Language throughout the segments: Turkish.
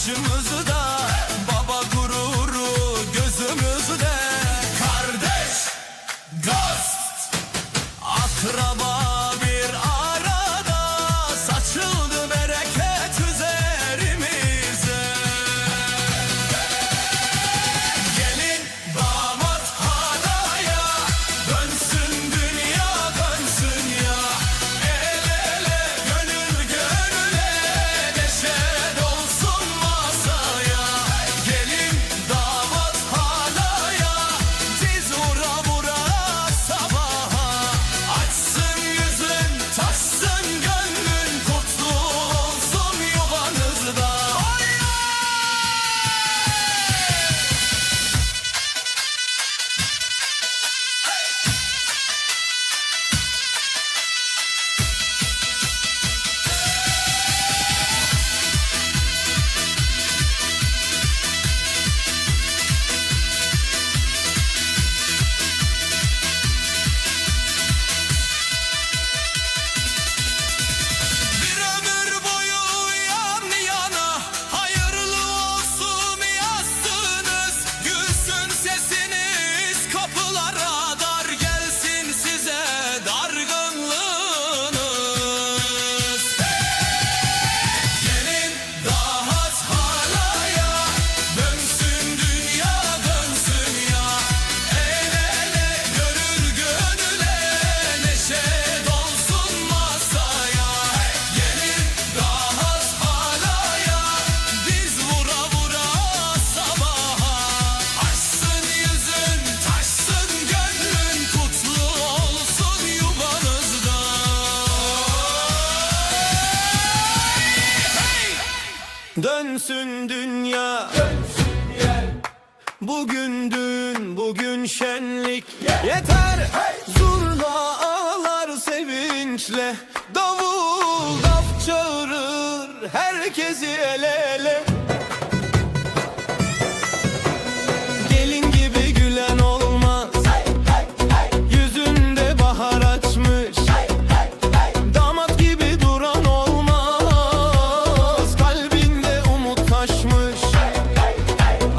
başımızda, baba gururu gözümüzde. Kardeş, dost, akraba bir arada, saçıldı bereket üzerimize. Gelin damat halaya, dönsün dünya dönsün ya. El ele gönül gönüle, neşe dolsun masaya. Gelin damat halaya, diz vura vura sabaha. Açsın yüzün, taşsın gönlün, kutlu olsun yuvanızda. Bir ömür boyu yan yana, hayırlı olsun yazsınız. Gülsün sesiniz kapılara, dar gelsin size dargınlığınız. Gelin damat halaya, dönsün dünya dönsün ya. El ele gönül gönüle, neşe dolsun masaya. Gelin damat halaya, diz vura vura sabaha. Açsın yüzün, taşsın gönlün, kutlu olsun yuvanızda. Dönsün dünya, bugün düğün, bugün şenlik. Yeter zurnalar sevinçle, davul daf çağırır herkesi el ele. Gelin gibi gülen olmaz, yüzünde bahar açmış. Damat gibi duran olmaz, kalbinde umut taşmış.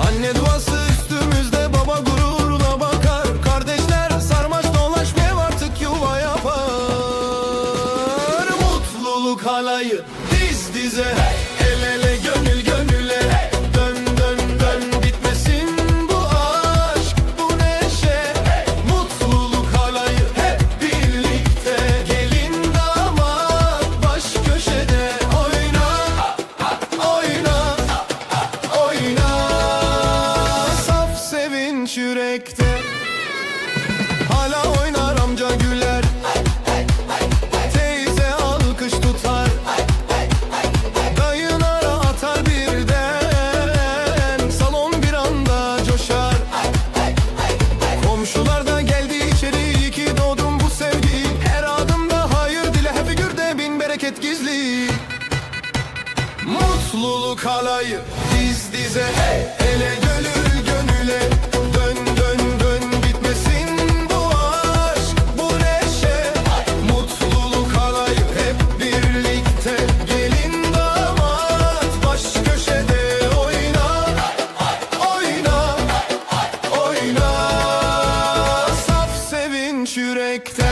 Anne duası üstümüzde, baba gururla bakar. Kardeşler sarmaş dolaş, mev artık yuva yapar. Mutluluk halayı diz dize, el ele gönül gönüle. Dön dön dön bitmesin bu aşk, bu neşe. Mutluluk halayı hep birlikte. Gelin damat baş köşede, oyna oyna oyna. Saf sevinç yürekte, hala oynar amca güler. Teyze alkış tutar, dayın ara atar birden. Salon bir anda coşar, komşular da geldi içeri. İyi ki doğdum bu sevgi, her adımda hayır dile. Hep figürde bin bereket gizli. Mutluluk halayı diz dize, ele gönül gönüle. Dön dön dön bitmesin bu aşk, bu neşe. Mutluluk halayı hep birlikte. Gelin damat baş köşede, oyna oyna oyna. Saf sevinç yürekte.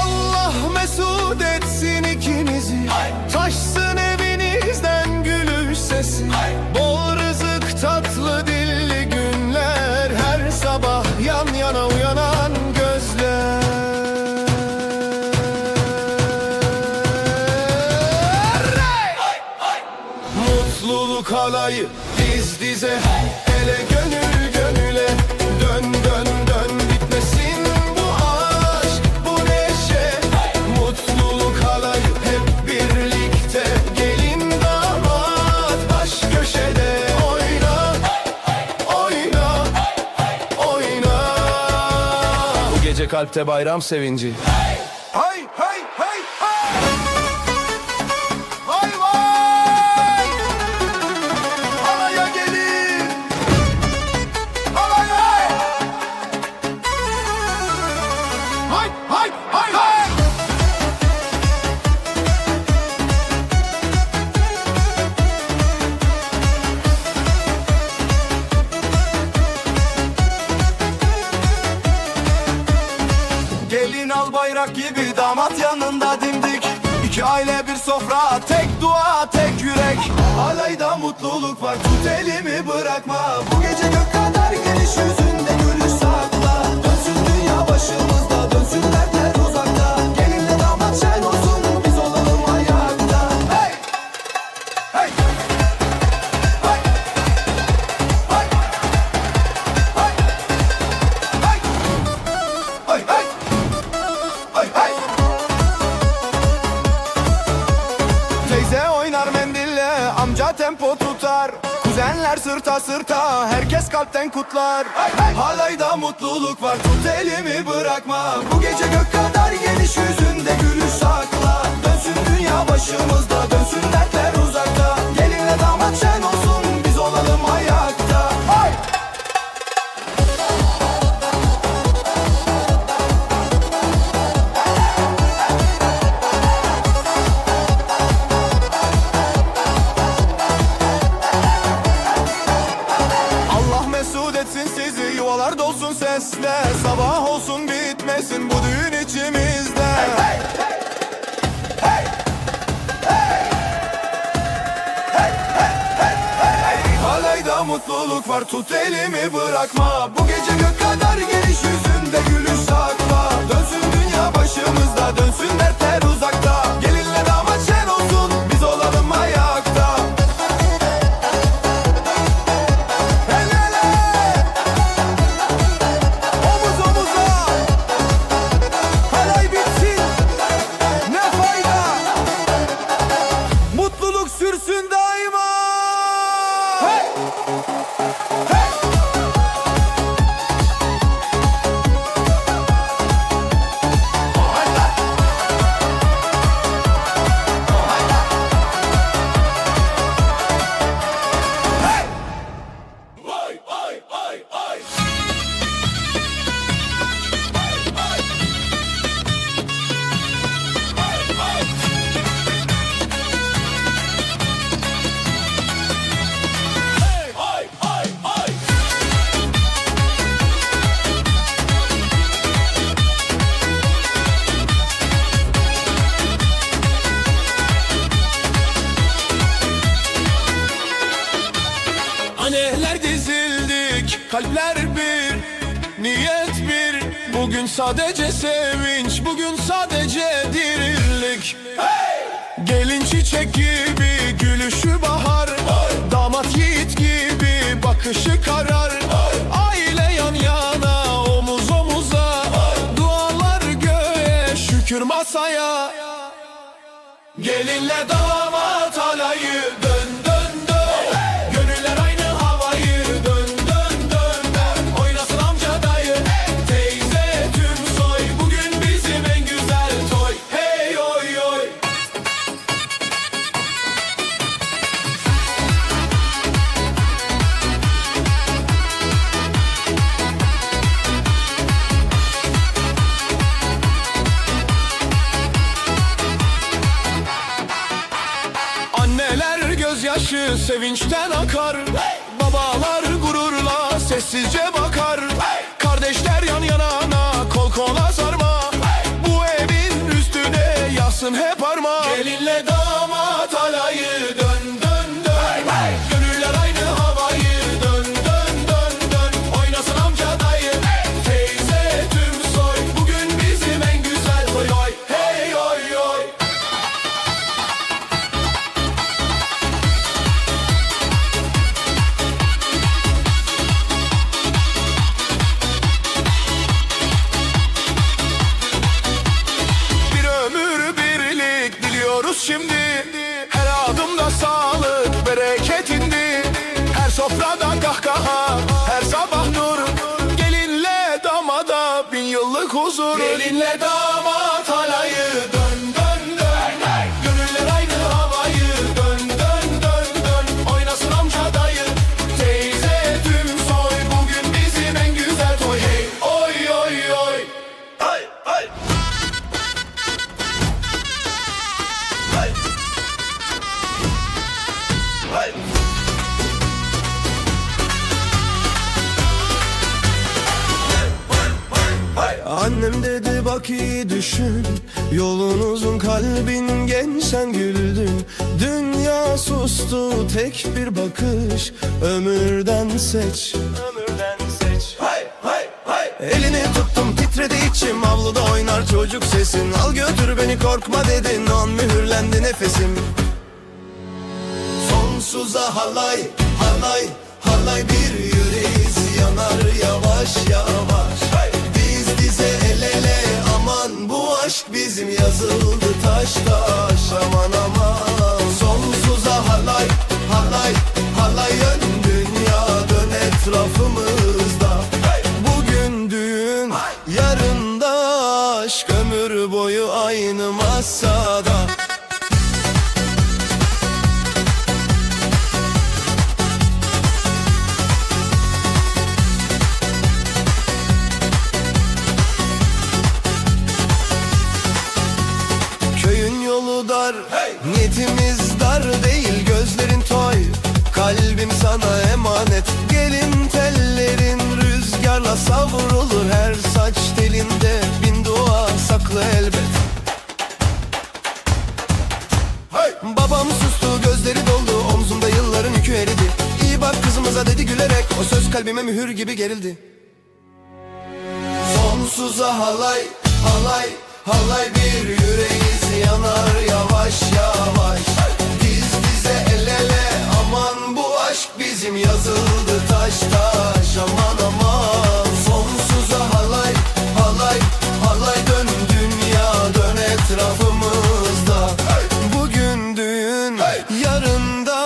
Allah mesut etsin ikinizi, taşsın evinizden gülüş sesi. Bol rızık, tatlı dilli günler, her sabah yan yana uyanan gözler. Mutluluk halayı diz dize, ele gönül gönüle. Dön dön dön bitmesin bu aşk, bu neşe. Mutluluk halayı hep birlikte. Gelin damat baş köşede, oyna oyna oyna. Bu gece kalpte bayram sevinci. Hay hay hay hay. Vay vay. bayrak gibi damat yanında dimdik. İki aile bir sofra, tek dua tek yürek. Alayda mutluluk var, tut elimi bırakma. Bu gece gök kadar geniş, yüzünde gülüş sakla. Dönsün dünya başımızda, dönsün dertler uzakta. Gelinle damat şen olsun, biz olalım ayakta. Hey! Hey! Hey! Hey! Hey! Hey! Hey! Hey! Hey! Teyze oynar mendille, amca tempo tutar. Kuzenler sırta sırta, herkes kalpten kutlar. Halayda mutluluk var, tut elimi bırakma. Bu gece gök kadar geniş, yüzünde gülüş sakla. Dönsün dünya başımızda, dönsün dertler uzakta. Gelinle damat şen olsun, biz olalım ayakta. Ay! Mesut etsin sizi, yuvalar dolsun sesle. Sabah olsun bitmesin bu düğün içimizde. Hey, hey, hey, hey, hey, hey, hey, hey. Halayda mutluluk var, tut elimi bırakma. Bu gece gök kadar geniş, yüzünde gülüş sakla. Dönsün dünya başımızda, dönsün dertler uzakta. Gelinle damat şen olsun, biz olalım ayakta. Sürsün daima. Hey! Hey! Anneler dizildik, kalpler bir, niyet bir. Bugün sadece sevinç, bugün sadece dirlik. Hey! Gelin çiçek gibi, gülüşü bahar. Hey! Damat yiğit gibi, bakışı karar. Hey! Aile yan yana, omuz omuza. Hey! Dualar göğe, şükür masaya. Gelinle damat alayı dön dön dön. Hey! Gönüller aynı havayı dön dön dön dön. Oynasın amca dayı, teyze tüm soy. Bugün bizim en güzel toy. Hey oy oy. Anneler gözyaşı sevinçten akar. Hey! Babalar gururla sessizce bakar. Hey! Kardeşler yan yana kol kola sarma. Hey! Bu evin üstüne yazsın hep arma. Gelinle damat alayı dön dön dön. Hey! Hey! Gönüller aynı havayı dön dön dön dön. Oynasın amca dayı, hey! Teyze tüm soy. Bugün bizim en güzel toy oy. Hey oy oy. Şimdi her adımda sağlık bereketindi. Her sofrada kahkaha, her sabah nur. Gelinle damada bin yıllık huzur. Gelinle damat alayı dön dön dön. Gönüller aynı havayı dön dön dön dön. Oynasın amca dayı, teyze tüm soy. Bugün bizim en güzel toy. Hey oy oy oy. Hay hay. Annem dedi bak iyi düşün, yolun uzun, kalbin genç, sen güldün. Dünya sustu, tek bir bakış, ömürden seç, ömürden seç. Hay hay hay. Elini tuttum, titredi içim, avluda oynar çocuk sesin. Al götür beni, korkma dedin, an mühürlendi nefesim. Sonsuza halay halay halay, bir yüreğiz yanar yavaş yavaş. Diz dize el ele, aman bu aşk bizim, yazıldı taş taş, aman aman. Sonsuza halay halay halay, ön dünya dön etrafımızda. Bugün düğün, yarın da aşk, ömür boyu aynı masada. Yolu dar, niyetimiz dar değil, gözlerin toy, kalbim sana emanet. Gelin tellerin rüzgarla savrulur, her saç telinde bin dua saklı elbet. Babam sustu, gözleri doldu, omzumda yılların yükü eridi. İyi bak kızımıza dedi gülerek, o söz kalbime mühür gibi gerildi. Sonsuza halay halay halay, bir yüreğiz yanar yavaş yavaş. Diz dize el ele, aman bu aşk bizim, yazıldı taş taş, aman aman. Sonsuza halay halay halay, dön dünya dön etrafımızda. Bugün düğün, yarın da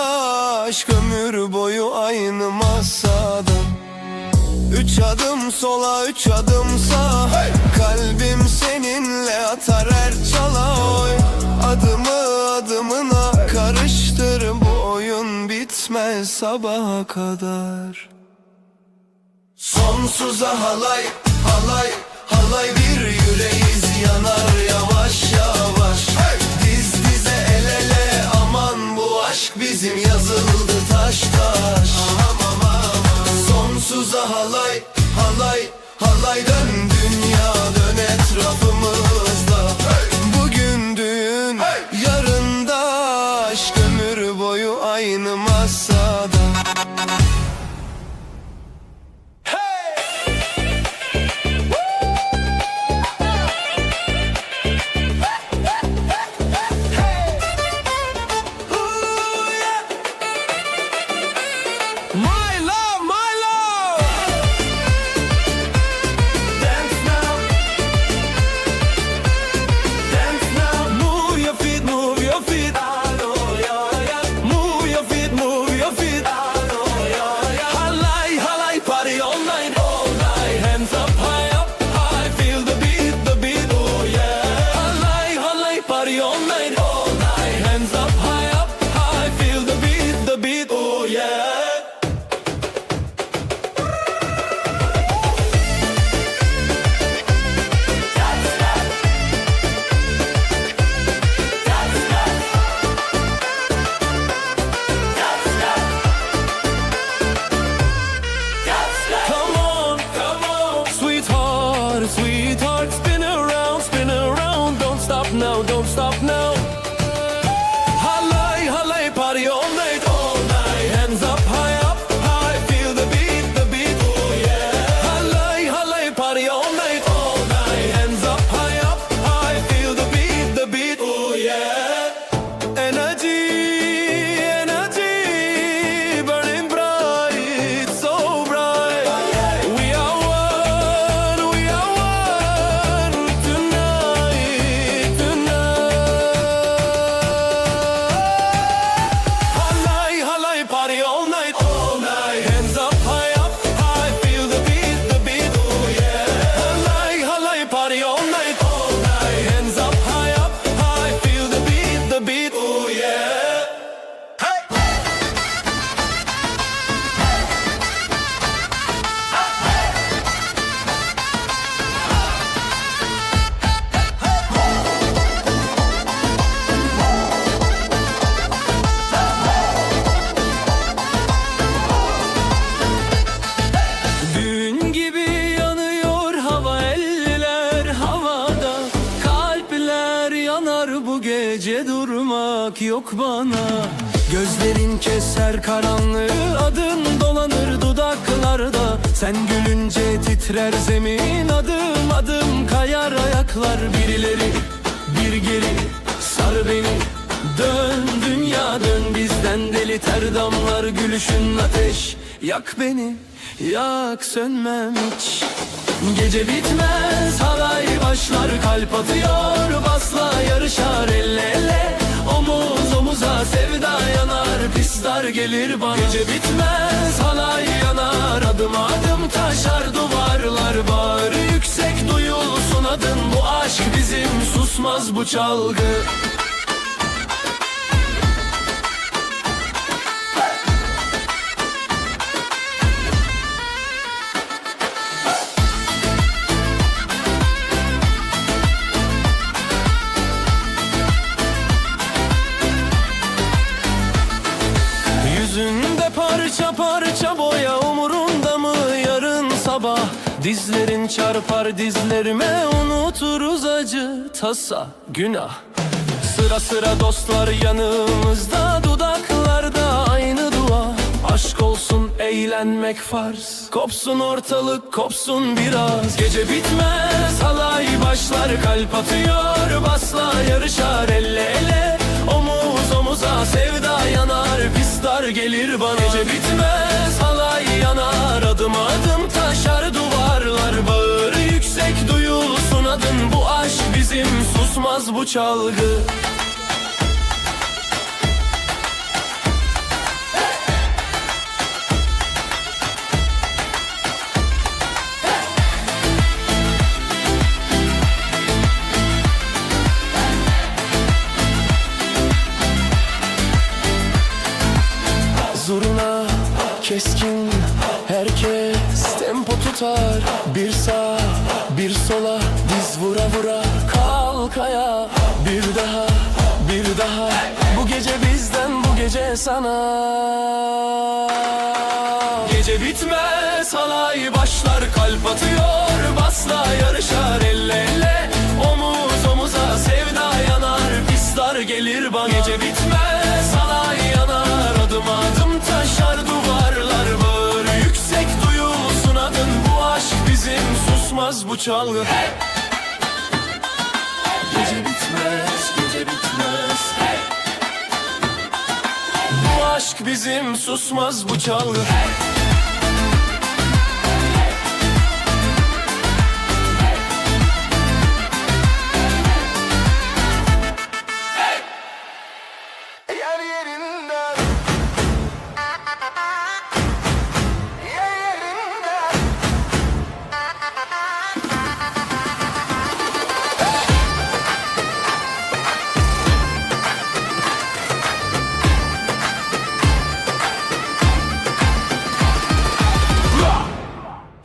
aşk, ömür boyu aynı masada. 3 adım sola 3 adım sağ, kalbim seninle atar her çala oy. Adımı adımına karıştır, bu oyun bitmez sabaha kadar. Sonsuza halay halay halay, bir yüreğiz yanar yavaş yavaş. Diz dize el ele, aman bu aşk bizim, yazıldı taş taş. Sonsuza halay halay halay, dön dünya dön etrafımızda. Bugün düğün, yarın da aşk, ömür boyu aynı masada. yok bana. Gözlerin keser karanlığı, adın dolanır dudaklarda. Sen gülünce titrer zemin, adım adım kayar ayaklar. Birileri bir geri sar beni, dön dünya dön bizden deli ter damlar. Gülüşün ateş, yak beni, yak sönmem hiç. Gece bitmez halay başlar, kalp atıyor basla yarışar elle ele. Omuz omuza sevda yanar, pisler gelir bana. Gece bitmez halay yanar, adım adım taşar duvarlar. Bağrı yüksek duyulsun adın, bu aşk bizim susmaz bu çalgı. Yüzünde parça parça boya, umurunda mı yarın sabah? Dizlerin çarpar dizlerime, unuturuz acı, tasa, günah. Sıra sıra dostlar yanımızda, dudaklarda aynı dua. Aşk olsun eğlenmek farz, kopsun ortalık kopsun biraz. Gece bitmez halay başlar, kalp atıyor basla yarışar elle ele. Omuz omuza sevda yanar, pisler gelir bana. Gece bitmez halay yanar, adım adım taşar duvarlar. Bağrı yüksek duyulsun adın, bu aşk bizim susmaz bu çalgı. Zurna keskin, herkes tempo tutar. Bir sağa bir sola, diz vura vura kalk ayağa. Bir daha bir daha, bu gece bizden bu gece sana. Gece bitmez halay başlar, kalp atıyor basla yarışar elle elle. Omuz omuza sevda yanar, pisler gelir bana. Gece bitmez halay yanar, adım adım taşar duvarlar. Bağrı yüksek duyulsun adın, bu aşk bizim susmaz bu çalgı. Hey! Gece bitmez, gece bitmez. Hey! Bu aşk bizim susmaz bu çalgı. Hey!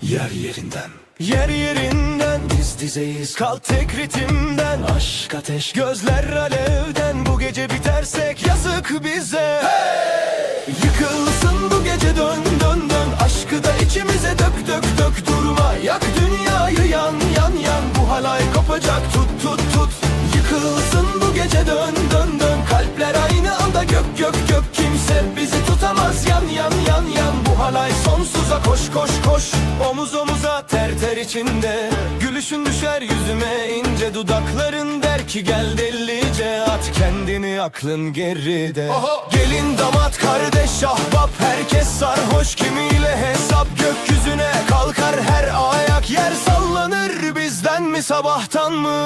Yer yerinden, yer yerinden, diz dizeyiz, kal tek ritimden. aşk ateş, Gözler alevden, bu gece bitersek yazık bize. Hey! Yıkılsın bu gece dön dön dön, aşkı da içimize dök dök dök. Durma yak dünyayı yan yan yan, bu halay kopacak tut tut tut. Yıkılsın bu gece dön dön dön, kalpler aynı anda gök gök gök. Kimse bizi tutamaz yan yan yan yan, bu halay sonsuza koş koş koş. Omuz omuza ter ter içinde, gülüşün düşer yüzüme ince. Dudakların der ki gel delice, at kendini aklın geride. Oho! Gelin damat kardeş ahbap, herkes sarhoş kimiyle hesap. Gökyüzüne kalkar her ayak, yer sallanır bizden mi sabahtan mı?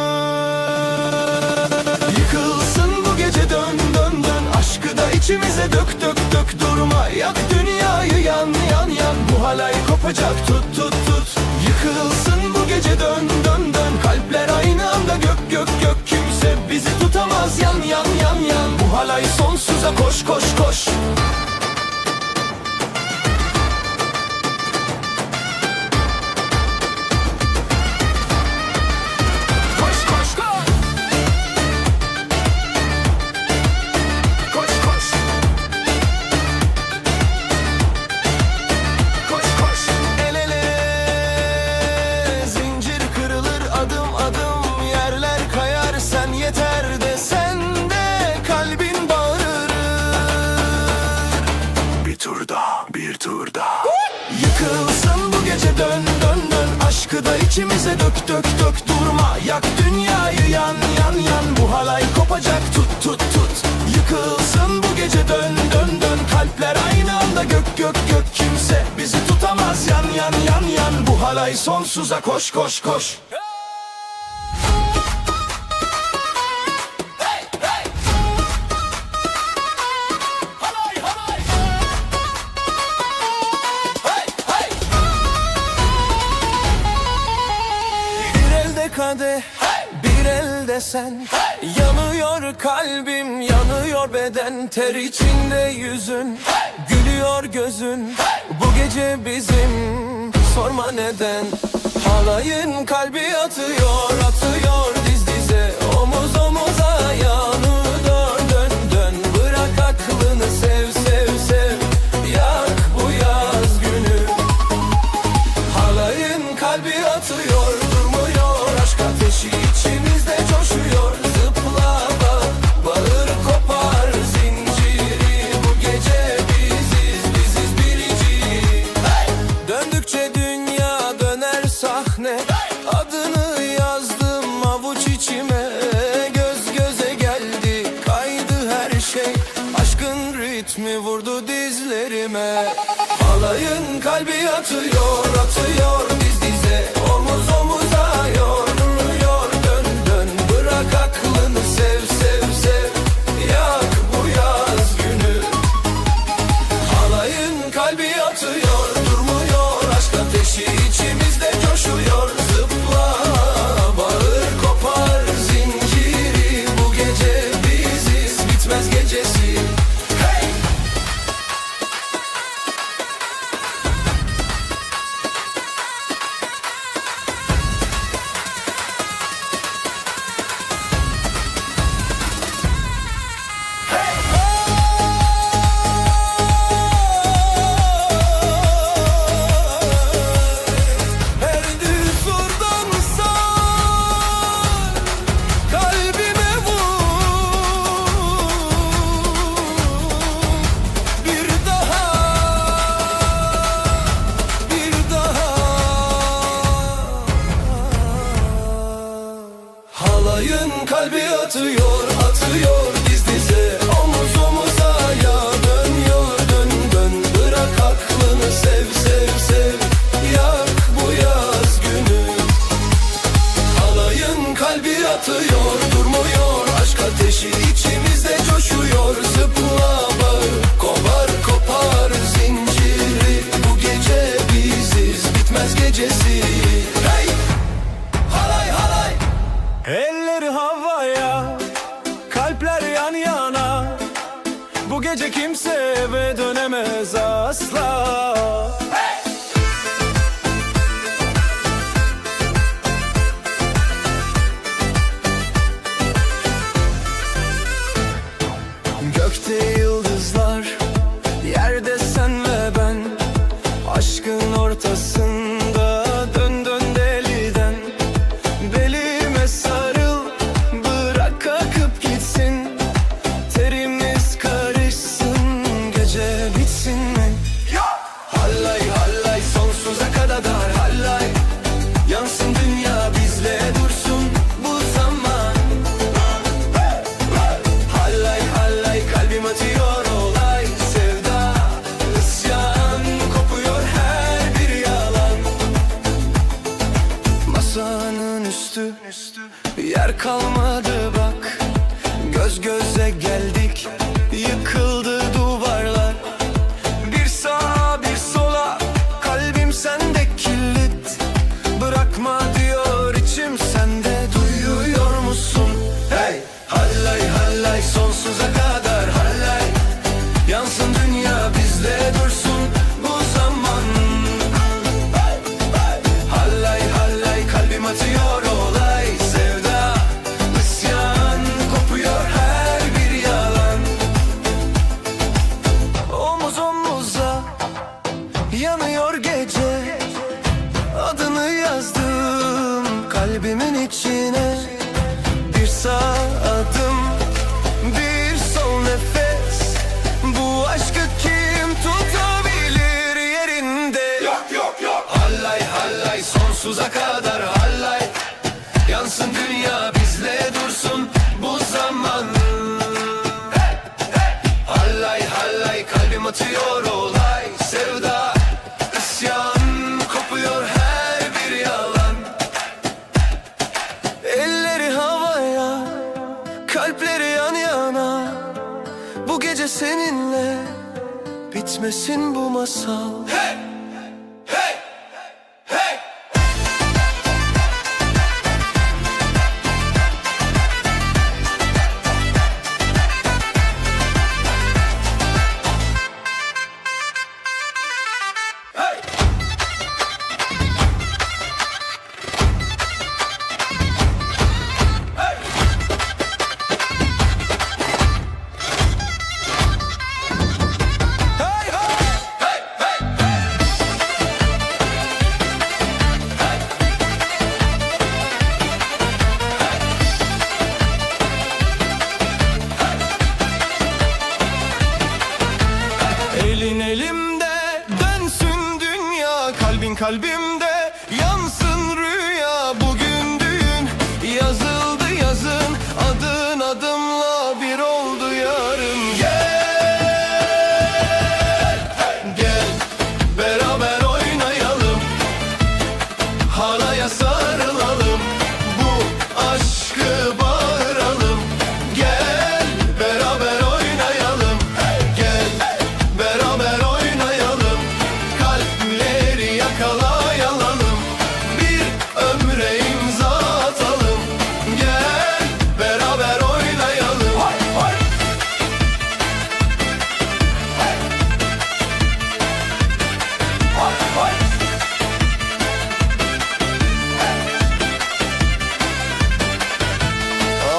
Yıkılsın bu gece dön dön dön, aşkı da içimize dök dök dök. Durma yak dünyayı yan yan yan, bu halay kopacak tut tut tut. Yıkılsın bu gece dön dön dön, kalpler aynı anda gök gök gök. Kimse bizi tutamaz yan yan yan yan, bu halay sonsuza koş koş koş. Yeter de sen de kalbin bağlı. bir tur daha. Yıkılsın bu gece, dön dön dön. Aşkı da içimize dök dök dök. Durma, yak dünyayı, yan yan yan. Bu halay kopacak, tut tut tut. Yıkılsın bu gece, dön dön dön. Kalpler aynı anda, gök gök gök. Kimse bizi tutamaz, yan yan yan yan. Bu halay sonsuza, koş koş koş. Kadeh, bir elde sen. Yanıyor kalbim, yanıyor beden. Ter içinde yüzün, gülüyor gözün. Bu gece bizim, sorma neden. Halayın kalbi atıyor, atıyor diz dize. Omuz omuza, yanı dön dön dön. Bırak aklını, sev sev sev. Yak bu yaz günü. Halayın kalbi atıyor, ateşi içimizde coşuyor. Zıpla bak, bağır kopar zinciri. Bu gece biziz birici. Hey! Döndükçe dünya döner sahne. Hey! Adını yazdım avuç içime. Göz göze geldi, kaydı her şey. Aşkın ritmi vurdu dizlerime. Halayın kalbi atıyor, atıyor diz dize. Omuz omuza yor. Aklını sev sev sev. Yak bu yaz günü. Halayın kalbi atıyor, durmuyor. Aşk ateşi içimizde coşuyor. Zıpla, bağır kopar zinciri. Bu gece biziz, bitmez gecesi. Hey! Halayın kalbi atıyor, atıyor diz dize. Omuz omuza ya dönüyor, dön dön. Bırak aklını, sev sev sev. Yak bu yaz günü. Halayın kalbi atıyor, durmuyor. Aşk ateşi içimizde coşuyor. Zıpla bağır, kopar kopar zinciri. Bu gece biziz, bitmez gecesi. Hey! Halay halay! Eller havaya, kalpler yan yana. Bu gece kimse eve dönemez asla. Hey! Gökte yıldızlar, yerde sen ve ben. Aşkın ortasında dön dön deliden. Belime sarıl, bırak akıp gitsin. Terimiz karışsın, gece bitsin mi? Hallay hallay sonsuza kadar hallay. Yansın dünya bizle dursun bu zaman. Hallay hallay kalbim atıyor olay. Sevda, isyan kopuyor her bir yalan. Masanın üstü, yer kalmadı bak. Göz göze geldik, yıkıldı duvarlar. Bir sağa bir sola, kalbim sende kilit. Bırakma diyor içim, sende duyuyor musun? Hey! Hallay hallay sonsuza kadar hallay. Yansın dünya bizle dursun bu zaman. Hallay hallay kalbim atıyor olay. Sevda, isyan kopuyor her bir yalan. Omuz omuza yanıyor gece. Adını yazdım kalbimin içine. Bir sağ adım, bir sol nefes. Bu aşkı kim tutabilir? bitmesin bu masal. Hey! Hey! Hey! Elin elimde dönsün dünya, kalbin kalbimde yansın rüya. Bugün düğün yazıldı yazın, adın adımla bir oldu yarın. Gel, gel beraber oynayalım, halaya sarılalım, bu aşkı bağıralım. Gel beraber oynayalım, gel beraber oynayalım, kalpleri yakalayalım, bir ömre imza atalım. Gel beraber oynayalım.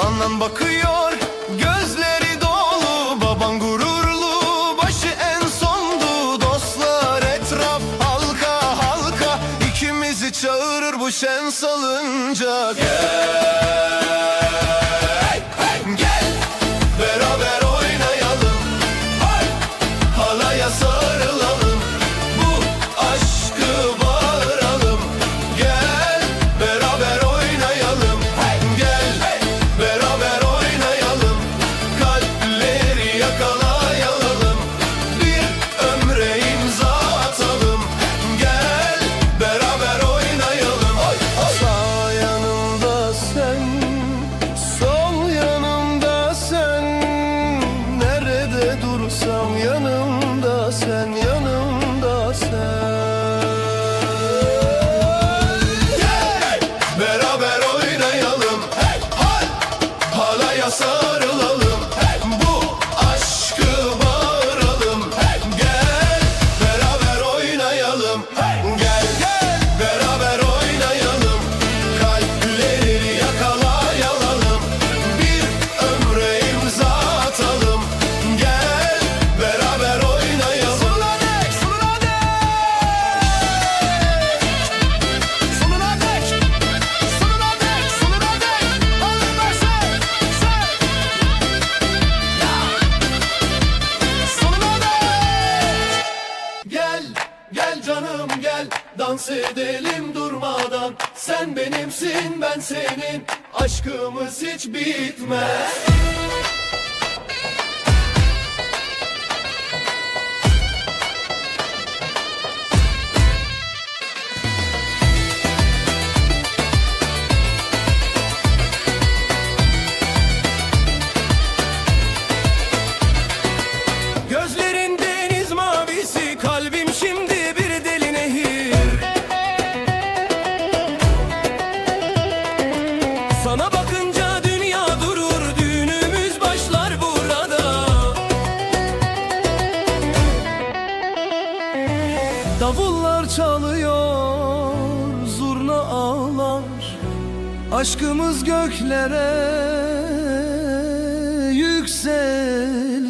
Anan bakıyor, gözleri dolu, baban gururlu, başı en sondu. Dostlar etraf halka halka, ikimizi çağırır bu şen salıncak. Gel beraber oynayalım, halaya sarılalım, bu aşkı bağıralım. Gel beraber oynayalım, gel beraber oynayalım, kalpleri yakalayalım, bir ömre imza atalım. Gel beraber oynayalım. Sağ yanımda sen, sol yanımda sen, nerede dursam yanımda sen, yanımda sen. Gel beraber oynayalım, halaya sarılalım, bu aşkı bağıralım. Gel beraber oynayalım, gel beraber oynayalım, kalpleri yakalayalım, bir ömre imza atalım. Gel beraber oynayalım. Sonuna dek, sonuna dek, sonuna dek, sonuna dek, sonuna dek. Alın başa, sen. Sonuna dek. Gel, gel canım gel, dans edelim durmadan. Sen benimsin, ben senin, aşkımız hiç bitmez. Gözlerin deniz mavisi, kalbim şimdi bir deli nehir. Sana bakınca dünya durur, düğünümüz başlar burada. Davullar çalıyor, zurna ağlar, aşkımız göklere yükselir.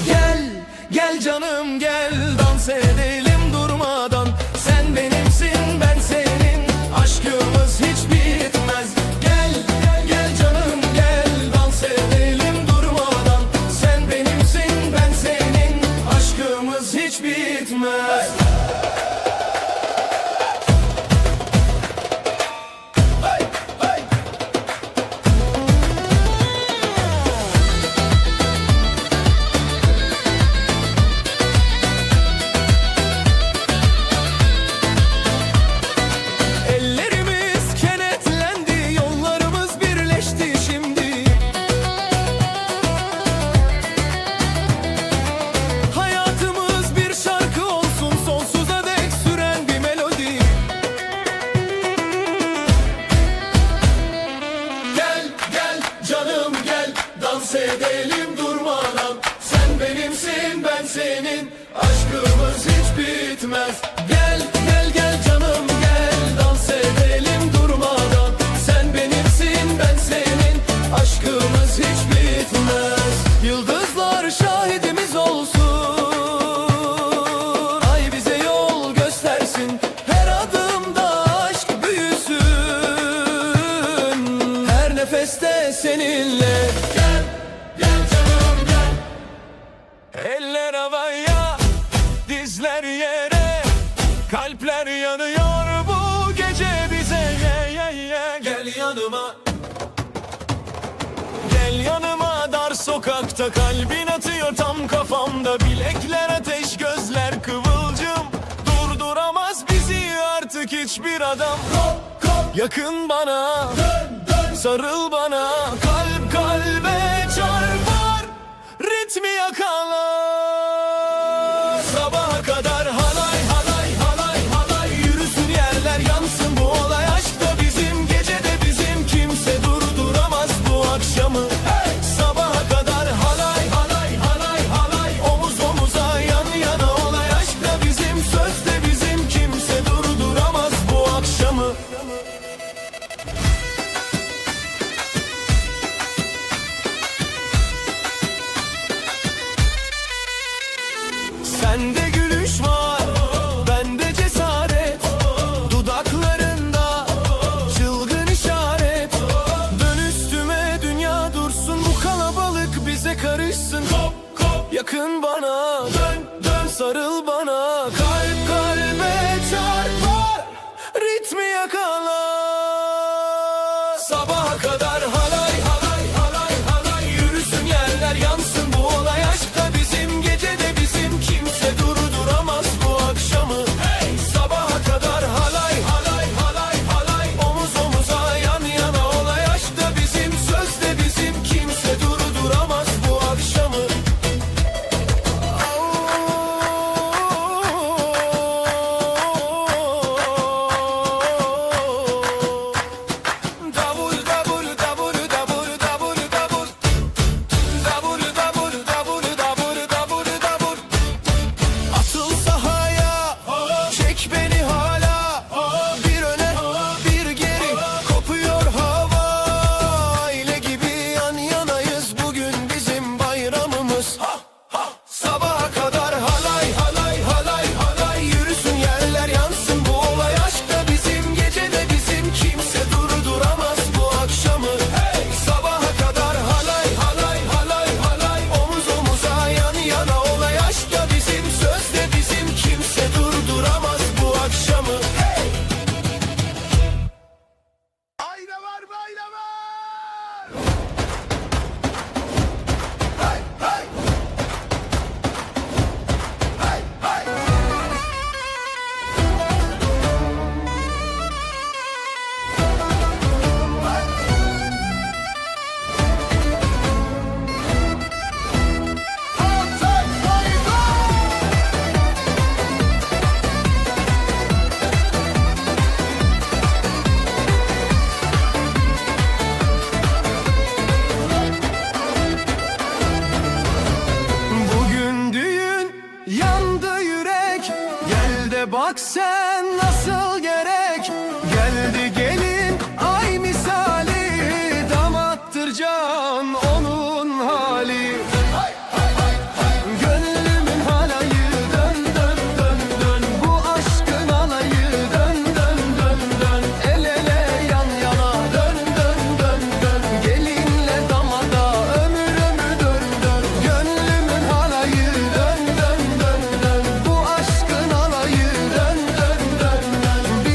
Gel, gel canım gel, dans edelim durmadan. Sen benimsin, ben senin, aşkımız hiç bitmez. Gel, gel canım gel, dans edelim durmadan. Sen benimsin, ben senin, aşkımız hiç bitmez. Hayat bitmez. Gel gel gel canım gel, dans edelim durmadan. Sen benimsin ben senin, aşkımız hiç bitmez. Yıldızlar şahidimiz olsun, ay bize yol göstersin. Her adımda aşk büyüsün, her nefeste seninle. Gel gel canım gel. Eller havaya, dizler yere, kalpler yanıyor bu gece bize. Gel yanıma, gel yanıma. Dar sokakta kalbin atıyor tam kafamda. Bilekler ateş, gözler kıvılcım. Durduramaz bizi artık hiçbir adam. Yakın bana, sarıl bana. Kalp kalbe çarpar, ritmi yakalar. Sabaha kadar halay halay halay halay, yürüsün yerler yansın bu olay. Aşk da bizim, gece de bizim, kimse durduramaz bu akşamı. Hey! Sabaha kadar halay halay halay halay, omuz omuza yan yana olay. Aşk da bizim, söz de bizim, kimse durduramaz bu akşamı. Sende gülüş var, bende cesaret. Dudaklarında çılgın işaret. Dön üstüme dünya dursun, bu kalabalık bize karışsın. Yakın bana, dön sarıl bana. Kalp kalbe çarpar, ritmi yakalar. Sabaha kadar halay halay halay halay, yürüsün yerler yansın bu olay. Aşk da bizim, gece de bizim, kimse durduramaz bu akşamı. Hey! Sabaha kadar halay halay halay halay, omuz omuza yan yana olay. Aşk da bizim, söz de bizim, kimse durduramaz bu akşamı. Davul davul davul davul davul davul, davul davul davul davul davul davul. Atıl sahaya, çek beni hala. Bir öne bir geri, kopuyor hava. Aile gibi yan yanayız, bugün bizim bayramımız. Sabaha kadar halay halay halay halay, yürüsün yerler yansın bu olay. Aşk da bizim, gece de bizim, kimse durduramaz bu akşamı. Hey! Sabaha kadar halay halay halay halay, omuz omuza yan yana olay. Aşk da bizim, söz de bizim, kimse durduramaz bu akşamı. Hey! Ayna var bayna var. Bugün düğün, yandı yürek. Gel de bak sen nasıl gerek. Geldi gelin ay misali, damattır can onun hali. Gönlümün halayı, dön dön dön dön. Bu aşkın alayı, dön dön dön dön. El ele yan yana, dön dön dön dön. Gelinle damada ömür ömür dön dön. Gönlümün halayı, dön dön dön dön. Bu aşkın alayı, dön dön dön dön.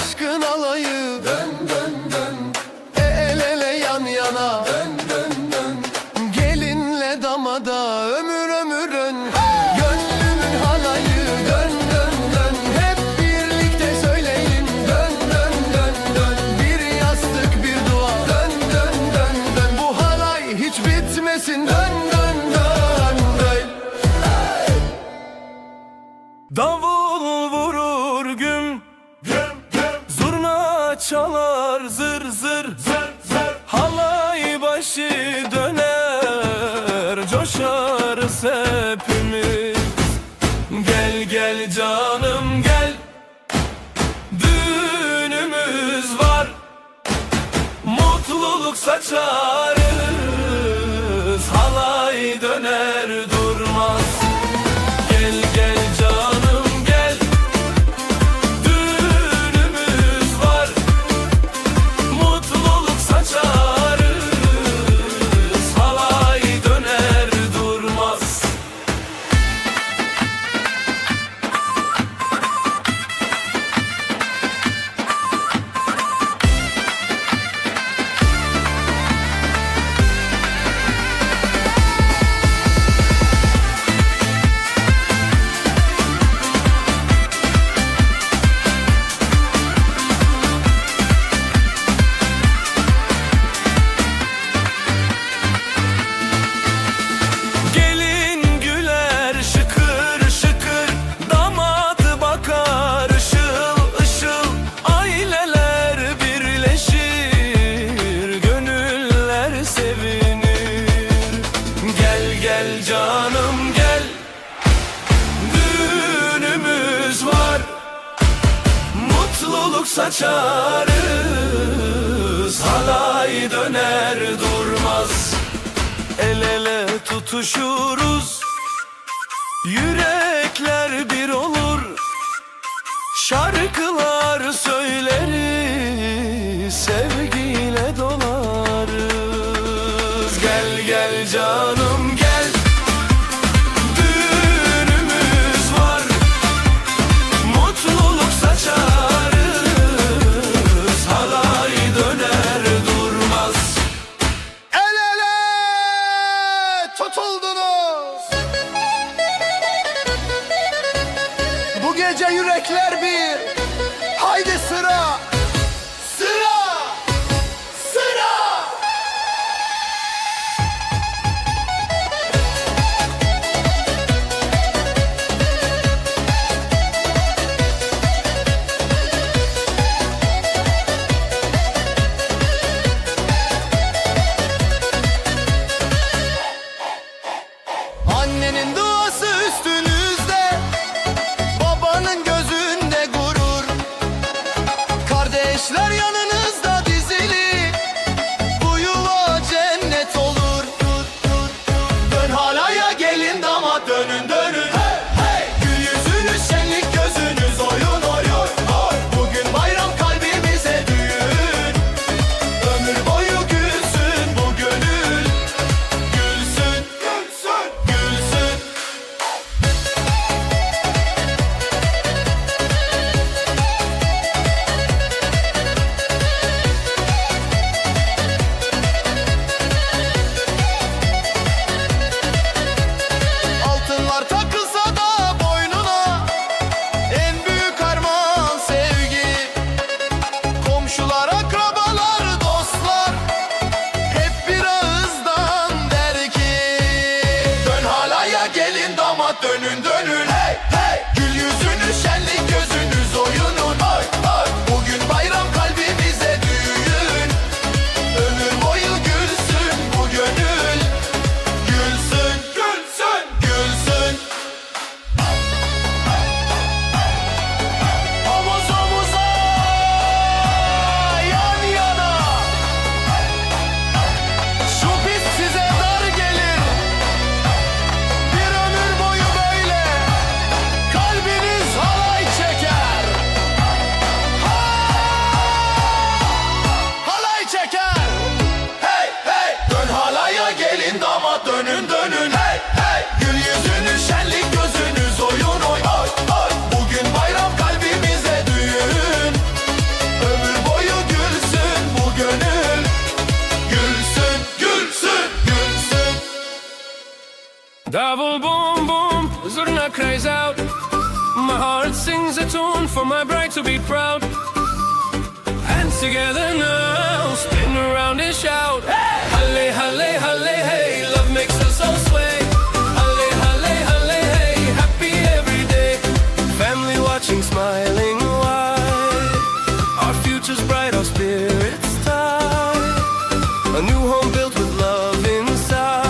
aşkın alayı. Dön dön dön, el ele yan yana. Dön dön dön, gelinle damada ömür ömürün. Gönlümün halayı. Dön dön dön, hep birlikte söyleyin. Dön dön dön dön, bir yastık bir dua. Dön dön dön dön, bu halay hiç bitmesin. Dön dön dön dön. Davul vurur güm güm güm, zurna çalar zır zır zır zır. Halay başı döner, coşarız hepimiz. Gel gel canım gel, düğünümüz var. Mutluluk saçarız, halay döner durmaz. Gel gel canım gel, düğünümüz var. Mutluluk saçarız, halay döner durmaz. Gelin güler şıkır şıkır, damat bakar ışıl ışıl. Aileler birleşir, gönüller sevinir. Gel gel canım gel, düğünümüz var. Mutluluk saçarız, halay döner durmaz. El ele tutuşuruz, yürekler bir olur. Şarkılar söyleriz, sevgiyle dolarız. Gel gel canım gel, düğünümüz var. Mutluluk saçarız, halay döner durmaz. El ele tutuldunuz. Bu gece yürekler bir. Haydi sıra. Sıra. Sıra. Annenin duası üstünüzde, babanın gözünde gurur. Kardeşler yanınızda dizili, bu yuva cennet olur. Dön halaya gelin damat, dönün dönün. Gül yüzünüz şenlik, gözünüz oyun oyun. Bugün bayram, kalbimize düğün. Ömür boyu gülsün bu gönül. Gülsün, gülsün, gülsün. Davul boom boom, zurna cries out. My heart sings a tune for my bride to be proud. And together now, spin around and shout. Halle, halle, halle, hey, love makes us all sway. Halle, halle, halle, hey, happy every day. Family watching, smiling wide. Our future's bright, our spirits tight. A new home built with love inside.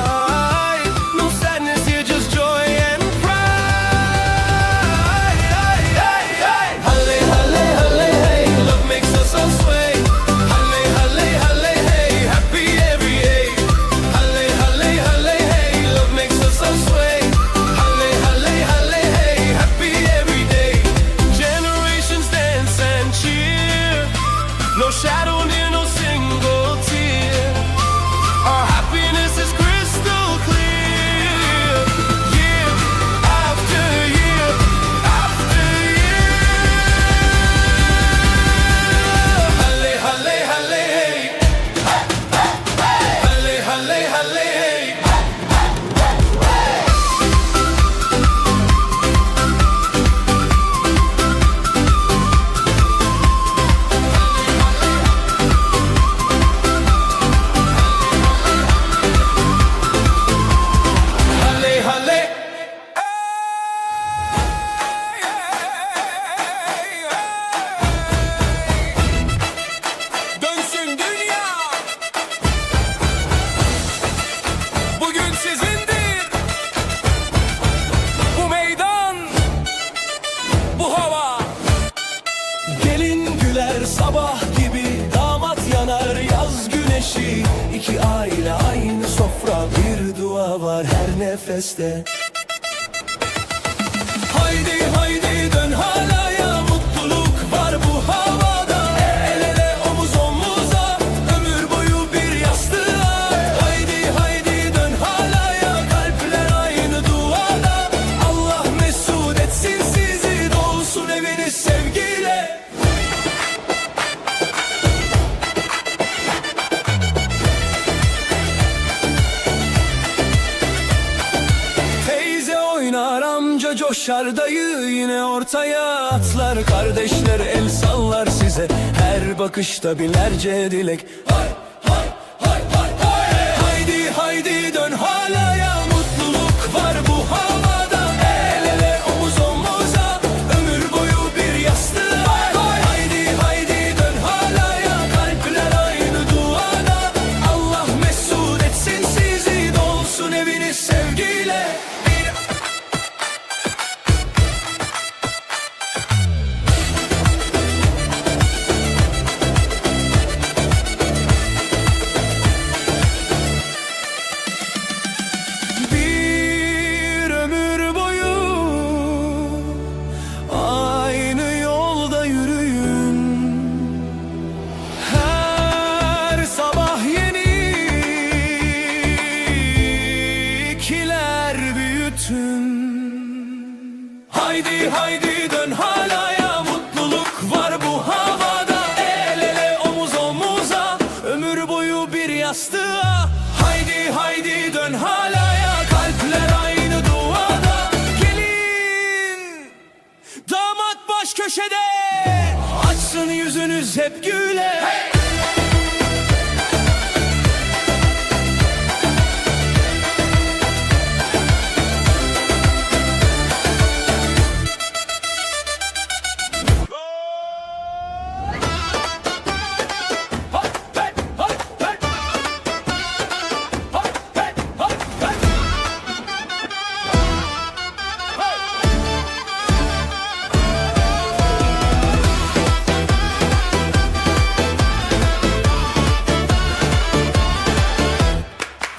No sadness here, just joy and pride. Halle, halle, halle, hey, love makes us all sway. Halle, halle, halle, hey, happy every day. Halle, halle, halle, hey, love makes us all sway. Halle, halle, halle, hey, happy every day. Generations dance and cheer. No shadow near, no single tear. Our happiness is crystal clear. Year after year after year. Halle, halle, halle, hey. Halle, halle, halle, hey. Halle, halle. Dönsün dünya. Bugün sizindir. Bu meydan, bu hava. Gelin güler sabah gibi, damat yanar yaz güneşi. İki aile aynı sofra, bir dua var her nefeste. Haydi haydi dön halaya, mutluluk var bu havada. El ele omuz omuza, ömür boyu bir yastığa. Haydi haydi dön halaya, kalpler aynı duada. Allah mesut etsin sizi, dolsun eviniz sevgiyle. Teyze oynar, amca coşar, dayı yine ortaya atlar. Kardeşler el sallar size, her bakışta binlerce dilek. Hay hay hay hay hay. Haydi haydi dön halaya, mutluluk var bu havada. El ele omuz omuza, ömür boyu bir yastığa. Haydi haydi dön halaya, kalpler aynı duada. Allah mesut etsin sizi, dolsun eviniz sevgiyle. Bir ömür boyu aynı yolda yürüyün. Her sabah yenilikler büyütün. Haydi haydi dön halaya, mutluluk var bu havada. El ele omuz omuza, ömür boyu bir yastığa. Haydi haydi dön halaya, kalpler aynı duada. Gelin damat baş köşede, açsın yüzünüz hep güle.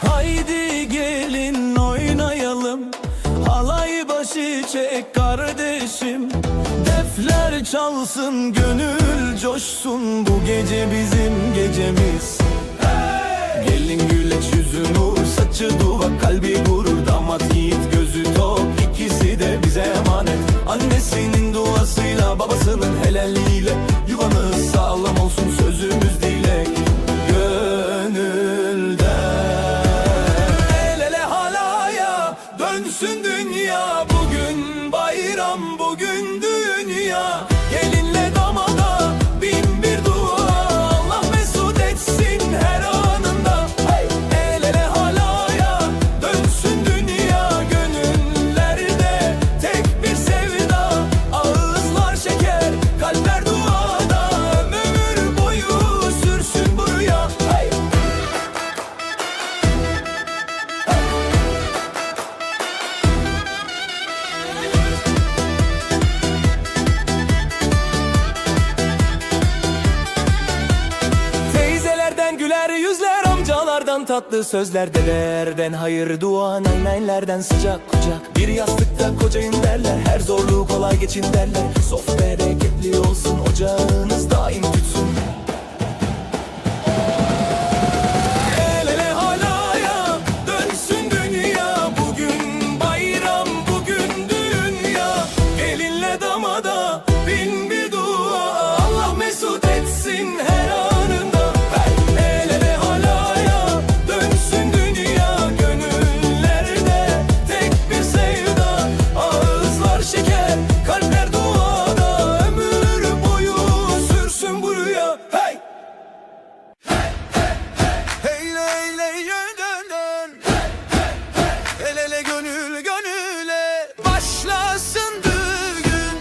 Haydi gelin oynayalım, halay başı çek kardeşim. Defler çalsın, gönül coşsun, bu gece bizim gecemiz. Gelin güleç, yüzü nur, saçı duvak, kalbi gurur. Damat yiğit, gözü tok, ikisi de bize emanet. Annesinin duasıyla, babasının helalliğiyle yuvanız sağlam olsun, sözümüz dilek. Gönülden el ele halaya, dön babadan tatlı sözler, dedelerden hayır dua, nennelerden sıcak kucak. Bir yastıkta kocayın derler, her zorluğu kolay geçin derler. Sofra bereketli olsun, ocağınız daim tütsün. El ele halaya, dönsün dünya. Bugün bayram, bugün dünya. Gelinle damada bin bir dua, Allah mesut etsin her anında. El ele halaya, dönsün dünya. Gönüllerde tek bir sevda, ağızlar şeker, kalpler duada. Ömür boyu sürsün bu rüya. Hey! Hey ley ley dön dön. El ele gönül gönüle, başlasın düğün.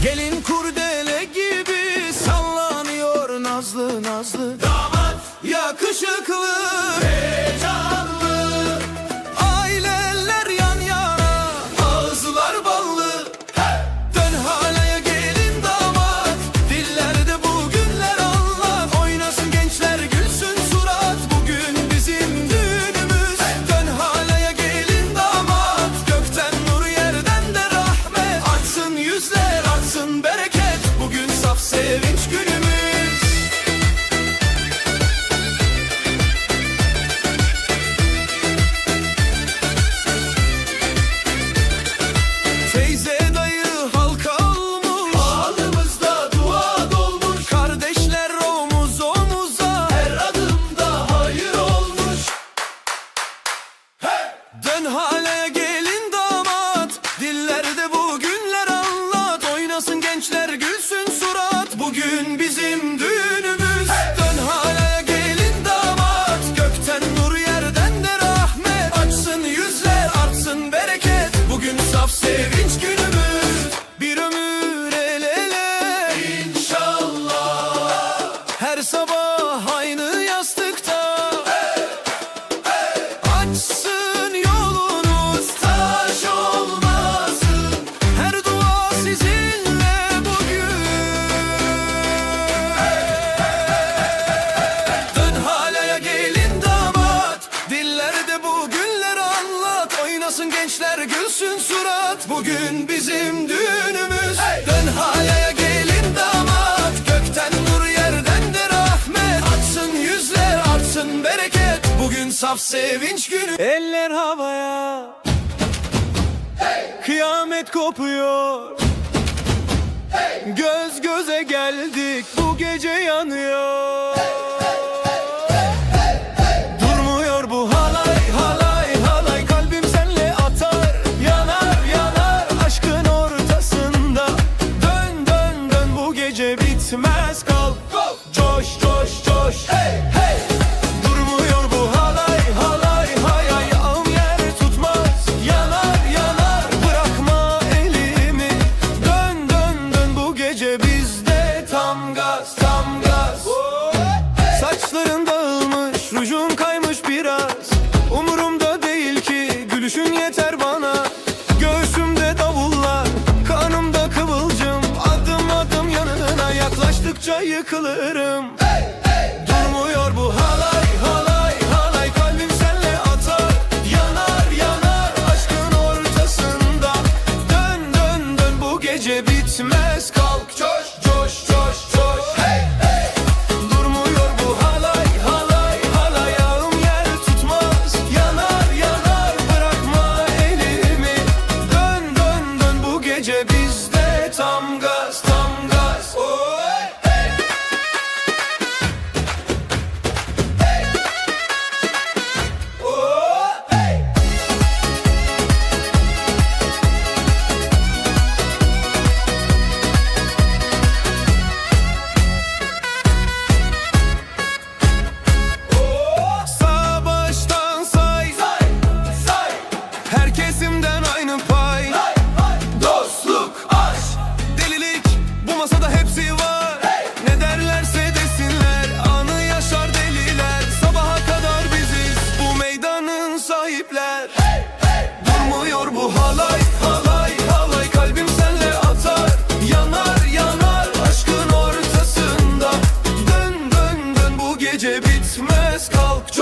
Gelin kurdele gibi sallanıyor nazlı nazlı. Damat yakışıklı, heyecanlı. Aileler yan yana, ağızlar ballı. Dön halaya gelin damat, dillerde bugünler anlat. Oynasın gençler, gülsün surat, bugün bizim düğünümüz. Dön halaya gelin damat, gökten nur yerden de rahmet. Artsın yüzler, artsın bereket, bugün saf sevinç günümüz. Teyze dayı halka olmuş, halımızda dua dolmuş. Kardeşler omuz omuza, her adımda hayır olmuş. Dön halaya gelin damat, dillerde bugünler anlat. Oynasın gençler, gülsün surat, bugün bizim düğünümüz. Dön halaya gelin damat, gökten nur yerden de rahmet. Açsın yüzler, artsın bereket, bugün saf sevinç günümüz. Bir ömür el ele inşallah, her sabah aynı yastıkta. Açsın yolunuz, taş olmasın, her dua sizinle bugün. Dön halaya gelin damat, dillerde bugünler anlat. Oynasın gençler, gülsün surat, bugün bizim düğünümüz. Dön halaya gelin damat, gökten nur yerden de rahmet. Açsın yüzler, artsın bereket, bugün saf sevinç günü. Eller havaya, kıyamet kopuyor. Göz göze geldik, bu gece yanıyor. Durmuyor bu halay halay halay, kalbim senle atar. Yanar yanar aşkın ortasında. Dön dön dön, bu gece bitmez, kalk coş coş coş. Hey hey. Durmuyor bu halay halay halay, ayağım yer tutmaz. Yanar yanar bırakma elimi. Dön dön dön, bu gece bizde tam gaz tam gaz. Saçların dağılmış, rujun kaymış biraz. Umurumda değil ki, gülüşün yeter bana. Göğsümde davullar, kanımda kıvılcım. Adım adım yanına yaklaştıkça yıkılırım. Durmuyor bu halay halay halay, kalbim senle atar. Yanar yanar aşkın ortasında. Dön dön dön, bu gece bitmez, kalk coş coş coş coş. Hey hey. Durmuyor bu halay halay halay, ayağım yer tutmaz. Yanar yanar bırakma elimi. Dön dön dön, bu gece bizde tam gaz tam gaz. Oh, hey.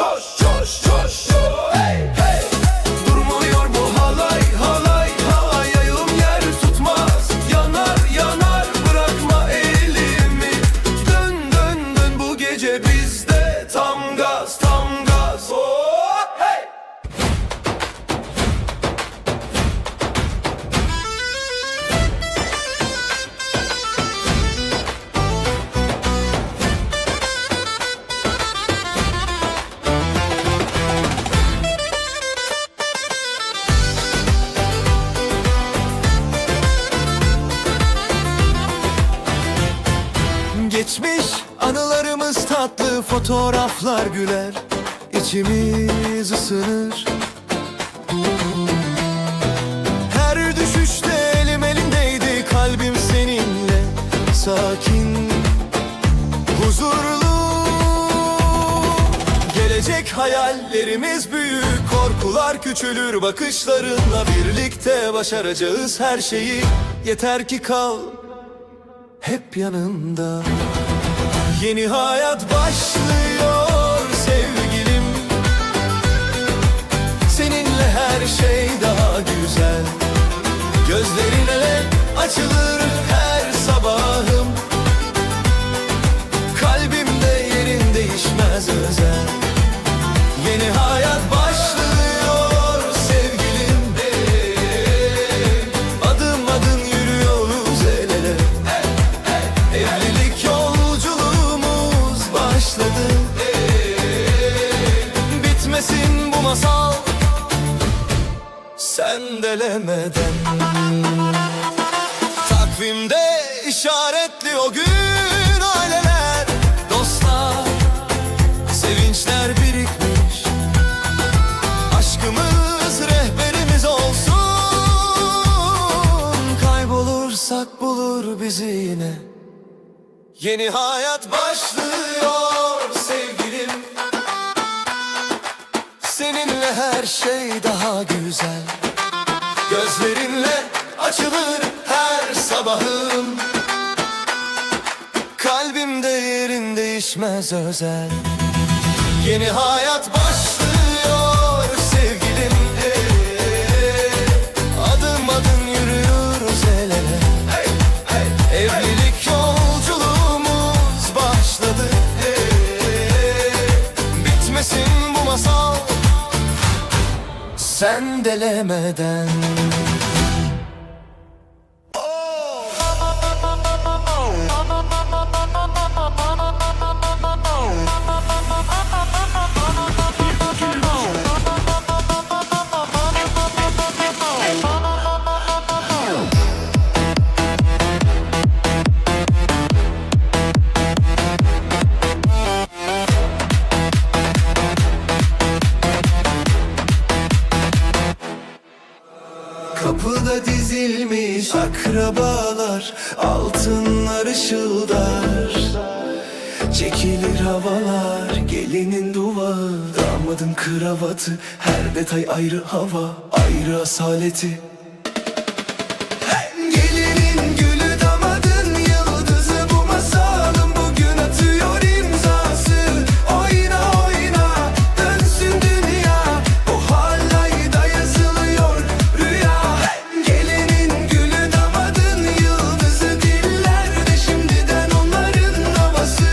coş coş coş. Hey hey. Durmuyor bu halay halay halay, ayağım yer tutmaz. Yanar yanar bırakma elimi. Dön dön dön bu gece bizde tam gaz tam gaz. Oh, hey. Geçmiş anılarımız tatlı, fotoğraflar güler, içimiz ısınır. Her düşüşte elim elindeydi, kalbim seninle sakin, huzurlu. Gelecek hayallerimiz büyük, korkular küçülür bakışlarınla. Birlikte başaracağız her şeyi, yeter ki kal hep yanımda. Yeni hayat başlıyor sevgilim, seninle her şey daha güzel. Gözlerine açılır her sabahım, kalbimde yerin değişmez özel. Yeni hayat başlıyor sevgilim, adım adım yürüyoruz el ele. Evlilik yolculuğumuz başladı. Bitmesin bu masal sen delemeden. Takvimde işaretli o gün, aileler, dostlar, sevinçler birikmiş. Aşkımız rehberimiz olsun, kaybolursak bulur bizi yine. Yeni hayat başlıyor sevgilim, seninle her şey daha güzel. Gözlerinle açılır her sabahım, kalbimde yerin değişmez özel. Yeni hayat başlıyor sevgilim, adım adım yürüyoruz el ele. Evlilik yolculuğumuz başladı. Bitmesin bu masal sen delemeden. Kapıda dizilmiş akrabalar, altınlar ışıldar. Çekilir havalar, gelinin duvağı, damadın kravatı, her detay ayrı hava, ayrı asaleti. Gelinin gülü, damadın yıldızı, bu masalın bugün atıyor imzası. Oyna oyna dönsün dünya, bu halayda yazılıyor rüya. Gelinin gülü, damadın yıldızı, dillerde şimdiden onların havası.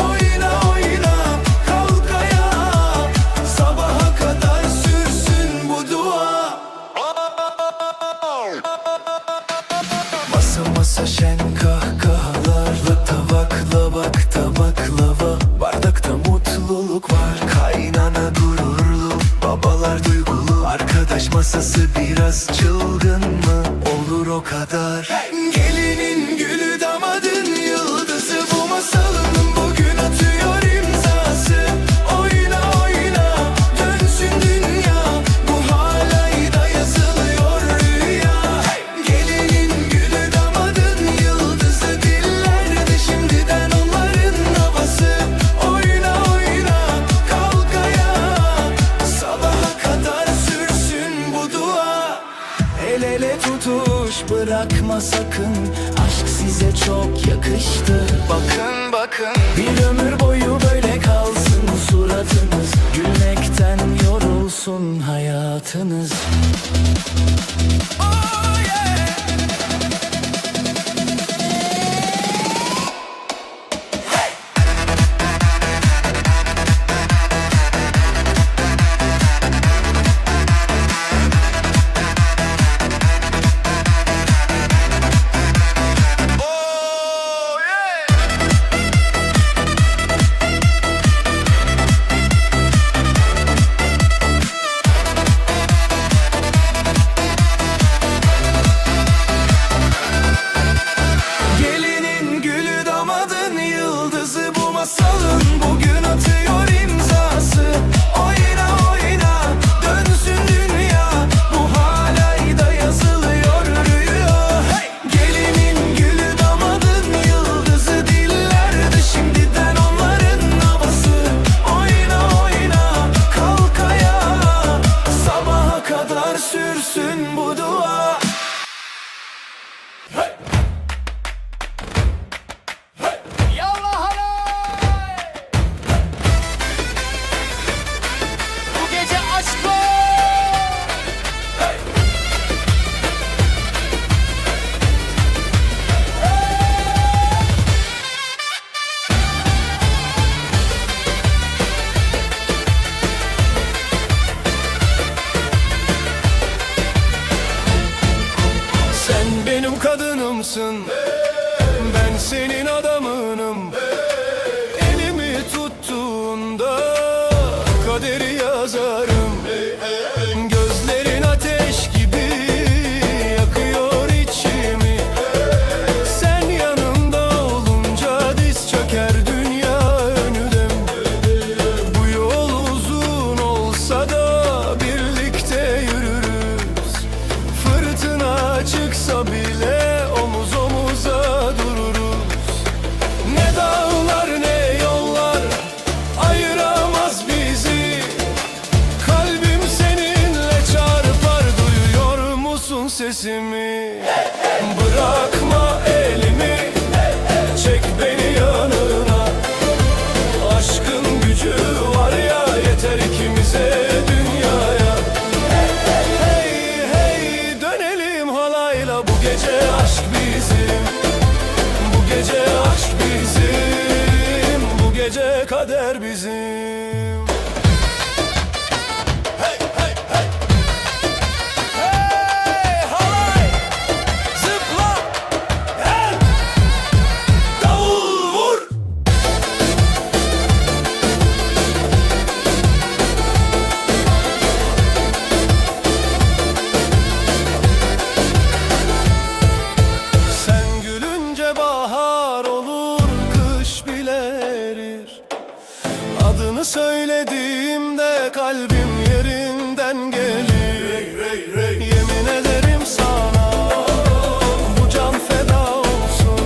Oyna oyna kalk ayağa, sabaha kadar sürsün bu dua. Masa masa şen kahkahalarla, tabakla bak tabaklava, bardakta mutluluk var, kaynana gururlu, babalar duygulu. Arkadaş masası biraz çılgın mı? Olur o kadar. Gelinin gülü, damadın yıldızı, bu masalın bugün atıyor imzası. Oyna oyna dönsün dünya, bu halayda yazılıyor rüya. Gelinin gülü, damadın yıldızı, dillerde şimdiden onların havası. Oyna oyna kalk ayağa, sabaha kadar sürsün bu dua. El ele tutuş bırakma sakın, aşk size çok yakıştı. Bakın bakın bir ömür boyu böyle kalsın. suratınız, gülmekten yorulsun hayatınız. Oh yeah. Oh yeah. Gelinin gülü damadın yıldızı bu masalın bugün atıyor imzası. Oyna oyna dönsün dünya, bu halayda yazılıyor rüya. Hey! Gelinin gülü damadın yıldızı dillerde şimdiden onların havası. Oyna oyna kalk ayağa, sabaha kadar sürsün bu dua. Yallah halay! Bu gece aşk var! Sen benim kadınımsın, ben senin adamınım. Elimi tuttuğunda kaderi yazarım. Gözlerin ateş gibi yakıyor içimi. Sen yanımda olunca diz çöker dünya önüme. Bu yol uzun olsa da birlikte yürürüz. Fırtına çıksa bile omuz omuza dururuz. Ne dağlar ne yollar ayıramaz bizi. Kalbim seninle çarpar, duyuyor musun sesimi? Bırakma elimi, çek beni yanına. Aşkın gücü var ya, yeter ikimize dünyaya. Hey hey dönelim halayla, bu gece aşk bizim. Bu gece aşk bizim. Bu gece kader bizim. Hey hey hey. Hey halay. Zıpla. Hey. Davul vur. Sen gülünce bahar olur, kış bile erir. Adını söylediğimde kalbim yerinden gelir. Yemin ederim sana, bu can feda olsun.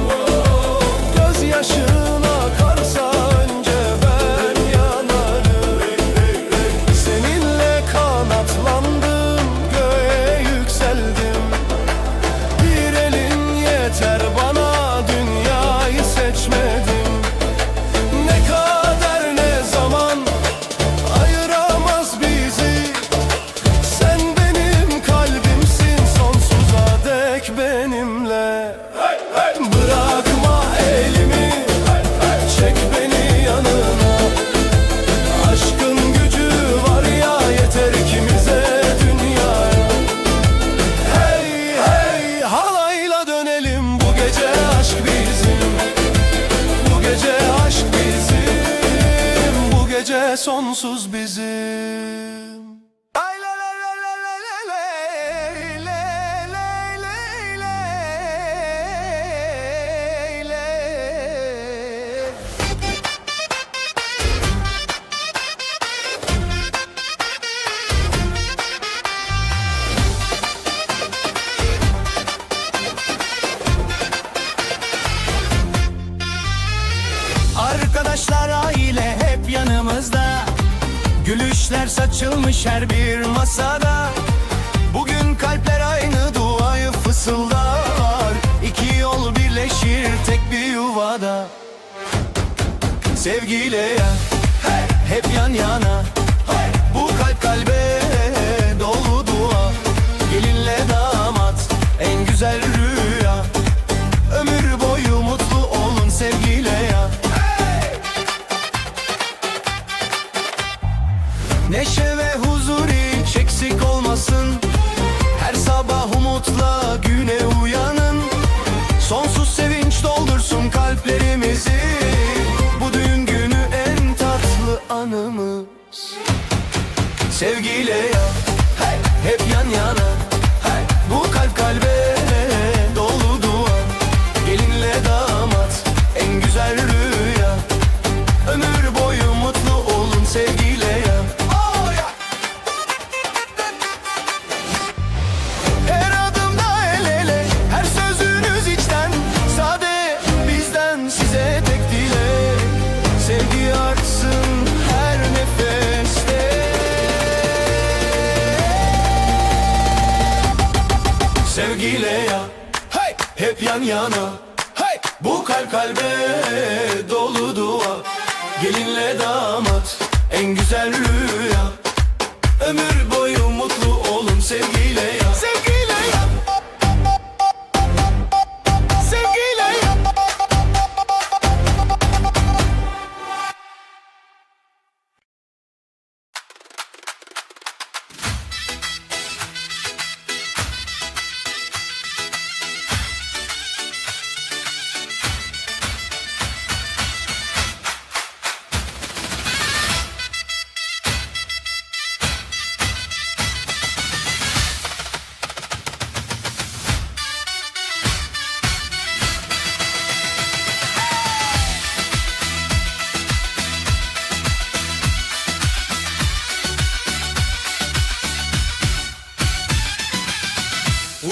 Gözyaşın akarsa önce ben yanarım. Seninle kanatlandım, göğe yükseldim. Bir elin yeter bana, dünyayı seçmedim. Ne kader ne zaman ayıramaz bizi. Sen benim kalbimsin, sonsuza dek benimle. Bırakma elimi, çek beni yanına. Aşkın gücü var ya, yeter ikimize dünyaya. Hey hey halayla dönelim, bu gece aşk bizim. Bu gece aşk bizim. Bu gece sonsuz bizim. Ay la la la la la la ley, ley, ley, ley, ley, ley. Arkadaşlar aile hep yanımızda, gülüşler saçılmış her bir masada. Bugün kalpler aynı duayı fısıldar. İki yol birleşir tek bir yuvada. Sevgiyle ya, hep yan yana. Bu kalp kalbe dolu dua, gelinle damat en güzel rüya. Ömür boyu mutlu olun sevgiyle ya. Neşe ve huzur hiç eksik olmasın. Her sabah umutla güne uyanın. Sonsuz sevinç doldursun kalplerimizi. Bu düğün günü en tatlı anımız. Sevgiyle ya, hep yan yana. Bu kalp kalbe dolu dua, gelinle damat en güzel rüya. Ömür boyu mutlu olun sevgiyle ya. Her adımda el ele, her sözünüz içten, sade bizden size tek dilek. Sevgi artsın her nefeste. Sevgiyle ya, hep yan yana. Bu kalp kalbe dolu dua, gelinle damat en güzel rüya. Ömür boyu mutlu olun sevgiyle ya. Sevgiyle ya. Sevgiyle ya.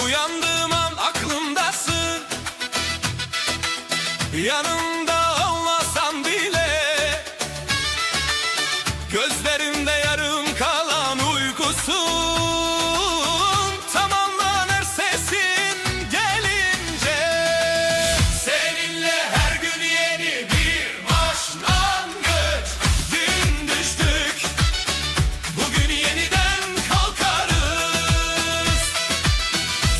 Uyandığım an aklımdasın, yanımda olmasan bile. Gözlerimde yarım kalan uykusun, tamamlanır sesin gelince. Seninle her gün yeni bir başlangıç. Dün düştük, bugün yeniden kalkarız.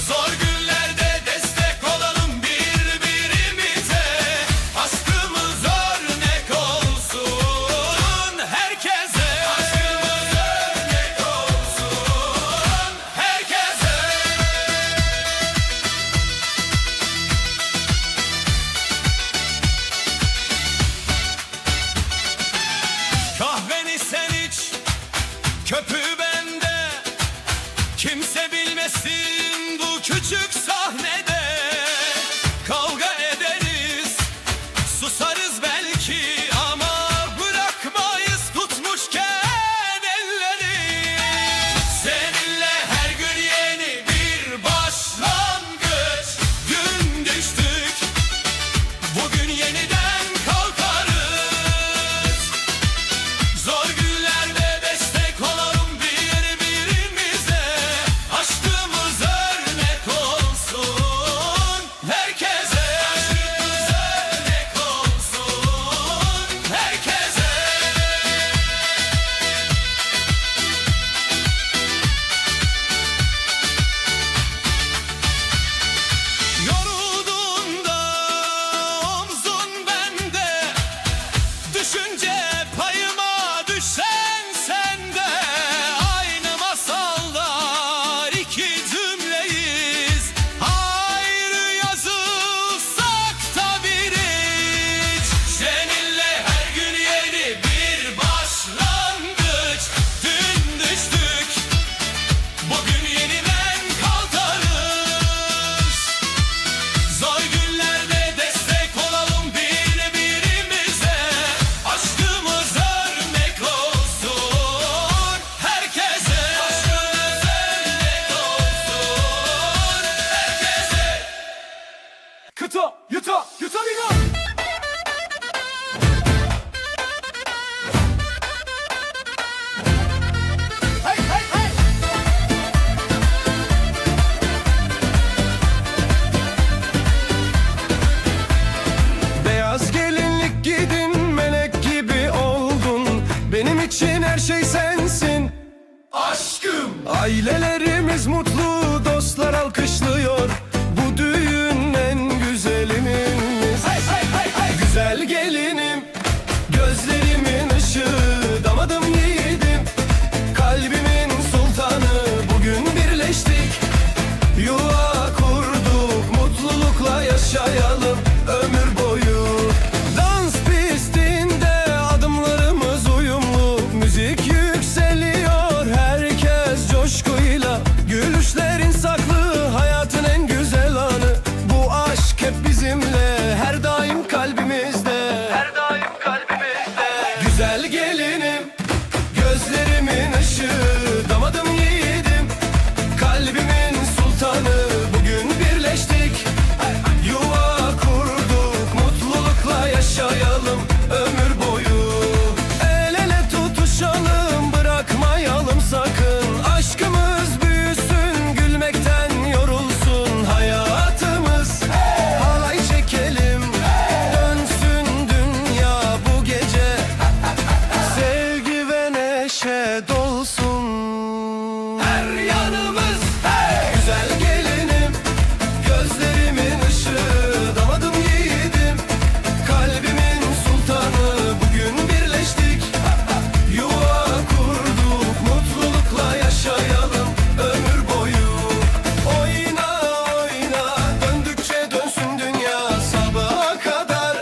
Zor günlerde destek olalım birbirimize. Aşkımız örnek olsun herkese. Aşkımız örnek olsun herkese. Kahveni sen iç, köpüğü bende. Kimse bilmesin bu küçük sahnede. Kavga ederiz, susarız belki, ama bırakmayız tutmuşken elleri. Seninle her gün yeni bir başlangıç. Dün düştük, bugün yeniden kalkarız. Zor günlerde destek olalım birbirimize. aşkım. Ailelerimiz mutlu, dostlar alkışlıyor. Bu düğün en güzelimiz. Güzel gelinim, gözlerimin ışığı, damadım yiğidim, kalbimin sultanı. Bugün birleştik, yuva kurduk, mutlulukla yaşayalım ömür boyu. Dans pistinde adımlarımız uyumlu, müzik yükseliyor, herkes coşkuyla. Gülüşlerin saklı, hayatın en güzel anı. Bu aşk hep bizimle, her daim kalbimizde. Her daim kalbimizde. Güzel gelinim, gözlerimin ışığı, damadım yiğidim, kalbimin sultanı. Bugün birleştik, yuva kurduk, mutlulukla yaşayalım ömür boyu. El ele tutuşalım, bırakmayalım sakın. Aşkımız büyüsün, gülmekten yorulsun hayatımız. Halay çekelim, dönsün dünya bu gece. Sevgi ve neşe dolsun her yanımız. Güzel gelinim, gözlerimin ışığı, damadım yiğidim, kalbimin sultanı. Bugün birleştik, yuva kurduk, mutlulukla yaşayalım ömür boyu. Oyna oyna, döndükçe dönsün dünya, sabaha kadar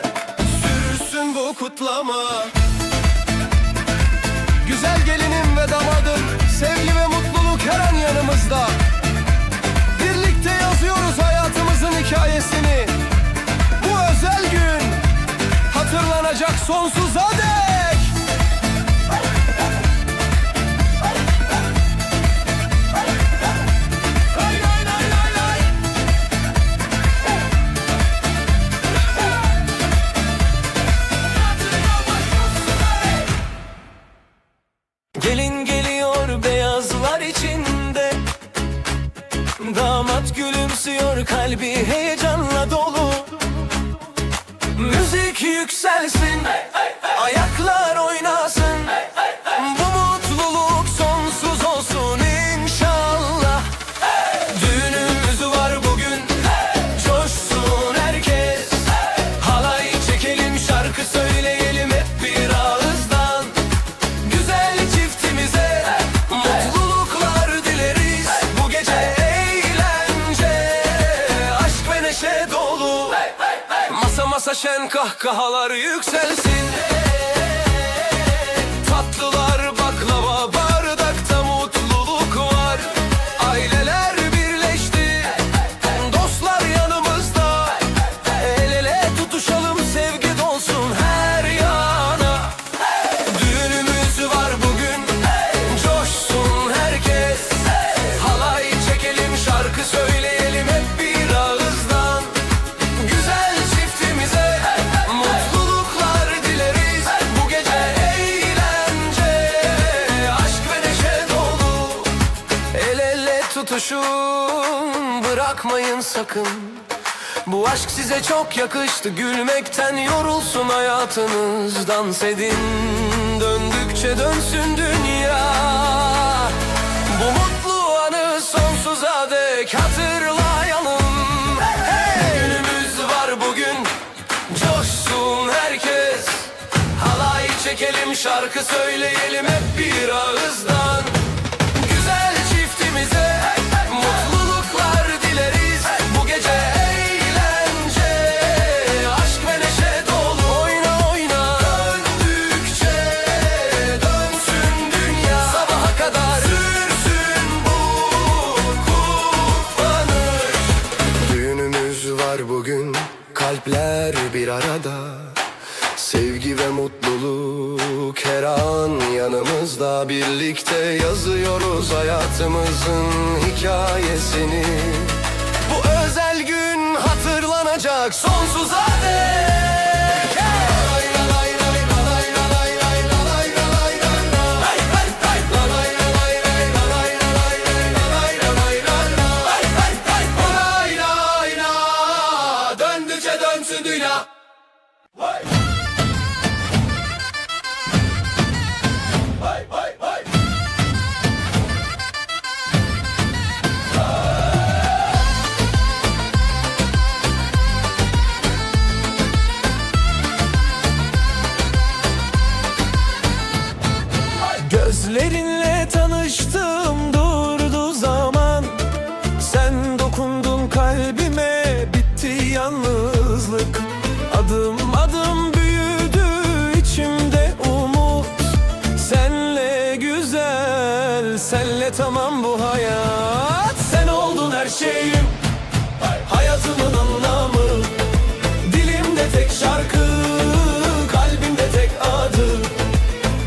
sürsün bu kutlama. Güzel gelinim ve damadım, sevgi ve mutluluk her an yanımızda. Birlikte yazıyoruz hayatımızın hikayesini. Bu özel gün hatırlanacak sonsuza dek. Lay lay lay lay lay. Gelin geliyor beyazlar içinde, damat gülümsüyor, kalbi heyecanla dolu. Müzik yükselsin, ayaklar oynasın, bu mutluluk sonsuz olsun inşallah. Düğünümüz var bugün, coşsun herkes. Halay çekelim, şarkı söyleyelim hep bir ağızdan. Güzel çiftimize mutluluklar dileriz. Bu gece eğlence, aşk ve neşe dolu. Masa masa şen, kahkahalar yükselsin. Tatlılar, baklava, bardakta mutluluk var. Aileler birleşti, dostlar yanımızda. El ele tutuşalım, sevgi dolsun her yana. Düğünümüz var bugün, coşsun herkes. Halay çekelim, şarkı söyleyelim hep bir ağızdan. Güzel çiftimize mutluluklar dileriz. Bu gece eğlence, aşk ve neşe dolu. El ele tutuşun, bırakmayın sakın. Bu aşk size çok yakıştı, gülmekten yorulsun hayatınız. Dans edin, döndükçe dönsün dünya. Bu mutlu anı sonsuza dek hatırlayalım. Günümüz var bugün, coşsun herkes. Halay çekelim, şarkı söyleyelim hep bir ağızdan. Güzel çiftimize mutluluklar dileriz. Bu gece eğlence, aşk ve neşe dolu. Oyna oyna, döndükçe dönsün dünya. Sabaha kadar sürsün bu kutlanır. Düğünümüz var bugün, kalpler bir arada. Sevgi ve mutluluk her an yanımızda. Birlikte yazıyoruz hayatımızın hikayesini. Bu özel gün hatırlanacak sonsuza dek. Lay lay lay lay lay lay lay lay lay lay lay. Lay lay lay lay lay lay lay lay lay lay. Lay lay lay, döndükçe dönsün dünya. Seninle tanıştım, durdu zaman. Sen dokundun kalbime, bitti yalnızlık. Adım adım büyüdü içimde umut. Senle güzel, senle tamam bu hayat. Sen oldun her şeyim, hayatımın anlamı. Dilimde tek şarkı, kalbimde tek adı.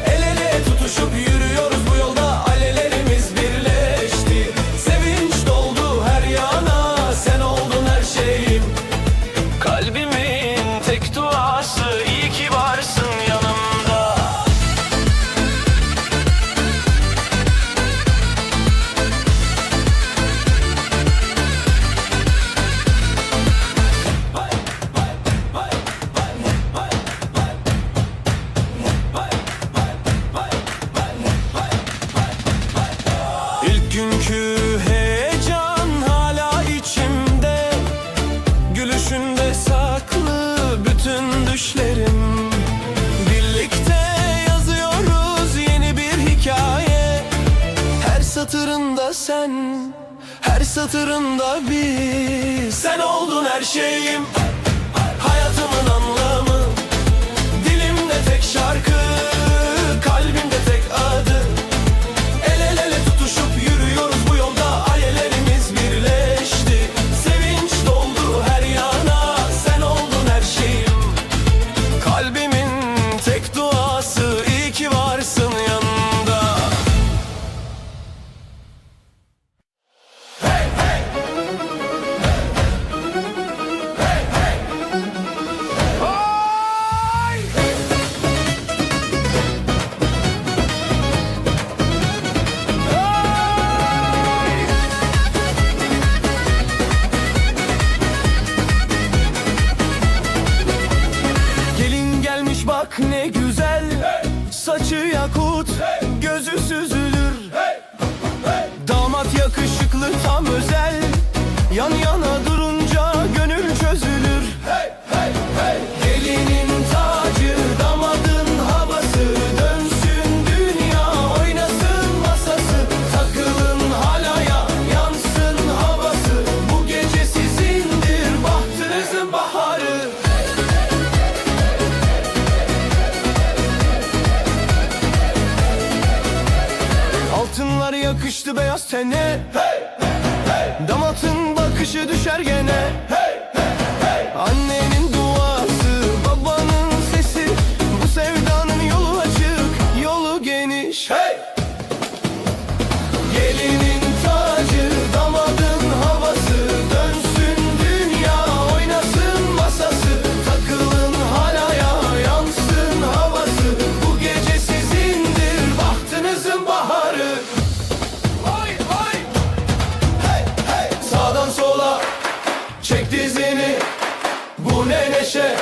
El ele tutuşup yürüyoruz bu yolda, alellerimiz birleşti. Sevinç doldu her yana, sen oldun her şeyim. Kalbimin tek duası, iyi ki varsın yanımda. İlk günkü heyecan hala içimde. Gülüşünde saklı bütün düşlerim. Birlikte yazıyoruz yeni bir hikaye. Her satırında sen, her satırında biz. Sen oldun her şeyim, hayatımın anlamı. Dilimde tek şarkı, kalbimde tek adı. El ele tutuşup yürüyoruz bu yolda, ailelerimiz birleşti. Sevinç doldu her yana, sen oldun her şeyim. Kalbimin tek duası, iyi ki varsın yanımda. Hey hey, hey hey, oy! Gelin gelmiş bak ne güzel, saçı yakut, gözü süzülür. Damat yakışıklı tam özel, yan yana durunca gönül çözülür. Gelinin tacı, damadın havası, dönsün dünya, oynasın masası. Takılın halaya, yansın havası, bu gece sizindir, bahtınızın baharı. Altınlar yakıştı beyaz tene. Damatın bakışı düşer gene. Annenin duası, babanın sesi, bu sevdanın yolu açık, yolu geniş. Gelinin tacı, damadın havası, dönsün dünya, oynasın masası. Takılın halaya, yansın havası, bu gece sizindir, bahtınızın baharı. Oy oy, hey hey, sağdan sola çek dizini, bu ne neşe,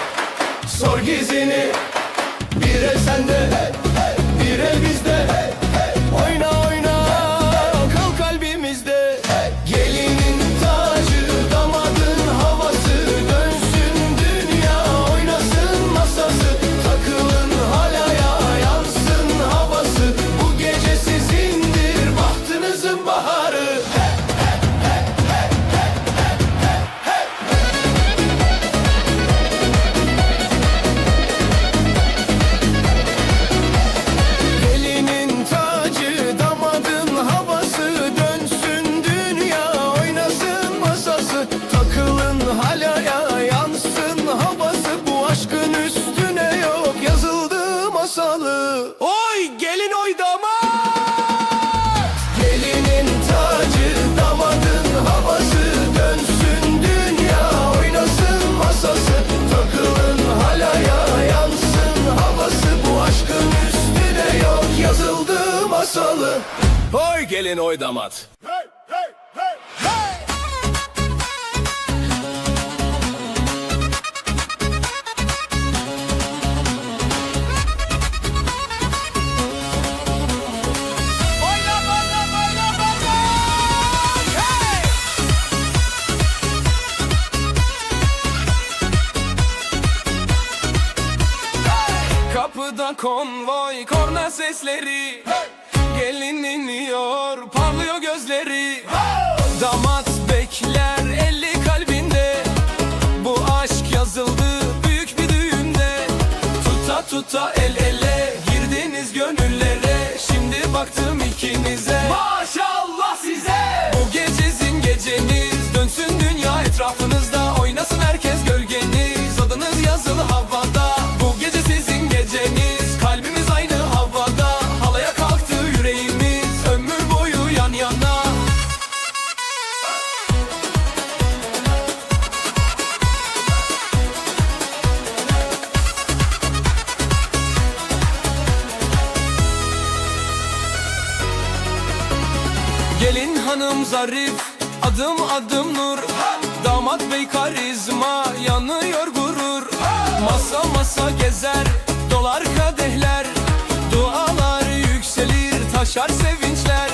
sor gizini. Bir el sende, bir el bizde. Oyna oyna, kal kalbimizde. Gelinin tacı, damadın havası, dönsün dünya, oynasın masası. Takılın halaya, yansın havası, bu gece sizindir, bahtınızın baharı. Gelinin tacı, damadın havası, dönsün dünya, oynasın masası. Takılın halaya, yansın havası, bu aşkın üstüne yok yazıldı masalı. Oy gelin oy damat! Gelinin tacı, damadın havası, dönsün dünya, oynasın masası. Takılın halaya, yansın havası, bu aşkın üstüne yok yazıldı masalı. Oy gelin oy damat. Kapıda konvoy, korna sesleri. tuta el ele girdiniz gönüllere. Şimdi baktım ikinize, maşallah size. Bu gece sizin geceniz, dönsün dünya etrafınızda, oynasın herkes gölgeniz, adınız yazılı havada. Bu gece sizin geceniz, kalbimiz aynı havada, halaya kalktı yüreğimiz, ömür boyu yan yana. Gelin hanım zarif, adım adım nur, damat bey karizma, yanıyor gurur. Masa masa gezer, dolar kadehler, dualar yükselir, taşar sevinçler.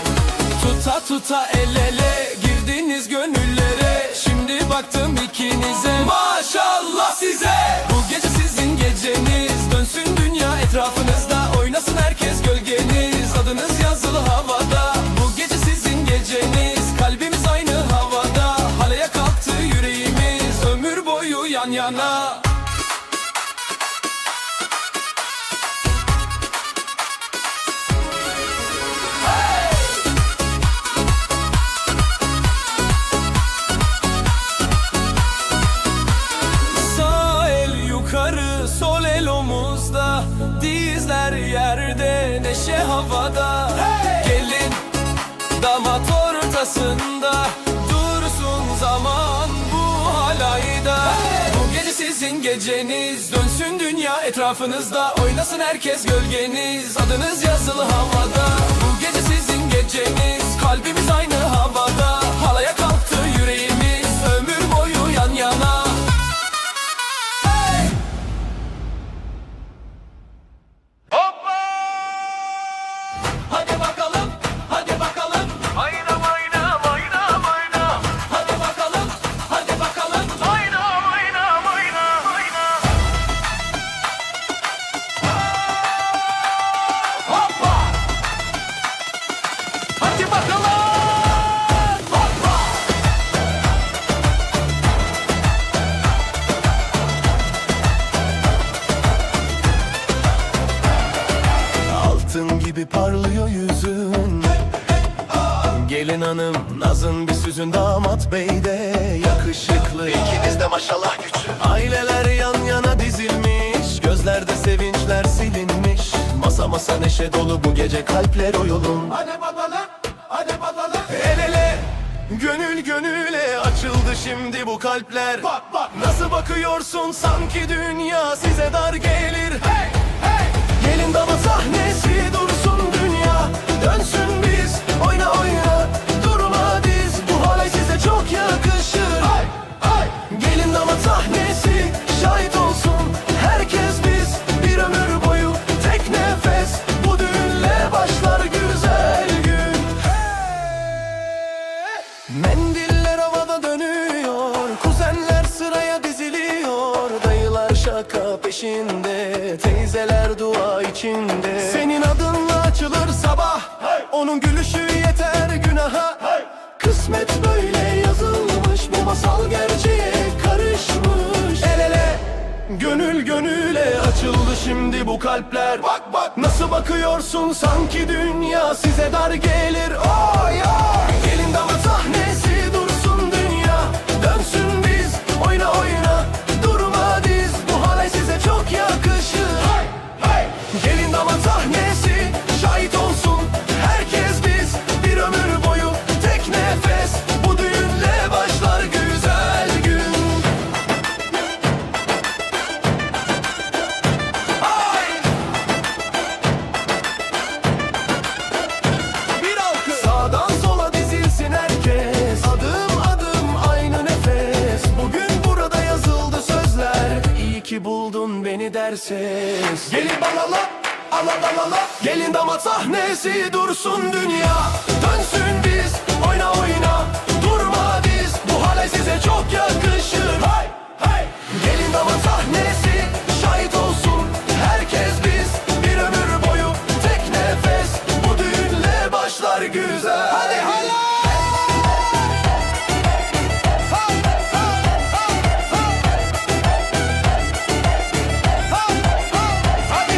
Tuta tuta el ele girdiniz gönüllere. Şimdi baktım ikinize, maşallah size. Bu gece sizin geceniz, dönsün dünya etrafınızda, oynasın herkes gölgeniz, adınız yazılı havada. Bu gece sizin geceniz, kalbimiz aynı havada, halaya kalktı yüreğimiz, ömür boyu yan yana. Sağ el yukarı, sol el omuzda, dizler yerde, neşe havada. Gelin damat ortasında, dursun zaman bu halayda. Bu gece sizin geceniz, dönsün dünya etrafınızda, oynasın herkes gölgeniz, adınız yazılı havada. Bu gece sizin geceniz, kalbimiz aynı havada, halaya kalktı yüreğimiz, ömür boyu yan yana. Hadi bakalım, hadi bakalım. Oynam oynam oynam oynam. Hadi bakalım, hadi bakalım. Oynam oynam oynam oynam. Hoppa! Hadi bakalım! Hoppa! Altın gibi parlıyor yüzün. Gelin hanım nazın bir süzün, damat bey de yakışıklı. İkiniz de maşallah güçlü. Aileler yan yana dizilmiş, gözlerde sevinçler silinmiş. Masa masa neşe dolu bu gece, kalpler oyulun. Hadi bakalım, hadi bakalım. El ele, gönül gönüle açıldı şimdi bu kalpler. Bak, bak. Nasıl bakıyorsun, sanki dünya size dar gelir. Hey, hey! Gelin damat sahnesi, dursun dünya, dönsün biz, oyna oyna, durma diz, bu halay size çok yakışır. Hey, hey! Gelin damat sahnesi, şahit olsun herkes biz, bir ömür boyu tek nefes, bu düğünle başlar güzel gün. Mendiller havada dönüyor, kuzenler sıraya diziliyor, dayılar şaka peşinde, teyzeler dua içinde. Senin adınla açılır sabah, onun gülüşü yeter günaha. Kısmet böyle yazılmış, bu masal gerçeğe karışmış. El ele, gönül gönüle açıldı şimdi bu kalpler. Bak, bak. Nasıl bakıyorsun, sanki dünya size dar gelir. Oy oy! Gelin damat sahnesi, dursun dünya, dönsün biz, oyna oyna, durma diz, bu halay size çok yakışır. Hey, hey! Gelin damat sahnesi, şahit olsun herkes biz, bir ömür boyu tek nefes, bu düğünle başlar güzel gün. Ay! Bir alkış. Sağdan sola dizilsin herkes, adım adım aynı nefes. Bugün burada yazıldı sözler, iyi ki buldun beni der ses. Gelin balala, ala balala, gelin damat sahnesi, dursun dünya, dönsün biz, oyna oyna, durma diz, bu halay size çok yakışır. Hey, hey! Gelin damat sahnesi, şahit olsun herkes biz, bir ömür boyu tek nefes, bu düğünle başlar güzel. Hadi hala! Hadi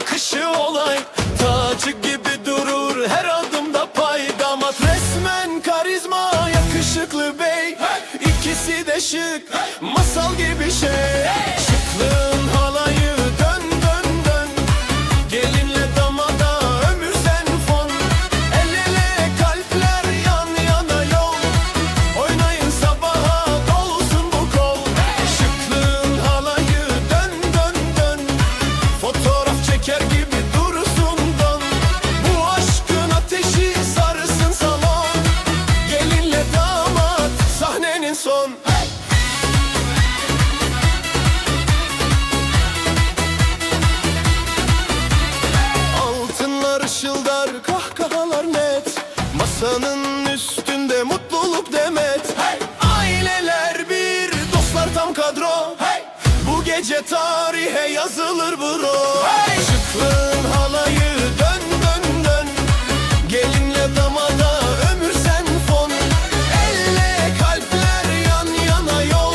bakışı olay, tacı gibi durur her adımda pay. Damat resmen karizma, yakışıklı bey, İkisi de şık, masal gibi şey. Şıklığın halayı dön dön dön, gelinle damada ömür zenfon. El ele kalpler yan yana yol, oynayın sabaha dolsun bu kol. Şıklığın halayı dön dön dön, fotoğraf çeker gibi durursun don. Bu aşkın ateşi sarsın salon, gelinle damat sahnenin son. Altınlar ışıldar, kahkahalar net, masanın üstünde mutluluk demet. Aileler bir, dostlar tam kadro, bu gece tarihe yazılır bro. Şıklığın halayı dön dön dön, gelinle damada ömür zenfon. Elle kalpler yan yana yol,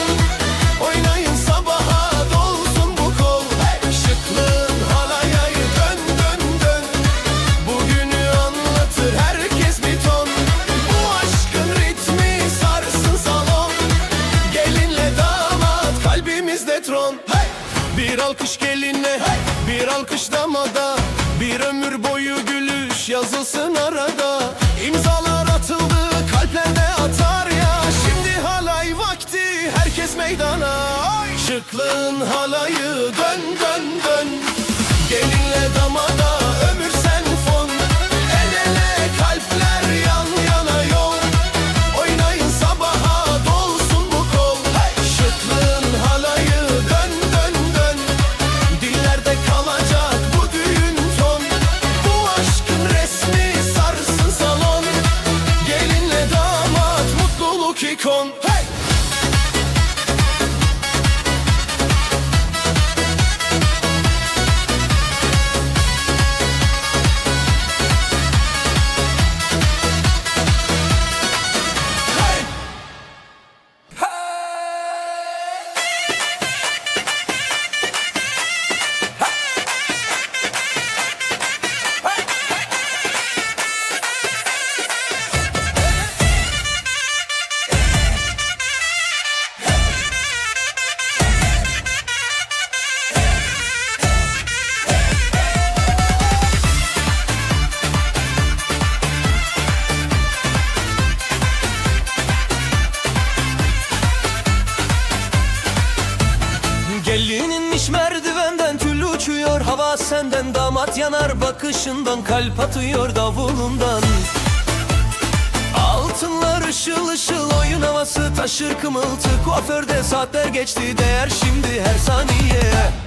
oynayın sabaha dolsun bu kol. Şıklığın halayı dön dön dön, bugünü anlatır herkes bir ton. Bu aşkın ritmi sarsın salon, gelinle damat kalbimizde tron. Bir alkış geline, bir alkış damada, bir ömür boyu gülüş yazılsın arada. İmzalar atıldı, kalplerde atar ya, şimdi halay vakti, herkes meydana. Şıklığın halayı dön dön dön, gelinle damada ömür senfon. El ele kalpler yan yana yol, oynayın sabaha dolsun bu kol. Şıklığın halayı dön dön dön, dillerde kalacak bu düğün ton. Bu aşkın resmi sarsın salon, gelinle damat mutluluk ikon. Hey! Gelininmiş merdivenden, tül uçuyor, hava senden, damat yanar bakışından, kalp atıyor davulundan. Altınlar ışıl ışıl, oyun havası taşır kımıltı, kuaförde saatler geçti, değer şimdi her saniye.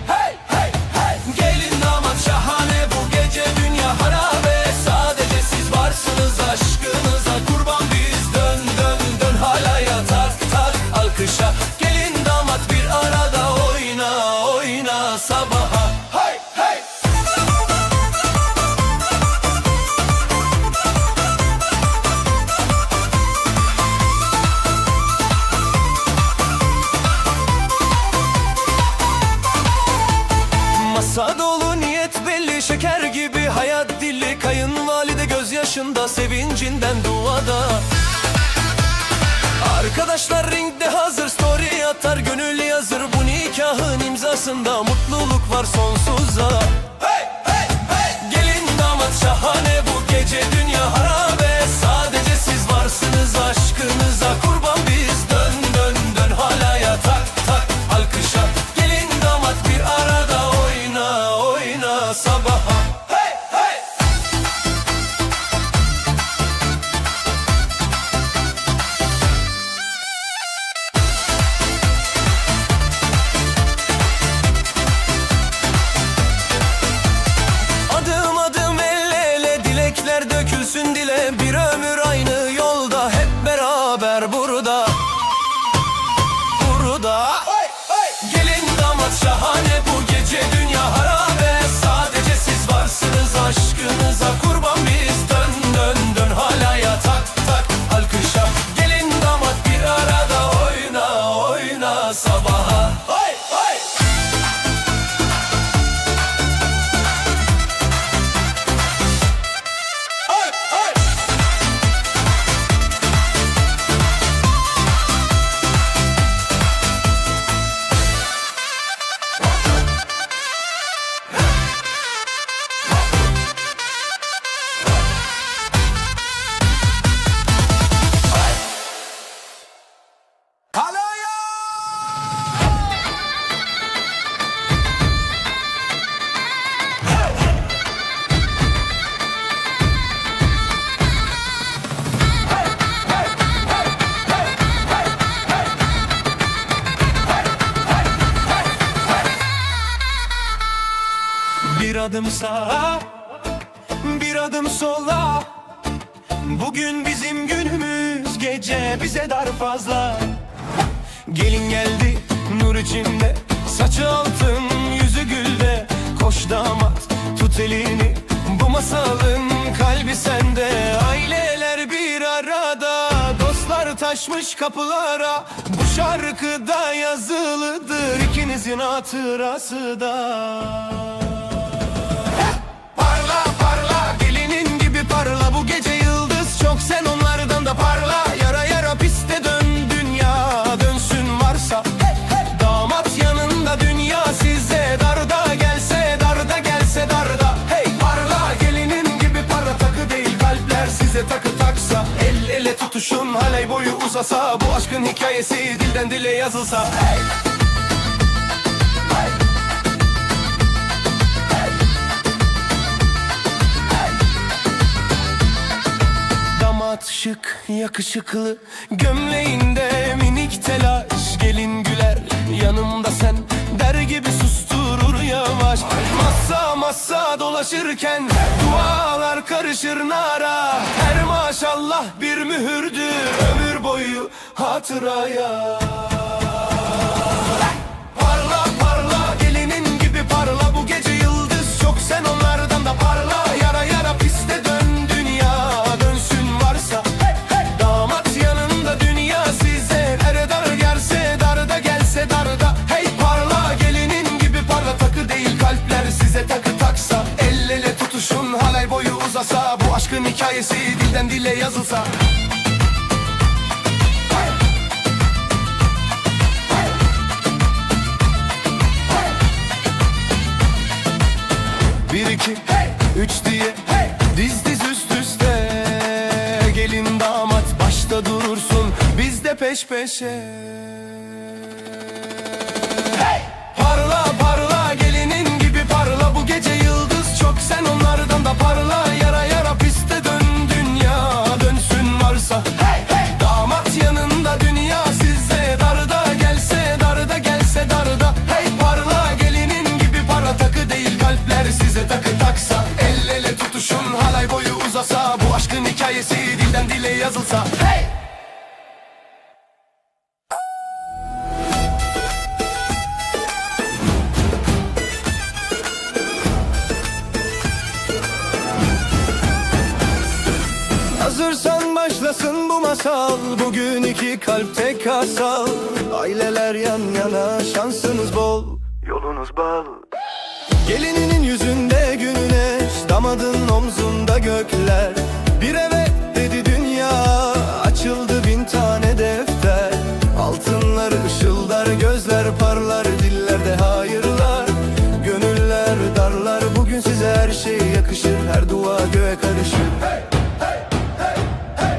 Hey hey hey, gelin damat şahane, bu gece dünya harabe, sadece siz varsınız, aşkınıza kurban biz. Dön dön dön halaya, tak tak alkışa, gelin damat bir arada, oyna oyna sabaha. Hey hey. Masa dolu niyet belli, şeker gibi hayat dili, kayınvalide gözyaşında, sevincinden duada. Arkadaşlar ringde hazır, story atar, gönül yazır, bu nikahın imzasında mutluluk var sonsuza. Hey hey hey, gelin damat şahane, bu gece dünya harabe, sadece siz varsınız, aşkınıza kurban biz. Dön dön dön halaya, tak tak alkışa, gelin damat bir arada, oyna oyna sabaha. Hey hey. Adım adım el ele, adım sağa, bir adım sola. Bugün bizim günümüz, gece bize dar fazla. Gelin geldi nur içinde, saçı altın yüzü gülde. Koş damat tut elini, bu masalın kalbi sende. Aileler bir arada, dostlar taşmış kapılara. Bu şarkıda yazılıdır ikinizin hatırası da. Parla parla gelinin gibi parla, bu gece yıldız çok, sen onlardan da parla. Yara yara piste dön, dünya dönsün varsa. Damat yanında, dünya size darda gelse, darda gelse darda. Hey parla gelinin gibi parla, takı değil kalpler size takı taksa. El ele tutuşun halay boyu uzasa, bu aşkın hikayesi dilden dile yazılsa. Hey. Damat şık, yakışıklı, gömleğinde minik telaş. Gelin güler, yanımda sen der gibi susturur yavaş. Masa masa dolaşırken dualar karışır nara. Her maşallah bir mühürdür, ömür boyu hatıraya. Parla parla gelinin gibi parla, bu gece yıldız çok, sen onlardan da parla. Yara yara piste dön, dünya dönsün varsa. Damat yanında, dünya size dar gelse, darda gelse darda. Hey parla gelinin gibi parla, takı değil kalpler size takı taksa. El ele tutuşun halay boyu uzasa, bu aşkın hikayesi dilden dile yazılsa. Bir iki, üç diye diz diz üst üste. Gelin damat başta durursun, biz de peş peşe. Parla parla gelinin gibi parla, bu gece yıldız çok, sen onlardan da parla. Yara yara piste dön, dünya dönsün varsa. Damat yanında, dünya size darda gelse, darda gelse darda. Hey parla gelinin gibi parla, takı değil kalpler size takı taksa. El ele tutuşun halay boyu uzasa, bu aşkın hikayesi dilden dile yazılsa. Hey! Hazırsan başlasın bu masal, bugün iki kalp tek asal. Aileler yan yana, şansınız bol, yolunuz bal. Gelininin yüzünde güneş, damadın omzunda gökler. Bir evet dedi dünya, açıldı bin tane defter. Altınlar ışıldar, gözler parlar, dillerde hayırlar. Gönüller darlar, bugün size her şey yakışır. Her dua göğe karışır.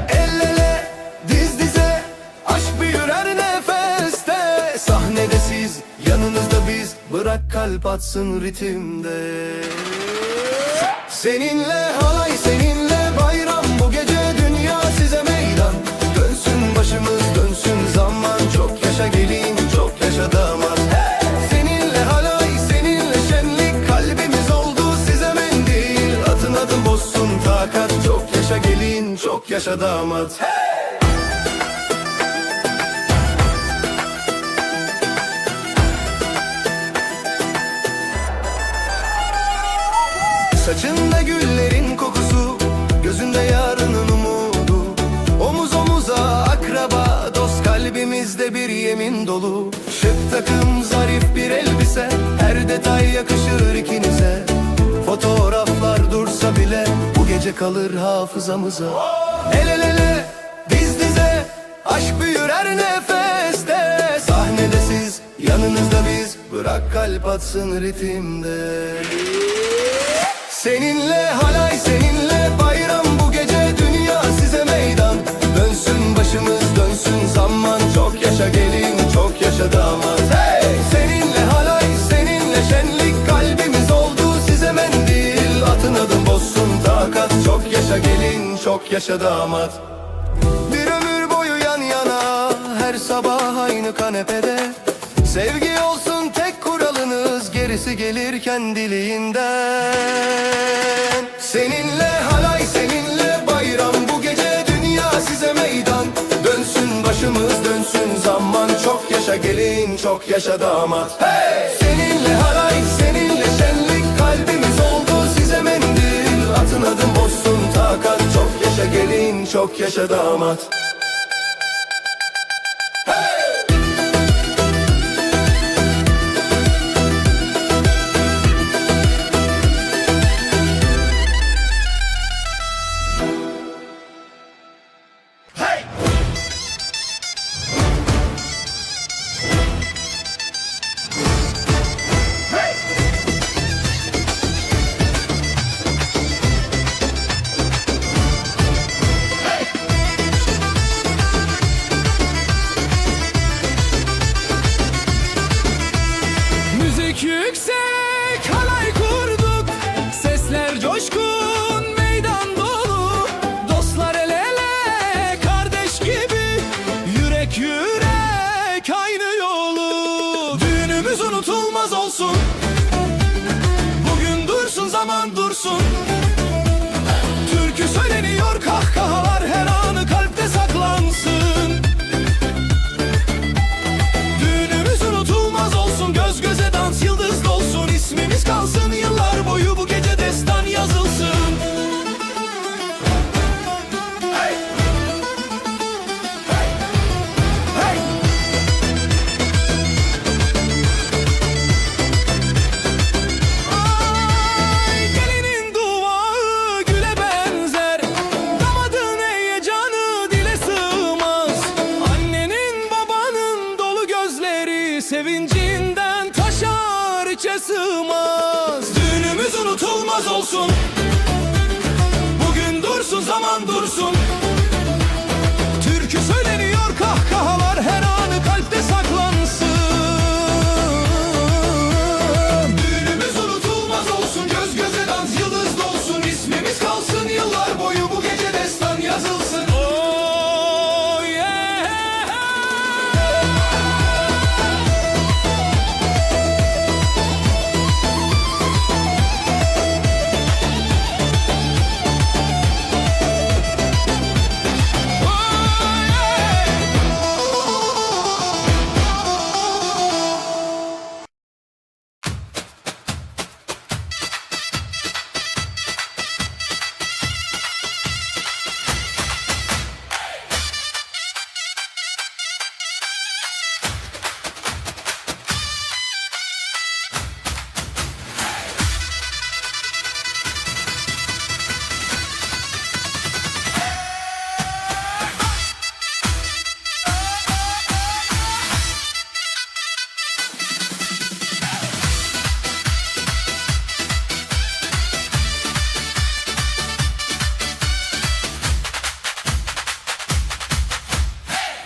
El ele, diz dize, aşk büyür her nefeste. Sahnede siz, yanınızda biz, bırak kalp atsın ritimde. Seninle halay, seninle bayram, bu gece dünya size meydan. Dönsün başımız, dönsün zaman, çok yaşa gelin, çok yaşa damat. Seninle halay, seninle şenlik, kalbimiz oldu size mendil. Atın adım bozsun takat, çok yaşa gelin, çok yaşa damat. Saçında güllerin kokusu, gözünde yarının umudu. Omuz omuza akraba, dost kalbimizde bir yemin dolu. Şık takım, zarif bir elbise, her detay yakışır ikinize. Fotoğraflar dursa bile, bu gece kalır hafızamıza. El ele, diz dize, aşk büyür her nefeste. Sahnede siz, yanınızda biz, bırak kalp atsın ritimde. Seninle halay, seninle bayram, bu gece dünya size meydan. Dönsün başımız, dönsün zaman, çok yaşa gelin, çok yaşa damat. Hey! Seninle halay, seninle şenlik, kalbimiz oldu size mendil. Atın adım bozsun takat, çok yaşa gelin, çok yaşa damat. Bir ömür boyu yan yana, her sabah aynı kanepede. Sevgi olsun tek kuralınız, gerisi gelir kendiliğinden. Seninle halay, seninle bayram, bu gece dünya size meydan. Dönsün başımız dönsün zaman, çok yaşa gelin çok yaşa damat. Hey! Seninle halay, seninle şenlik, kalbimiz oldu size mendil. Atın adım bozsun takat, çok yaşa gelin çok yaşa damat. Müzik yüksek, halay kurduk, sesler coşkun, meydan dolu. Dostlar el ele, kardeş gibi, yürek yürek aynı yolu. Düğünümüz unutulmaz olsun, bugün dursun zaman dursun. Türkü söyleniyor, kahkahalar her anı kalpte saklansın. Düğünümüz unutulmaz olsun, göz göze dans, yıldız dolsun. İsmimiz kalsın yıllar boyu, bu gece destan yazılsın. Hey! Hey! Hey! Ay, gelinin duağı güle benzer, damadın heyecanı dile sığmaz. Annenin babanın dolu gözleri, sevincinden taşar içe sığmaz. Düğünümüz unutulmaz olsun, bugün dursun zaman dursun. Türkü söyleniyor, kahkahalar her anı kalpte saklansın. Düğünümüz unutulmaz olsun, göz göze dans, yıldız dolsun. İsmimiz kalsın yıllar boyu, bu gece destan yazılsın. Oh yeah!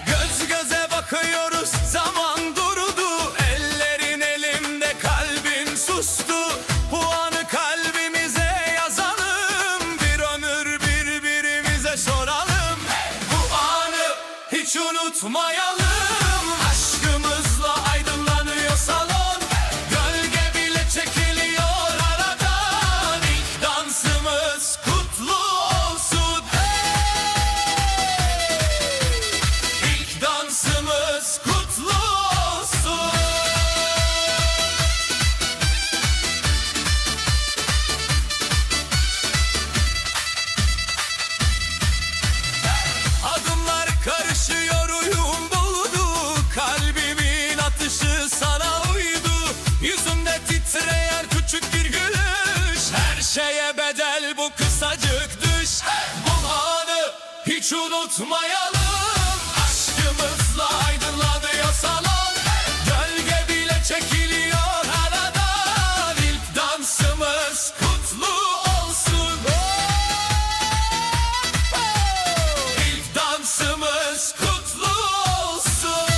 Göz göze bakıyoruz, zaman durdu. Ellerin elimde, kalbin sustu. Bu anı kalbimize yazalım, bir ömür birbirimize soralım. Bu anı hiç unutmayalım. Aşkımızla aydınlanıyor salon, gölge bile çekiliyor aradan. İlk dansımız kutlu olsun. İlk dansımız kutlu olsun. Adımlar karışıyor, uyum buldu. Kalbimin atışı sana uydu. Yüzümde titreyen küçük bir gülüş. Her şeye bedel bu kısacık düş. Bu anı hiç unutmayalım. Aşkımızla aydınlanıyor salon, gölge bile çekiliyor aradan. İlk dansımız kutlu olsun. İlk dansımız kutlu olsun.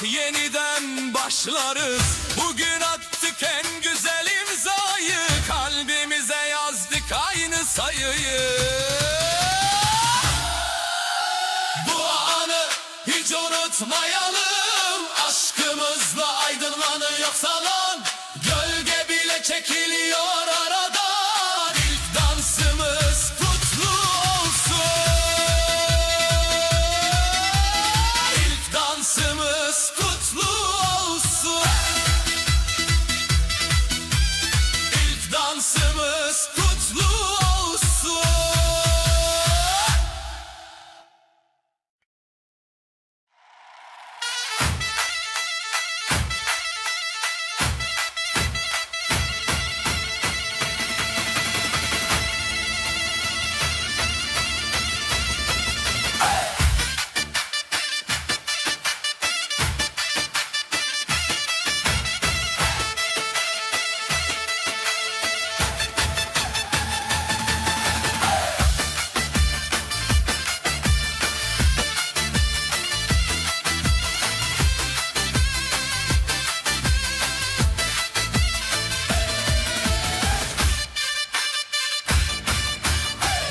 yeniden başlarız. Bugün attık en güzel imzayı, kalbimize yazdık aynı sayıyı. Bu anı hiç unutmayalım, aşkımızla aydınlanıyor salon. Gölge bile çekiliyor aradan, İlk dansımız kutlu olsun. İlk dansımız kutlu olsun. İlk dansımız kutlu olsun.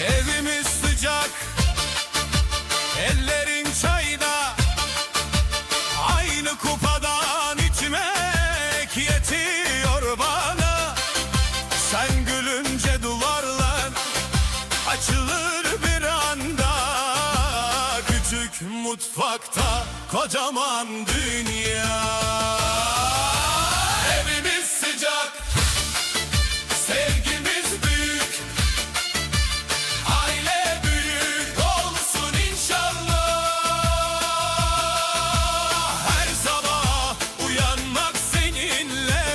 Evimiz sıcak, ellerin çayda, aynı kupadan içmek yetiyor bana. Sen gülünce duvarlar açılır bir anda, küçük mutfakta kocaman dünya. Evimiz sıcak, sevgimiz büyük, aile büyük olsun inşallah. Her sabah uyanmak seninle,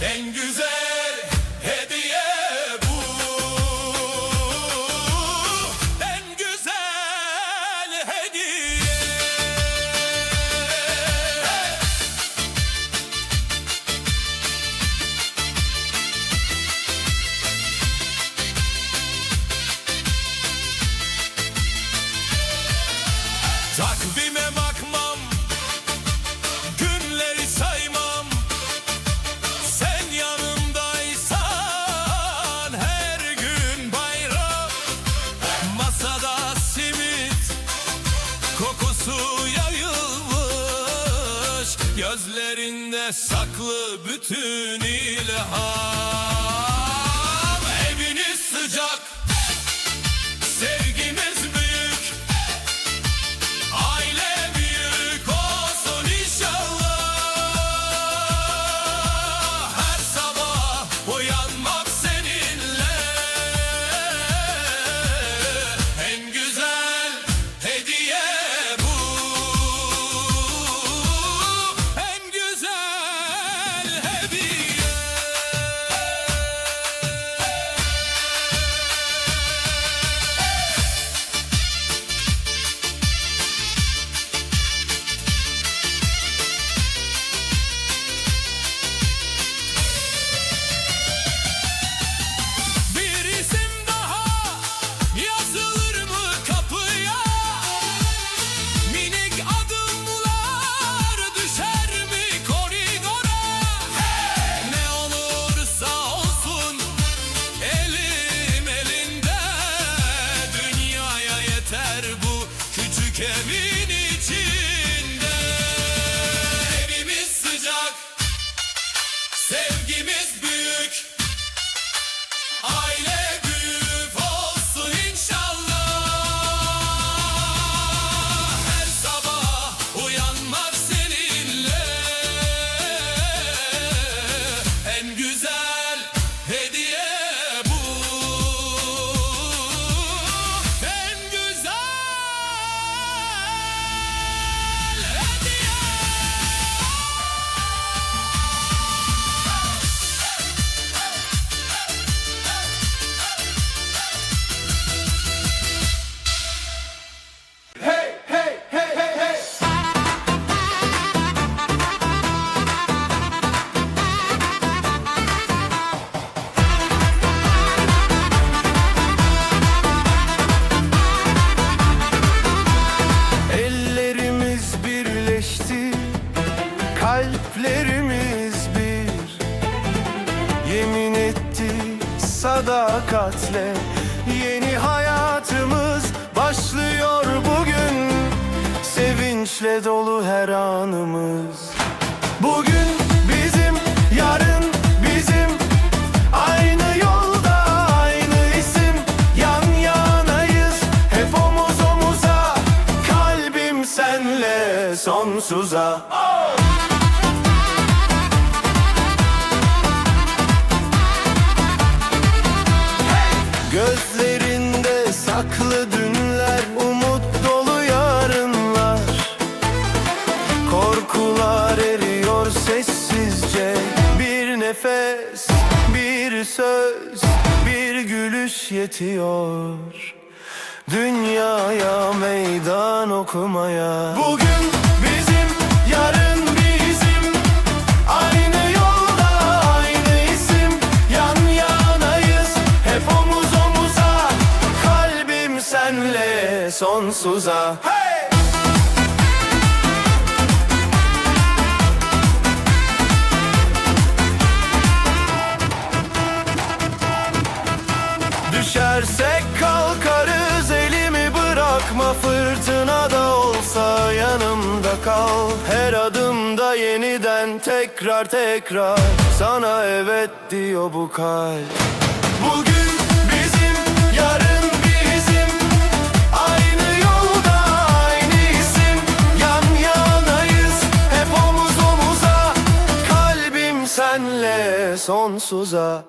en güzel hediye bu. En güzel hediye. Takvime bakmam, günleri saymam, sen yanımdaysan her gün bayram. Masada simit kokusu yayılmış, gözlerinde saklı bütün ilham. Eviniz sıcak, sevgimiz büyük, aile büyük olsun inşallah. Her sabah uyanmak seninle, en güzel hediye bu. En güzel hediye. etti sadakatle. Yeni hayatımız başlıyor bugün, sevinçle dolu her anımız. Bugün bizim, yarın bizim, aynı yolda aynı isim. Yan yanayız hep omuz omuza, kalbim senle sonsuza. Gözlerinde saklı dünler, umut dolu yarınlar. Korkular eriyor sessizce, bir nefes, bir söz, bir gülüş yetiyor dünyaya meydan okumaya. Bugün bizim, yarın bizim, aynı yolda aynı isim. Yan yanayız hep omuz omuza, kalbim senle sonsuza. Hey! Düşersek kalkarız, elimi bırakma, fırtınada olsa yanımda kal. Her adımda yeniden tekrar sana evet diyor bu kalp. Bugün bizim, yarın bizim, aynı yolda aynı isim. Yan yanayız hep omuz omuza, kalbim senle sonsuza.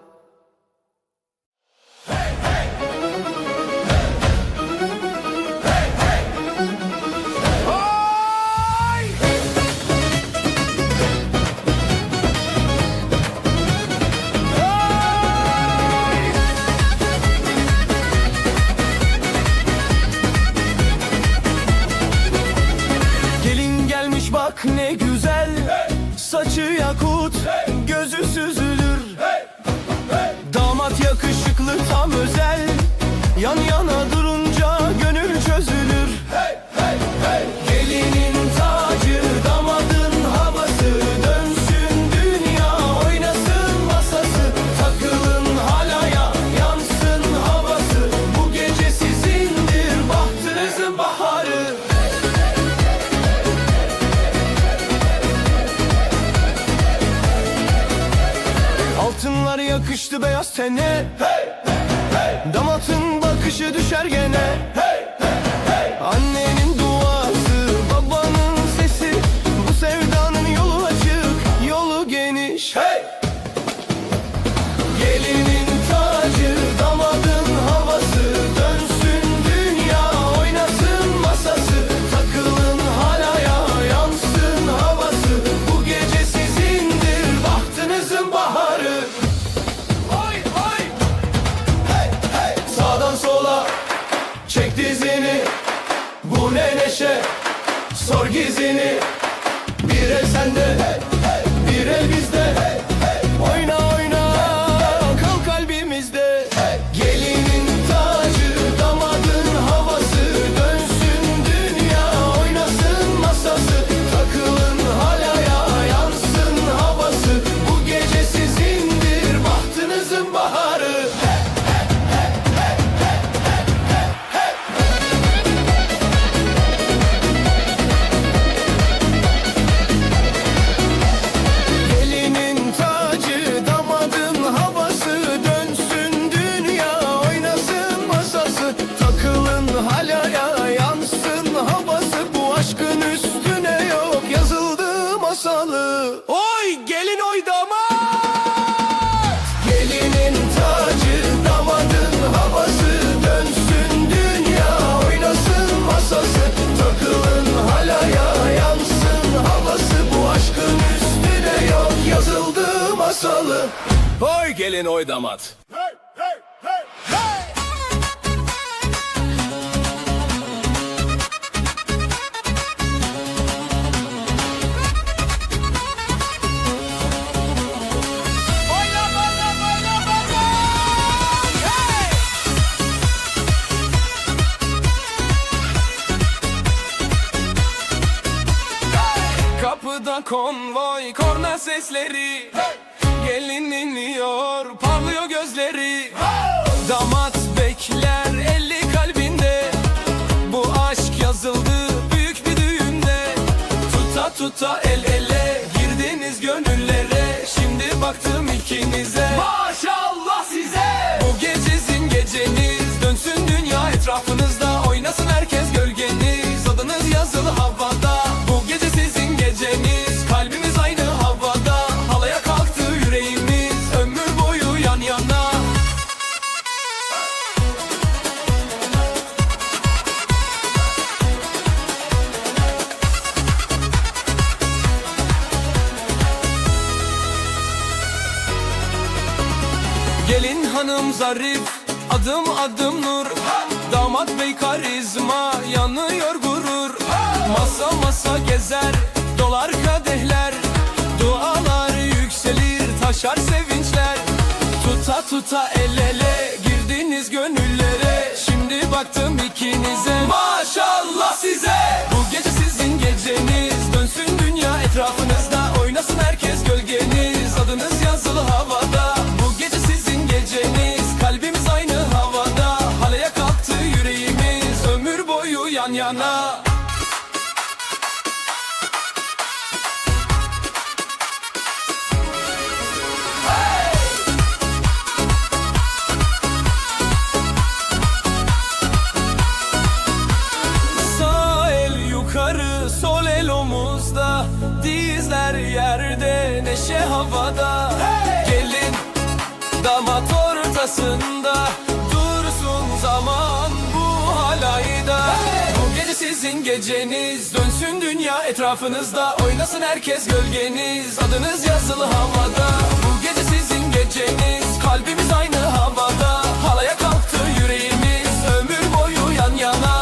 Bak ne güzel, saçı yakut, gözü süzülür. Damat yakışıklı tam özel, yan yana durunca gönül çözülür. Gelinin tacı, damadın havası, dönsün dünya, oynasın masası. Takılın halaya, yansın havası, bu gece sizindir, bahtınızın baharı. Altınlar yakıştı beyaz tene, hey, hey, hey. Damatın bakışı düşer gene, hey, hey, hey. Annenin duası, babanın sesi, bu sevdanın yolu açık, yolu geniş, hey. Gelinin tacı, damadın havası, dönsün dünya, oynasın masası. Takılın halaya, yansın havası, bu gece sizindir, bahtınızın baharı. Sola çek dizini, bu ne neşe, sor gizini. Bir el sende, bir el bizde, oyna oyna, kal kalbimizde. Gelinin tacı, damadın havası, dönsün dünya, oynasın masası. Takılın halaya, yansın havası, bu gece sizindir, bahtınızın baharı. Oy gelin oy damat. Gelinin tacı, damadın havası, dönsün dünya, oynasın masası. Takılın halaya, yansın havası, bu aşkın üstüne yok yazıldı masalı. Oy gelin oy damat. Hey, hey, hey, hey. Kapıda konvoy, korna sesleri, hey. Gelin iniyor, parla dolu gözleri. Damat bekler 50 kalbinde. Bu aşk yazıldı büyük bir düğünde. Tuta tuta el ele girdiniz gönüllere. Şimdi baktım ikinize, maşallah size. Bu gece sizin geceniz, dönsün dünya etrafınızda. Oynasın herkes gölgeniz, adınız yazılı havada. Bu gece sizin geceniz, kalbimiz aynı havada. Halaya kalktı yüreğimiz, ömür boyu yan yana. Gelin hanım zarif, adım adım nur. Damat bey karizma, yanıyor gurur. Masa masa gezer, dolar kadehler. Dualar yükselir, taşar sevinçler. Tuta tuta el ele girdiniz gönüllere. Şimdi baktım ikinize, maşallah size. Bu gece sizin geceniz, dönsün dünya etrafınızda. Oynasın herkes gölgeniz, adınız yazılı havada. Bu gece sizin geceniz, kalbimiz aynı havada. Halaya kalktı yüreğimiz, ömür boyu yan yana. Sağ el yukarı, sol el omuzda. Dizler yerde, neşe havada. Gelin damat ortasında, dursun zaman bu halayda. Bu gece sizin geceniz, dönsün dünya etrafınızda. Oynasın herkes gölgeniz, adınız yazılı havada. Bu gece sizin geceniz, kalbimiz aynı havada. Halaya kalktı yüreğimiz, ömür boyu yan yana.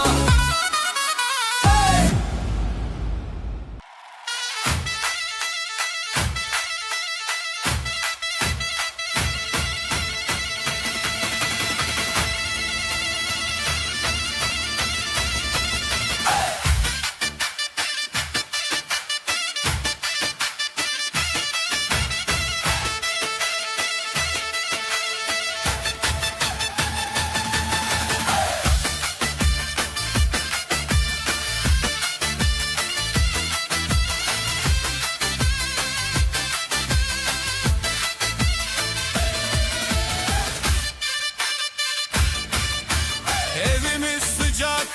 Evimiz sıcak,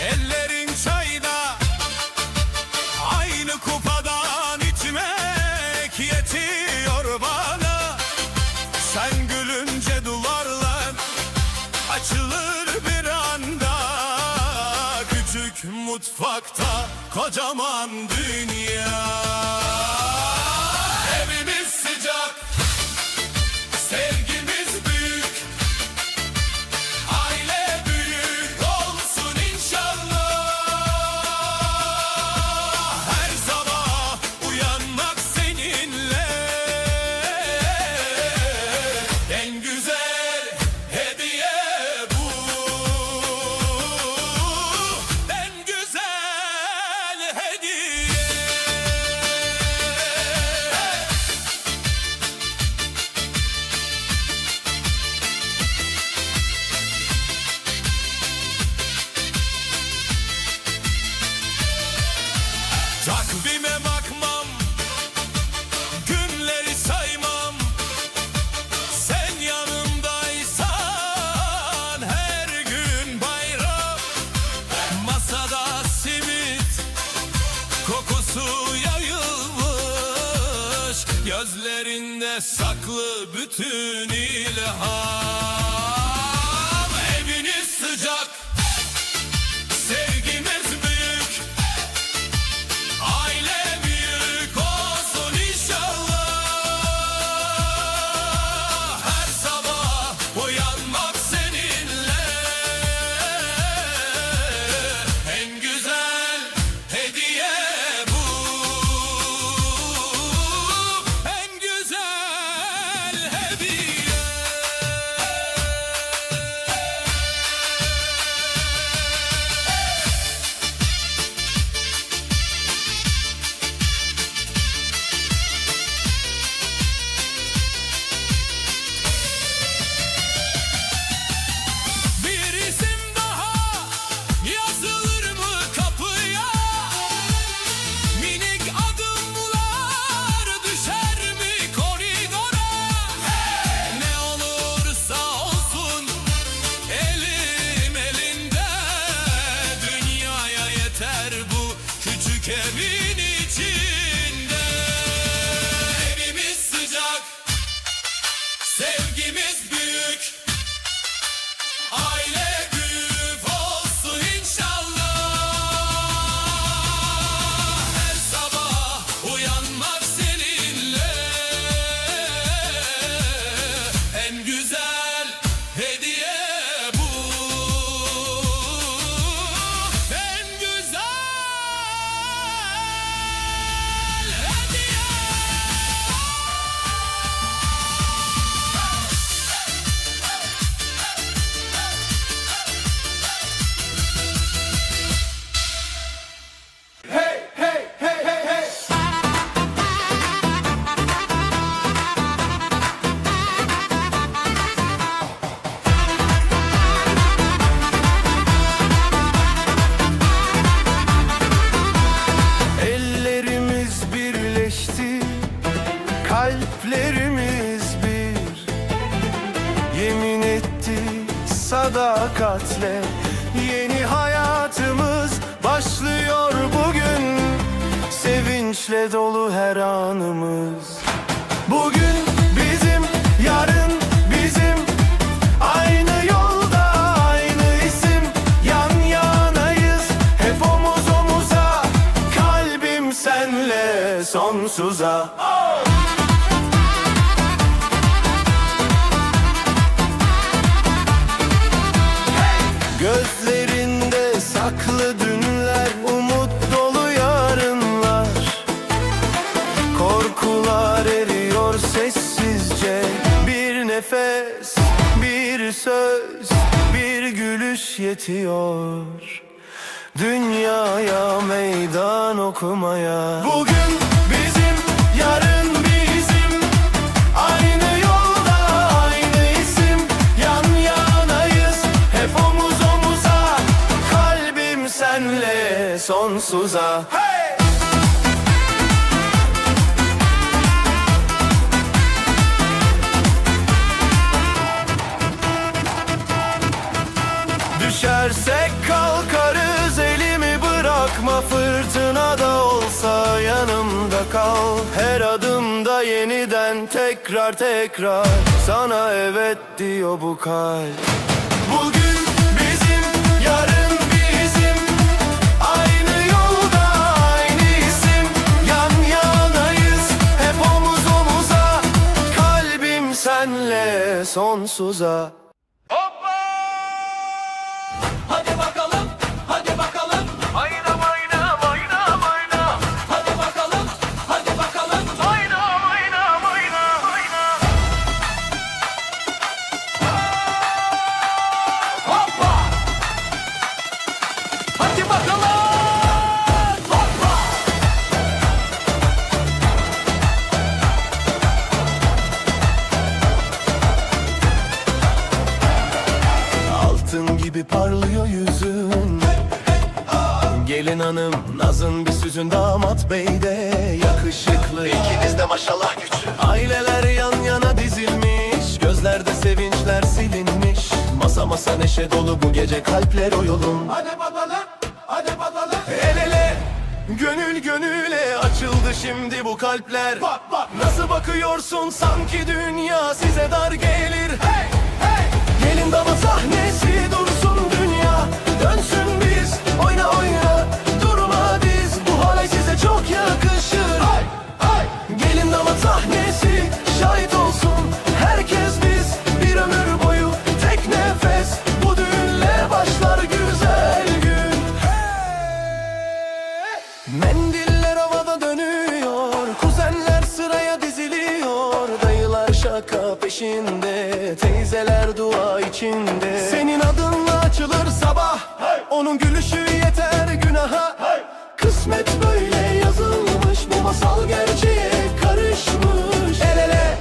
ellerin çayda. Aynı kupadan içmek yetiyor bana. Sen gülünce duvarlar açılır bir anda. Küçük mutfakta kocaman dünya. Evimiz sıcak, sevgimiz büyük. Aile büyük olsun inşallah. Her sabah uyanmak seninle. En güzel hediye bu. En güzel hediye. Takvime bakmam, günleri saymam. Sen yanımdaysan her gün bayram. Masada simit kokusu yayılmış. Gözlerinde saklı bütün ilham. Eviniz sıcak, sevgimiz büyük. Aile büyük olsun inşallah. Her sabah uyanmak seninle. En güzel hediye bu. En güzel hediye. sadakatle. Yeni hayatımız başlıyor bugün, sevinçle dolu her anımız. Bugün bizim, yarın bizim, aynı yolda aynı isim. Yan yanayız, hep omuz omuza, kalbim senle sonsuza. Gözlerinde saklı dünler, umut dolu yarınlar. Korkular eriyor sessizce, bir nefes, bir söz, bir gülüş yetiyor dünyaya meydan okumaya. Bugün bizim, yarın bizim, aynı yolda aynı isim. Yan yanayız, hep omuz omuza, kalbim senle sonsuza. Hey! Düşersek kalkarız, elimi bırakma, fırtınada olsa yanımda kal. Her adımda yeniden tekrar tekrar sana evet diyor bu kalp. Bugün bizim, yarın bizim, aynı yolda aynı isim. Yan yanayız, hep omuz omuza, kalbim senle sonsuza. Hadi bakalım, hadi bakalım. Ayna mayna mayna mayna. Hadi bakalım, hadi bakalım. Mayna mayna mayna mayna. Hoppa! Hadi bakalım. Hoppa! Altın gibi parlıyor yüzün, gelin hanım nazın bir süzün, damat bey de yakışıklı. İkiniz de maşallah güçlü. Aileler yan yana dizilmiş, gözlerde sevinçler silinmiş. Masa masa neşe dolu bu gece, kalpler o yolun. Hadi bakalım, hadi bakalım. El ele, gönül gönüle açıldı şimdi bu kalpler. Bak bak. Nasıl bakıyorsun, sanki dünya size dar gelir. Hey, hey. Gelin damat sahnesi dursun dünya, dönsün biz, oyna oyna, durma diz. Bu halay size çok yakışır. Hay, hay. Gelin damat sahnesi şahit olsun herkes biz. Bir ömür boyu tek nefes, bu düğünle başlar güzel gün. Mendiller havada dönüyor, kuzenler sıraya diziliyor. Dayılar şaka peşinde, teyzeler dua içinde. Senin adınla açılır sabah, onun gülüşü yeter günaha. Kısmet böyle yazılmış, bu masal gerçeğe karışmış. El ele,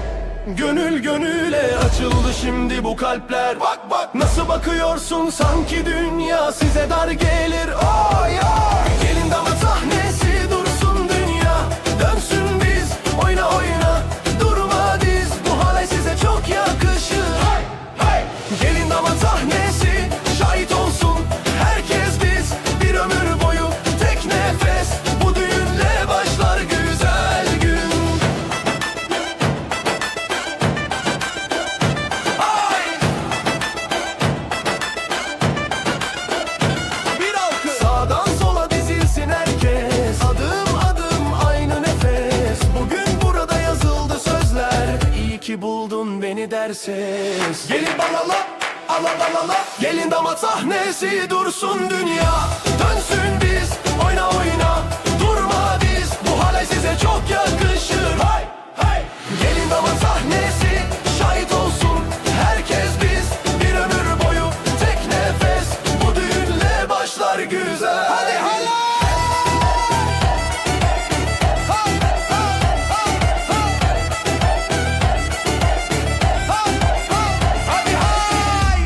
gönül gönüle açıldı şimdi bu kalpler. Bak bak, nasıl bakıyorsun, sanki dünya size dar gelir. Oy oy. Gelin damat sahnesi dursun dünya, dönsün biz, oyna oyna, durma diz. Bu halay size çok yakışır. Hey, hey. Gelin damat sahnesi şahit olsun herkes biz. Bir ömür boyu tek nefes, bu düğünle başlar güzel gün. Ay! Bir alkış. Sağdan sola dizilsin herkes, adım adım aynı nefes. Bugün burada yazıldı sözler, iyi ki buldun beni der ses. Gelin balala, alabalala, gelin damat sahnesi dursun dünya, dönsün biz, oyna oyna, durma diz. Bu halay size çok yakışır. Hay hay. Gelin damat sahnesi şahit olsun herkes biz. Bir ömür boyu tek nefes, bu düğünle başlar güzel. Hadi hala. Hadi hay.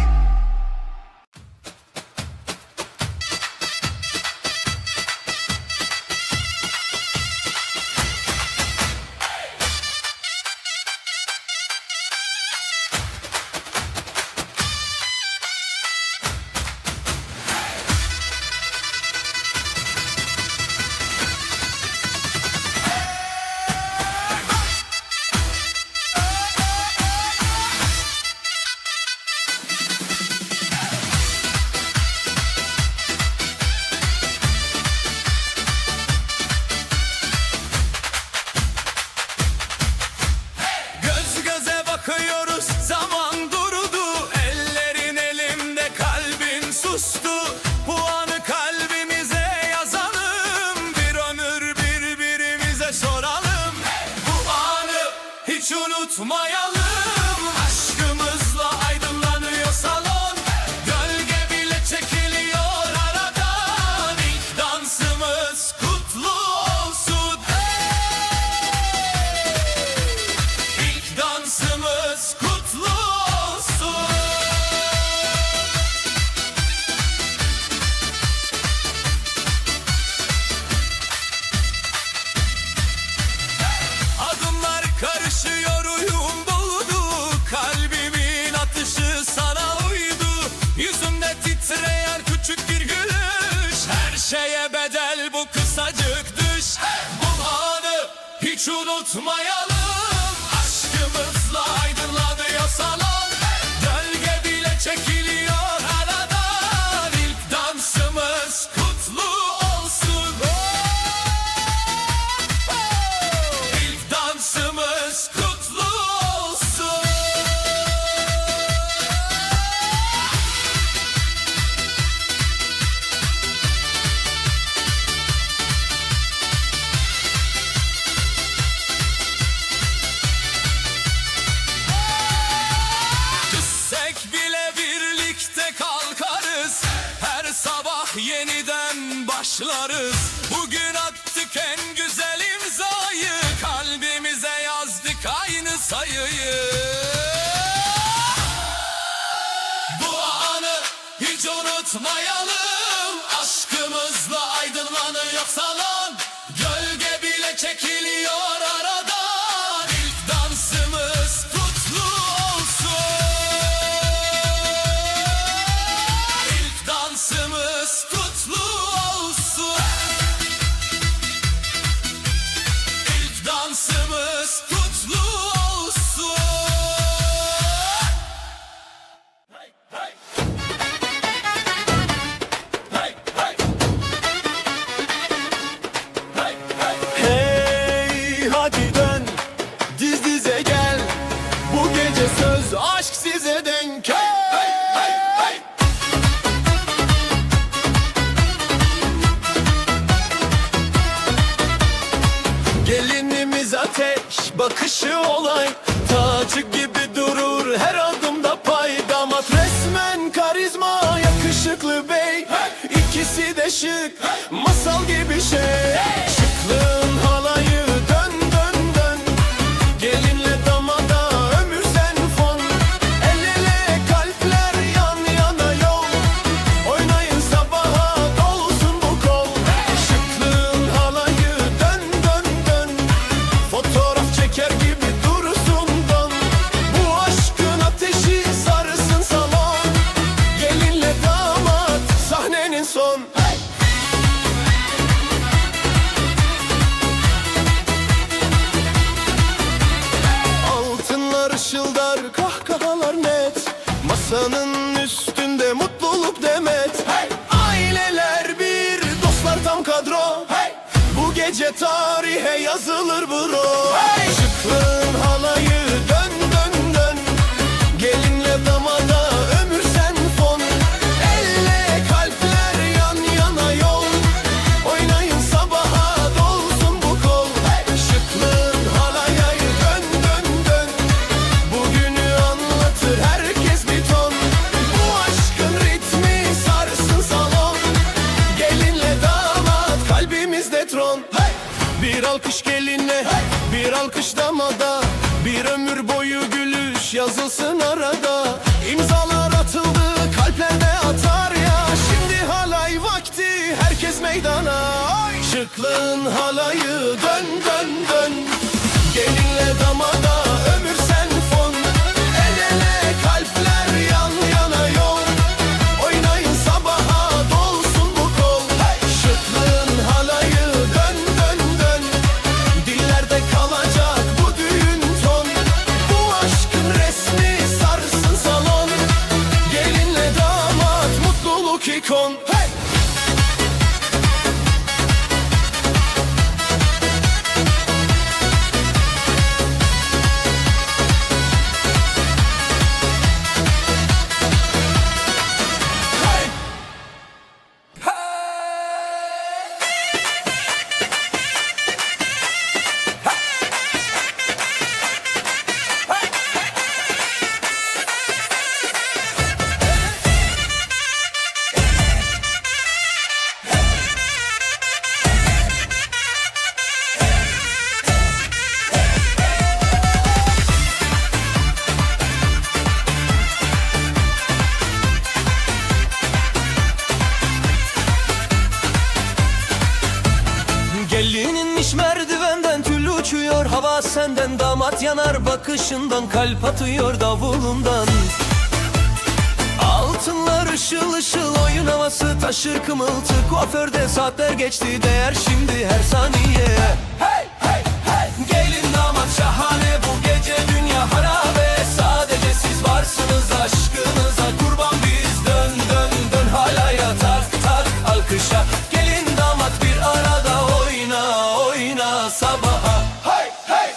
unutmayalım. Aşkımızla aydınlanıyor salon. Gölge bile çekiliyor aradan. İlk dansımız kutlu olsun. İlk dansımız kutlu olsun. Düşsek bile birlikte kalkarız. Her sabah yeniden başlarız. Bugün attık en güzel imzayı. Kalbimize yazdık aynı sayıyı. Bu anı hiç unutmayalım. Aşkımızla aydınlanıyor salon. Gölge bile çekiliyor aradan. İlk dansımız kutlu olsun. İlk dansımız kutlu olsun. İlk dansımız kutlu olsun. Hey, hey. Hey, hey. Hey, hey. Hey hadi dön, diz dize gel. Bu gece söz aşk size denk. Hey, hey, hey. Gelinimiz ateş, bakışı olay. Tacı gibi durur her adımda pay. Damat resmen karizma, yakışıklı bey. İkisi de şık, masal gibi şey. Şıklığın halayı dön dön dön. Gelinle damada ömür sen fon. El ele kalpler yan yana yol. Oynayın sabaha dolsun bu kol. Şıklığın halayı dön dön dön. Fotoğraf çeker gibi durursun don. Bu aşkın ateşi sarsın salon. Gelinle damat sahnenin son. Altınlar ışıldar, kahkahalar net. Masanın üstünde mutluluk demet. Aileler bir, dostlar tam kadro. Bu gece tarihe yazılır bro. Şıklığın halayı dön dön dön. Gelinle damada ömür sen fon. Elle kalpler yan yana yol. Oynayın sabaha dolsun bu kol. Şıklığın halaya dön dön dön. Bugünü anlatır herkes bir ton. Bu aşkın ritmi sarsın salon. Gelinle damat kalbimizde tron. Bir alkış gelinle, bir alkış damada. Bir ömür boyu gülüş yazılsın arada. İmzalar atıldı, kalplerde atar ya. Şimdi halay vakti, herkes meydana. Ay! Şıklığın halayı dön dön dön. Gelinle damada ömür sen fon. El ele kalpler yan yana yol. Oynayın sabaha dolsun bu kol. Şıklığın halayı dön dön dön. Dillerde kalacak bu düğün ton. Bu aşkın resmi sarsın salon. Gelinle damat mutluluk ikon. Hey! Gelin merdivenden tül uçuyor. Hava senden, damat yanar bakışından. Kalp atıyor davulundan. Altınlar ışıl ışıl, oyun havası taşır kımıltı. Kuaförde saatler geçti, değer şimdi her saniye. Hey hey hey, gelin damat damat şahane, bu gece dünya harabe. Sadece siz varsınız, aşkınıza kurban biz. Dön dön dön halaya, tak tak alkışa. Gelin damat bir arada, oyna oyna sabaha. Hey hey.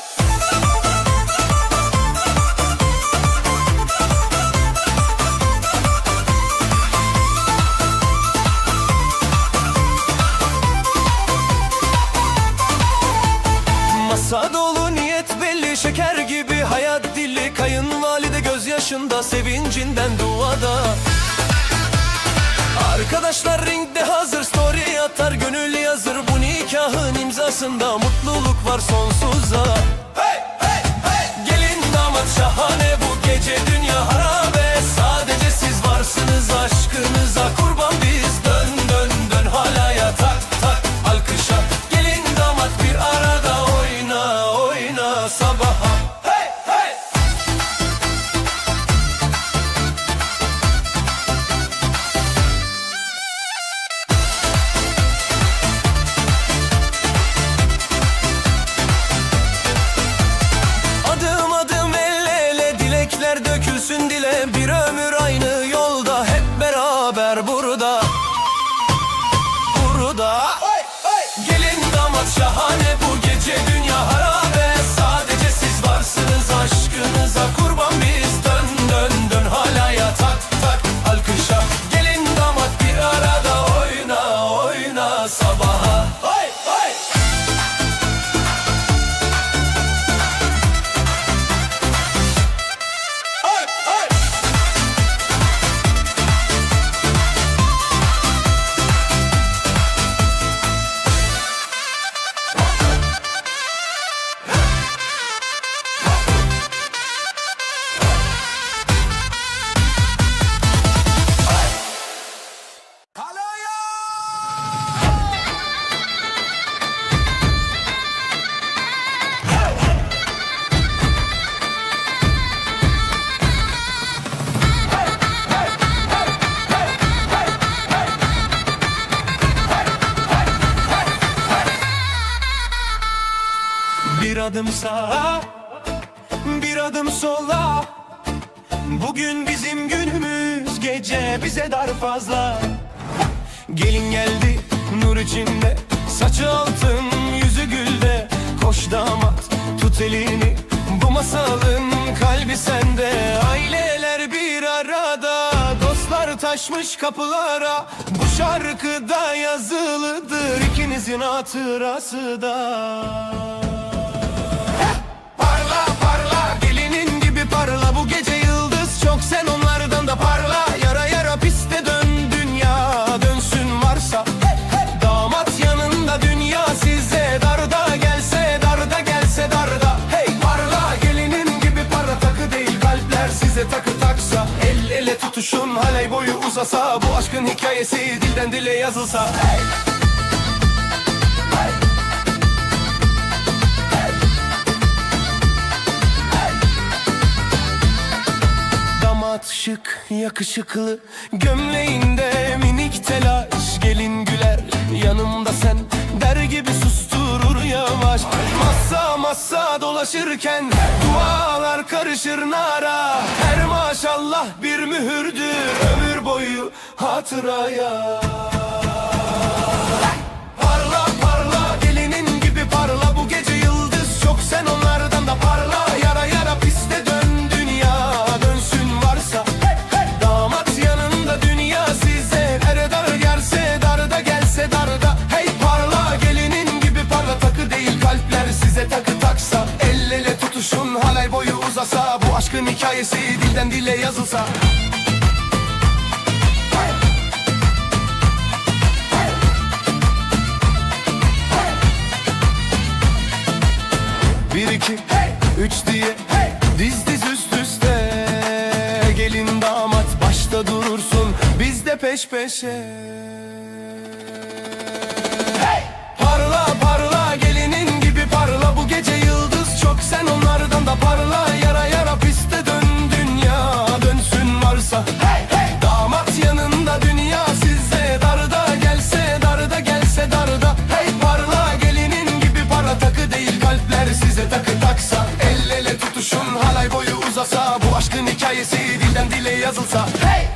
Masa dolu niyet belli, şeker gibi hayat dili. Kayınvalide gözyaşında, sevincinden duada. Arkadaşlar ringde hazır, story atar, gönül yazır. Bu nikahın imzasında mutluluk var sonsuza. Hey hey hey. Gelin damat şahane, bu gece dünya harabe. Sadece siz varsınız, aşkınıza kurban biz. Dön dön dön halaya, tak tak alkışa. Gelin damat bir arada, oyna oyna sabaha. Hey hey. Adım adım el ele, dilekler dökülsün dile. Bir ömür aynı yolda, hep beraber burada. Burada. Gelin damat şahane, bu gece dünya harabe. Sadece siz varsınız, aşkınıza kurban biz. Dön dön dön halaya, tak tak alkışa. Gelin damat bir arada, oyna oyna sabaha. Hey hey. Hey hey. Bir adım sağa, bir adım sola. Bugün bizim günümüz, gece bize dar fazla. Gelin geldi nur içinde, saçı altın yüzü gülde. Koş damat tut elini, bu masalın kalbi sende. Aileler bir arada, dostlar taşmış kapılara. Bu şarkıda yazılıdır, ikinizin hatırası da. Parla parla, gelinin gibi parla. Bu gece yıldız çok, sen onlardan da parla. Yara yara piste dön, dünya dönsün varsa. Damat yanında, dünya size darda gelse, darda gelse darda. Hey parla, gelinin gibi parla. Takı değil kalpler size takı taksa. El ele tutuşun, halay boyu uzasa. Bu aşkın hikayesi dilden dile yazılsa. Hey. Damat şık, yakışıklı, gömleğinde minik telaş. Gelin güler, yanımda sen der gibi susturur yavaş. Masa masa dolaşırken dualar karışır nara. Her maşallah bir mühürdür, ömür boyu hatıraya. Parla parla, gelinin gibi parla. Bu gece yıldız çok, sen onlardan da parla. Yara yara piste dön, dünya dönsün varsa. Damat yanında, dünya size dar gelse, darda gelse darda. Hey parla, gelinin gibi parla. Takı değil kalpler size takı taksa. El ele tutuşun, halay boyu uzasa. Bu aşkın hikayesi dilden dile yazılsa. Bir iki, hey, üç diye, hey, diz diz üst üste. Gelin damat başta durursun, biz de peş peşe. Hey! Parla parla, gelinin gibi parla. Bu gece yıldız çok, sen onlardan da parla. Yara yara piste dön, dünya dönsün varsa. Hey! Hey! Damat yanında, dünya size darda gelse, darda gelse darda. Hey parla, gelinin gibi parla. Takı değil kalpler size takı taksa. yazılsa. Hey!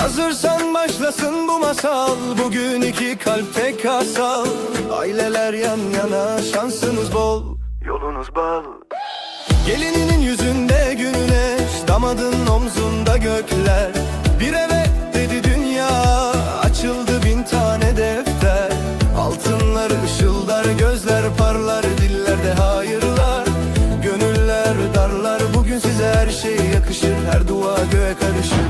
Hazırsan başlasın bu masal. Bugün iki kalp tek asal. Aileler yan yana, şansınız bol, yolunuz bal. Gelininin yüzünde güneş, damadın omzunda gökler. Bir evet dedi dünya, açıldı 1000 tane defter. Altınlar ışıldar, gözler parlar, dillerde hayırlar. Gönüller darlar, bugün size her şey yakışır. Her dua göğe karışır.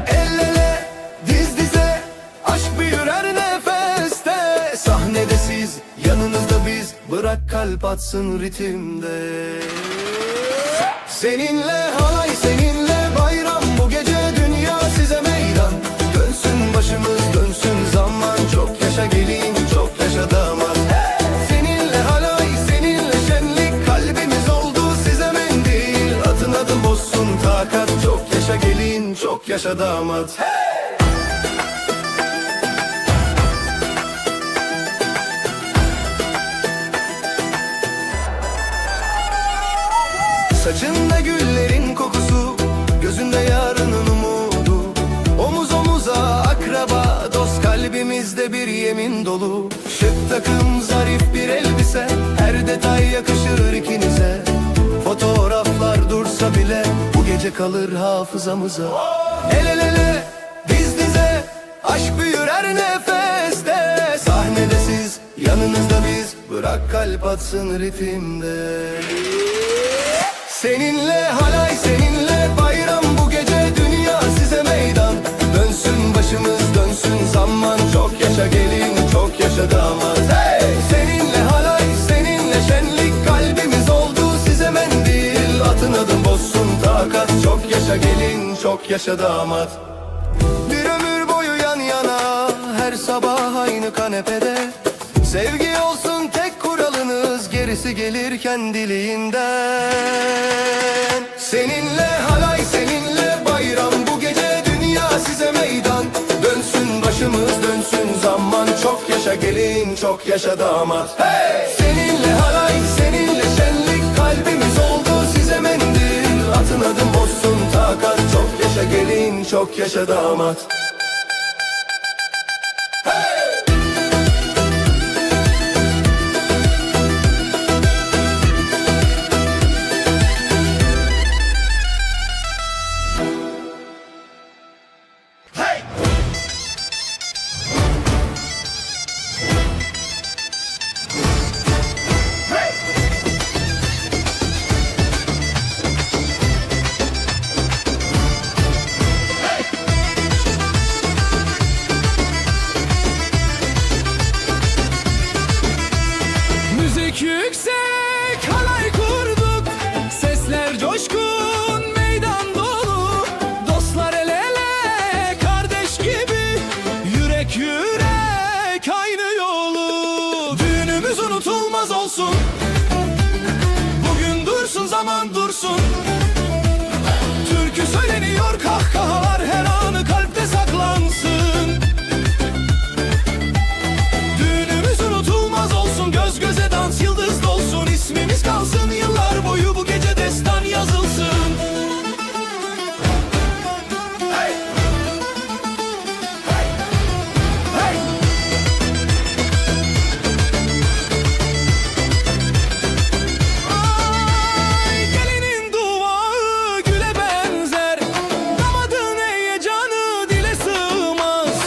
El ele, diz dize, aşk büyür her nefeste. Sahnede siz, yanınızda biz, bırak kalp atsın ritimde. Seninle halay, seninle bayram, bu gece dünya size meydan. Dönsün başımız, dönsün zaman, çok yaşa gelin, çok yaşa damat. Seninle halay, seninle şenlik, kalbimiz oldu size mendil. Atın adım bozsun takat, çok yaşa gelin, çok yaşa damat. Saçında güllerin kokusu, gözünde yarının umudu. Omuz omuza akraba, dost, kalbimizde bir yemin dolu. Şık takım, zarif bir elbise, her detay yakışır ikinize. Fotoğraflar dursa bile, bu gece kalır hafızamıza. El ele, diz dize, aşk büyür her nefeste. Sahnede siz, yanınızda biz, bırak kalp atsın ritimde. Seninle halay, seninle bayram, bu gece dünya size meydan. Dönsün başımız, dönsün zaman, çok yaşa gelin, çok yaşa damat. Hey! Seninle halay, seninle şenlik, kalbimiz oldu size mendil. Atın adım bozsun takat, çok yaşa gelin, çok yaşa damat. Bir ömür boyu yan yana, her sabah aynı kanepede. Sevgi olsun tek kuralınız, gerisi gelir kendiliğinden. Seninle halay, seninle bayram, bu gece dünya size meydan. Dönsün başımız, dönsün zaman, çok yaşa gelin, çok yaşa damat. Hey! Seninle halay, seninle şenlik, kalbimiz oldu size mendil. Atın adım bozsun takat, çok yaşa gelin, çok yaşa damat. Yüksek halay kurduk, sesler coşkun, meydan dolu. Dostlar el ele, kardeş gibi, yürek yürek aynı yolu. Düğünümüz unutulmaz olsun, bugün dursun zaman dursun. Türkü söyleniyor, kahkahalar her anı kalpte saklansın. Düğünümüz unutulmaz olsun, göz göze dans, yıldız dolsun. İsmimiz kalsın yıllar boyu, bu gece destan yazılsın. Hey! Hey! Hey! Ay, gelinin duağı güle benzer, damadın heyecanı dile sığmaz.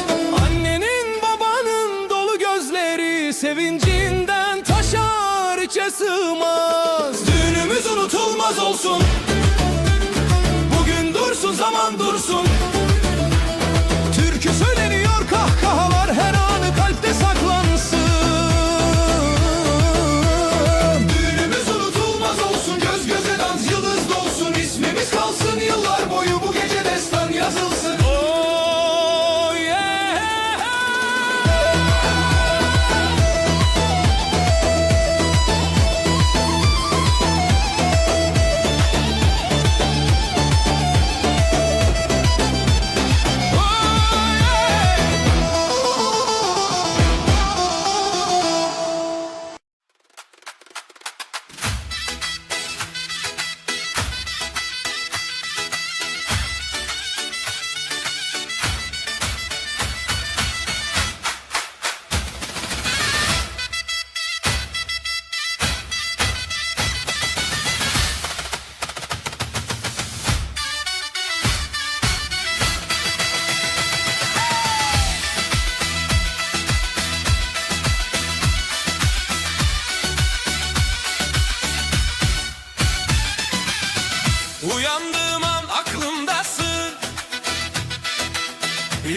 Annenin babanın dolu gözleri, sevincinden taşar içe sığmaz. Düğünümüz unutulmaz olsun, bugün dursun zaman dursun. Türkü söyleniyor, kahkahalar her anı kalpte saklansın. Düğünümüz unutulmaz olsun, göz göze dans, yıldız dolsun. İsmimiz kalsın yıllar boyu, bu gece destan yazılsın. Oh yeah!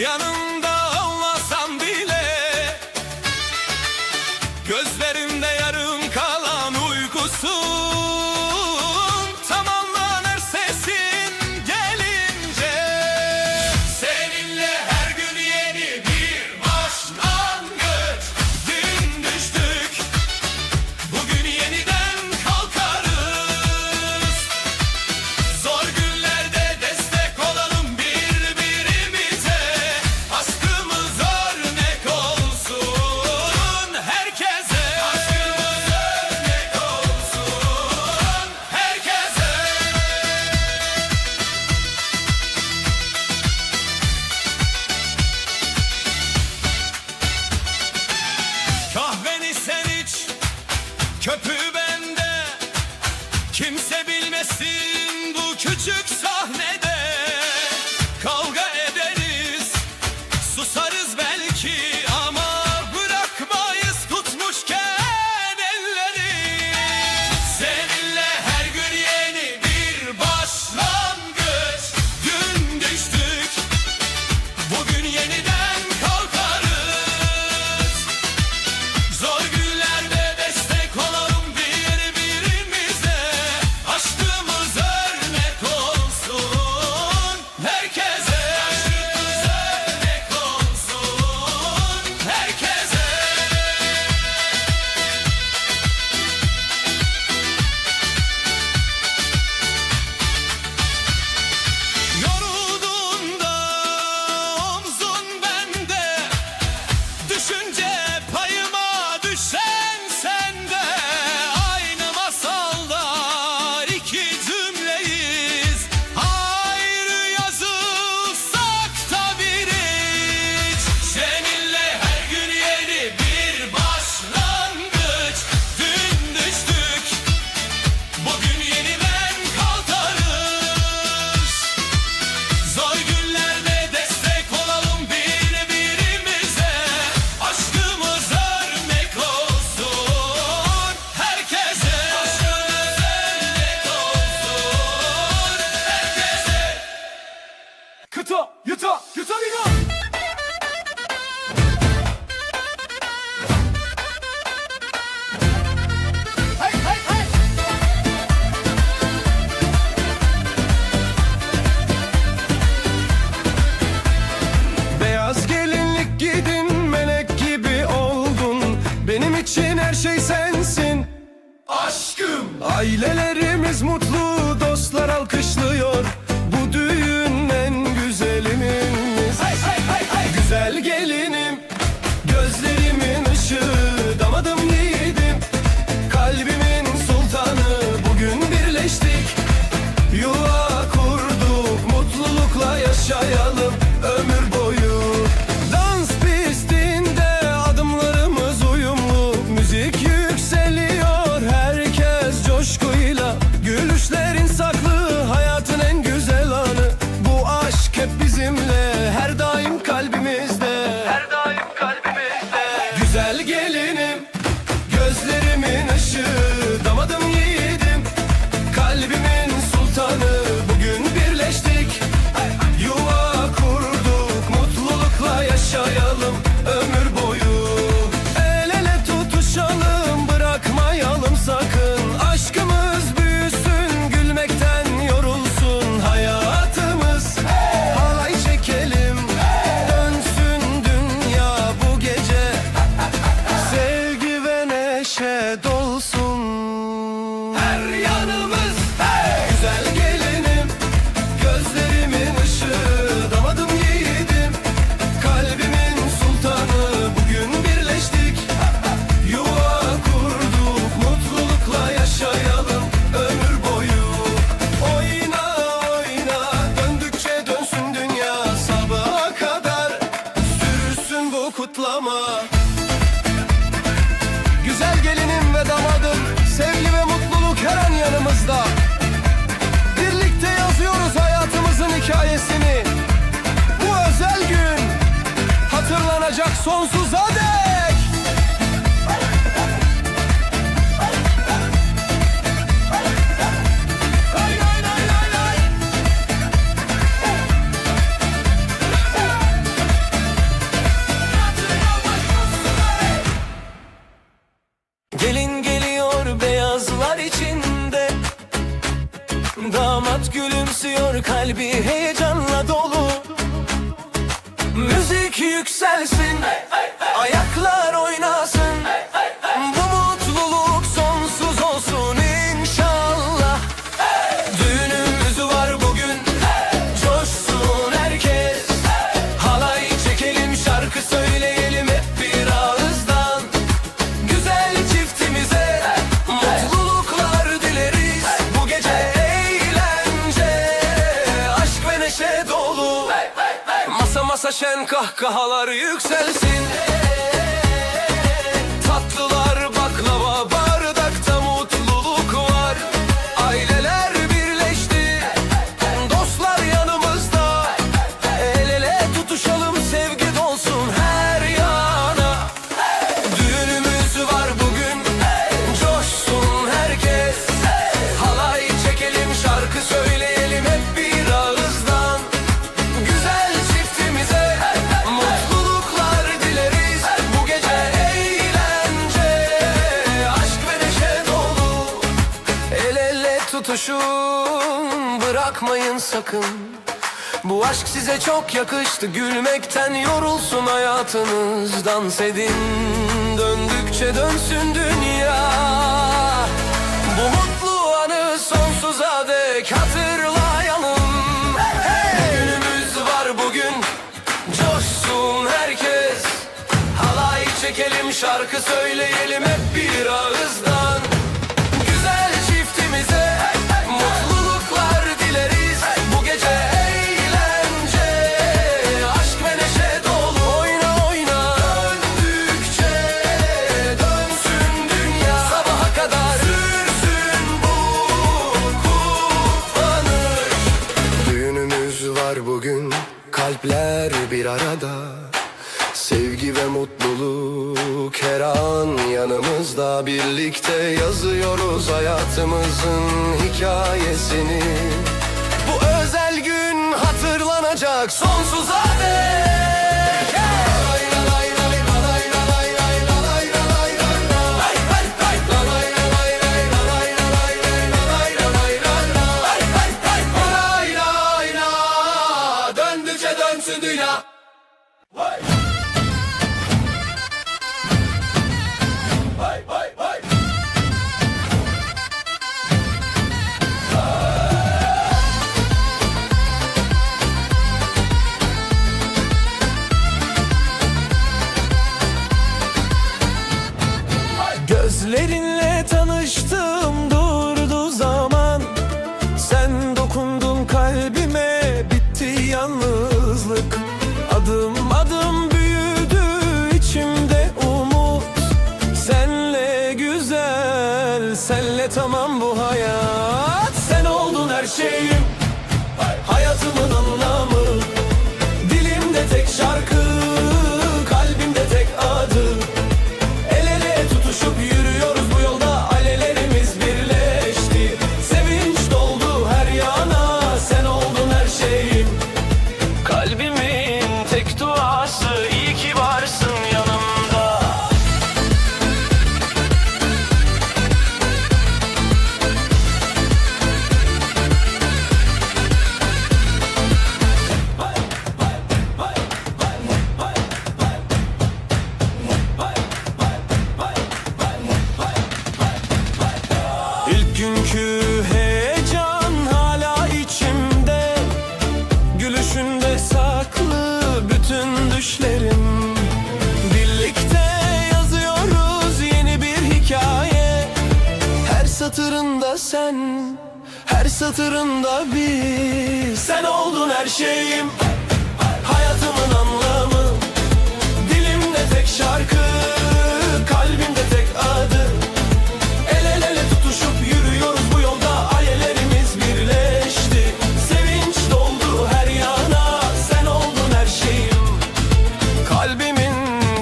Yanımda olmasam bile gözlerimde yarım kalan uykusun tamamlanır sesin gelince. Seninle her gün yeni bir başlangıç. Dün düştük, bugün yeniden kalkarız. Zor günlerde destek olalım birbirimize. Aşkımız örnek olsun herkese. Aşkımız örnek olsun herkese. Kahveni sen iç, köpüğü bende. Kimse bilmesin bu küçük sahnede. Kavga ederiz, susarız belki ama bırakmayız tutmuşken elleri. Seninle her gün yeni bir başlangıç. Dün düştük, bugün yeniden kalkarız. Zor günlerde destek olalım birbirimize. Aşkımız örnek olsun herkese. Aşkımız örnek olsun herkese. Yorulduğunda omzun bende. Düşünce payıma düşen sende. Aynı masalda iki cümleyiz. Ayrı yazılsak da bir hiç. Seninle her gün yeni bir başlangıç. Dün düştük, bugün yeniden kalkarız. Zor günlerde destek olalım birbirimize. Aşkımız örnek olsun herkese. Aşkımız örnek olsun herkese. Kıta, yuta, yuta bina. Hey, hey, hey. Beyaz gelinlik giydin, melek gibi oldun. Benim için her şey sensin. Aşkım. Ailelerimiz mutlu, dostlar alkışlıyor. Bu düğün en güzelimiz. Güzel gelinim, gözlerimin ışığı, damadım yiğidim, kalbimin sultanı. Bugün birleştik, yuva kurduk, mutlulukla yaşayalım ömür boyu. Dans pistinde adımlarımız uyumlu, müzik yükseliyor, herkes coşkuyla. Gülüşlerin saklı, hayatın en güzel anı. Bu aşk hep bizimle, her daim kalbimizde. Her daim kalbimizde. Güzel gelinim, gözlerimin ışığı, damadım yiğidim, kalbimin sultanı. Bugün birleştik, yuva kurduk, mutlulukla yaşayalım ömür boyu. El ele tutuşalım, bırakmayalım sakın. Aşkımız büyüsün, gülmekten yorulsun hayatımız. Halay çekelim, dönsün dünya bu gece. Sevgi ve neşe dolsun her yanımız. Güzel gelinim, gözlerimin ışığı, damadım yiğidim, kalbimin sultanı. Bugün birleştik, yuva kurduk, mutlulukla yaşayalım ömür boyu. Oyna oyna, döndükçe dönsün dünya, sabaha kadar sürsün bu kutlama. Güzel gelinim ve damadım, sevgi ve mutluluk her an yanımızda. Birlikte yazıyoruz hayatımızın hikayesini. Bu özel gün hatırlanacak sonsuza dek. kalbi heyecanla dolu. Müzik yükselsin, ayaklar oynasın. Bu mutluluk sonsuz olsun inşallah. Düğünümüz var bugün, coşsun herkes. Halay çekelim, şarkı söyleyelim hep bir ağızdan. Güzel çiftimize mutluluklar dileriz. Bu gece eğlence, aşk ve neşe dolu. Masa masa şen, kahkahalar yükselsin. Tatlılar, baklava, bardakta mutluluk var. Aileler birleşti, dostlar yanımızda. El ele tutuşalım, sevgi dolsun her yana. Düğünümüz var bugün, coşsun herkes. Halay çekelim, şarkı söyleyelim hep bir ağızdan. Güzel çiftimize mutluluklar dileriz. Bu gece eğlence, aşk ve neşe dolu. El ele tutuşun, bırakmayın sakın. Bu aşk size çok yakıştı, gülmekten yorulsun hayatınız. Dans edin, döndükçe dönsün dünya. Bu mutlu anı sonsuza dek hatırlayalım. Günümüz var bugün, coşsun herkes. Halay çekelim, şarkı söyleyelim hep bir ağızdan. Güzel çiftimize mutluluklar dileriz. Bu gece eğlence, aşk ve neşe dolu. Oyna oyna, döndükçe dönsün dünya. Sabaha kadar sürsün bu kutlanış. Düğünümüz var bugün, kalpler bir arada. Sevgi ve mutluluk her an yanımızda. Birlikte yazıyoruz hayatımızın hikayesini. Bu özel gün hatırlanacak sonsuza dek. Lay lay lay lay lay lay lay lay lay lay. Lay lay lay lay lay lay lay lay lay lay lay. Döndükçe dönsün dünya. Gözlerinle tanıştım, durdu zaman. Sen dokundun kalbime, bitti yalnızlık. Adım adım büyüdü içimde umut. Senle güzel, senle tamam bu hayat. Sen oldun her şeyim, hayatımın anlamı. Dilimde tek şarkı, kalbimde tek adı. El ele tutuşup yürüyoruz bu yolda, ailelerimiz birleşti. Sevinç doldu her yana, sen oldun her şeyim. Kalbimin tek duası, iyi ki varsın yanımda. İlk günkü heyecan hala içimde. Gülüşünde saklı bütün düşlerim. Birlikte yazıyoruz yeni bir hikaye. Her satırında sen, her satırında biz. Sen oldun her şeyim, hayatımın anlamı. Dilimde tek şarkı, kalbimde tek adı. El ele tutuşup yürüyoruz bu yolda, ailelerimiz birleşti. Sevinç doldu her yana, sen oldun her şeyim. Kalbimin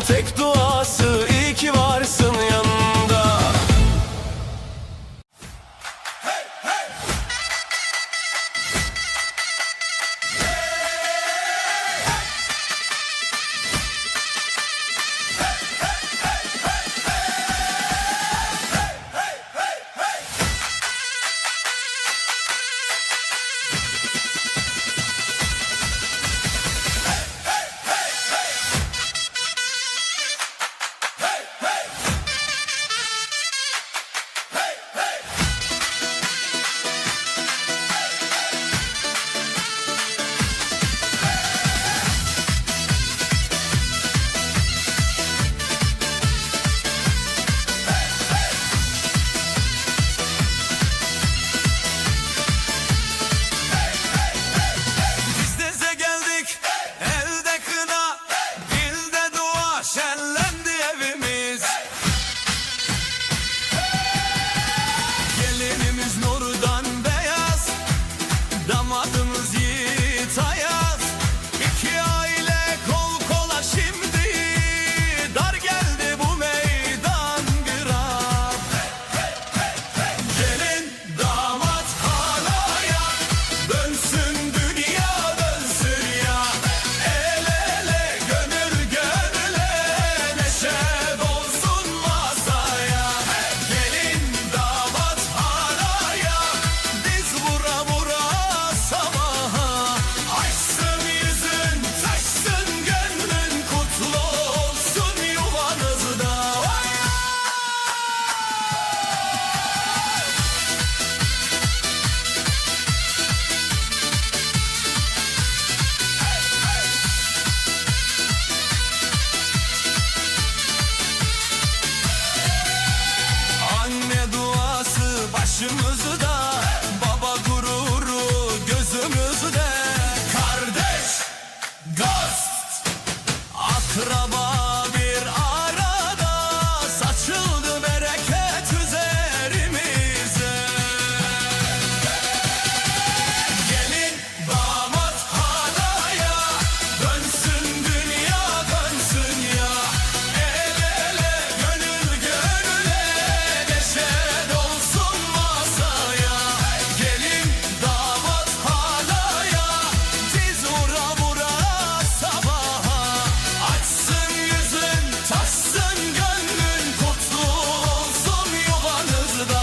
tek duası, iyi ki varsın yanımda. Hey, hey. sabah bir arada, saçıldı bereket üzerimize. Gelin damat halaya, dönsün dünya dönsün ya. El ele gönül gönüle, neşe dolsun masaya. Gelin damat halaya, diz vura vura sabaha. Açsın yüzün, taşsın gönlün, kutlu olsun yuvanızda.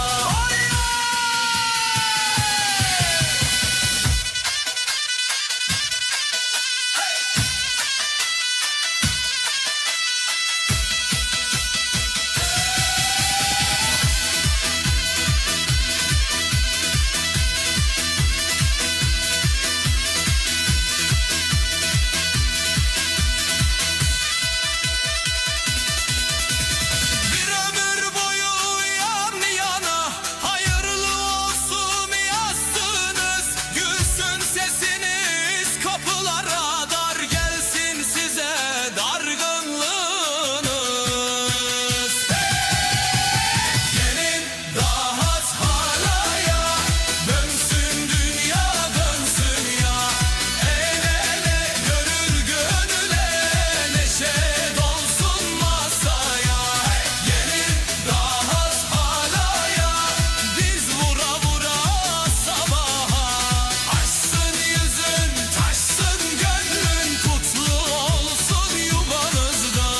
Bir ömür boyu yan yana, hayırlı olsun yazsınız. Gülsün sesiniz kapılara, dar gelsin size dargınlığınız. Gelin damat halaya, dönsün dünya dönsün ya. El ele gönül gönüle, neşe dolsun masaya. Gelin damat halaya, diz vura vura sabaha. Açsın yüzün, taşsın gönlün, kutlu olsun yuvanızda.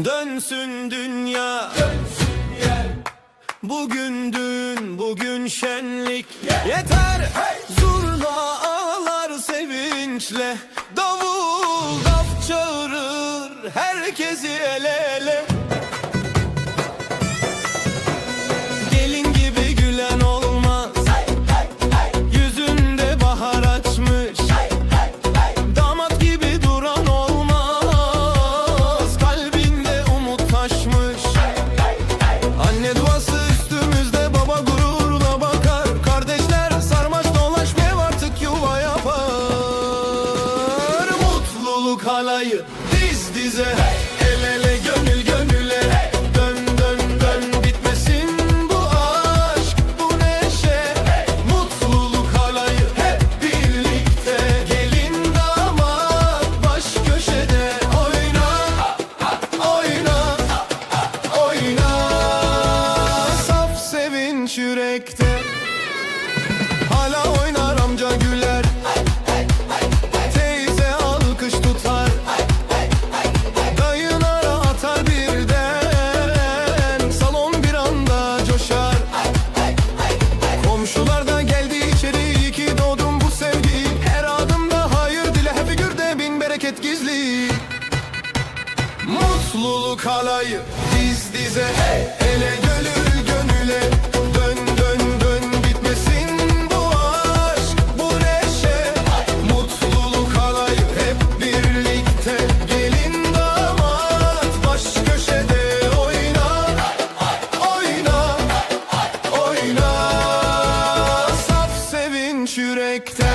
Dönsün dünya, bugün düğün, bugün şenlik. Yeter zurna ağlar sevinçle, davul daf çağırır herkesi el ele. Gelin gibi gülen olmaz, yüzünde bahar açmış. Damat gibi duran olmaz, kalbinde umut taşmış. Anne duası üstümüzde, baba gururla bakar. Kardeşler sarmaş dolaş ev artık yuva yapar. Mutluluk halayı diz dize, el ele gönül gönüle. Dön dön dön bitmesin bu aşk, bu neşe. Mutluluk halayı hep birlikte. Gelin damat baş köşede, oyna oyna oyna. Saf sevinç yürekte, hala oynar amca güler. Teyze alkış tutar, dayın ara atar birden. Salon bir anda coşar. Komşular da geldi içeri, iyi ki doğdum bu sevgi. Her adımda hayır dile, hep gürde bin bereket gizli. Mutluluk halayı diz dize, ele gönül gönüle. Dön dön dön bitmesin bu aşk, bu neşe. Mutluluk halayı hep birlikte. Gelin damat baş köşede, oyna oyna oyna. Saf sevinç yürekte.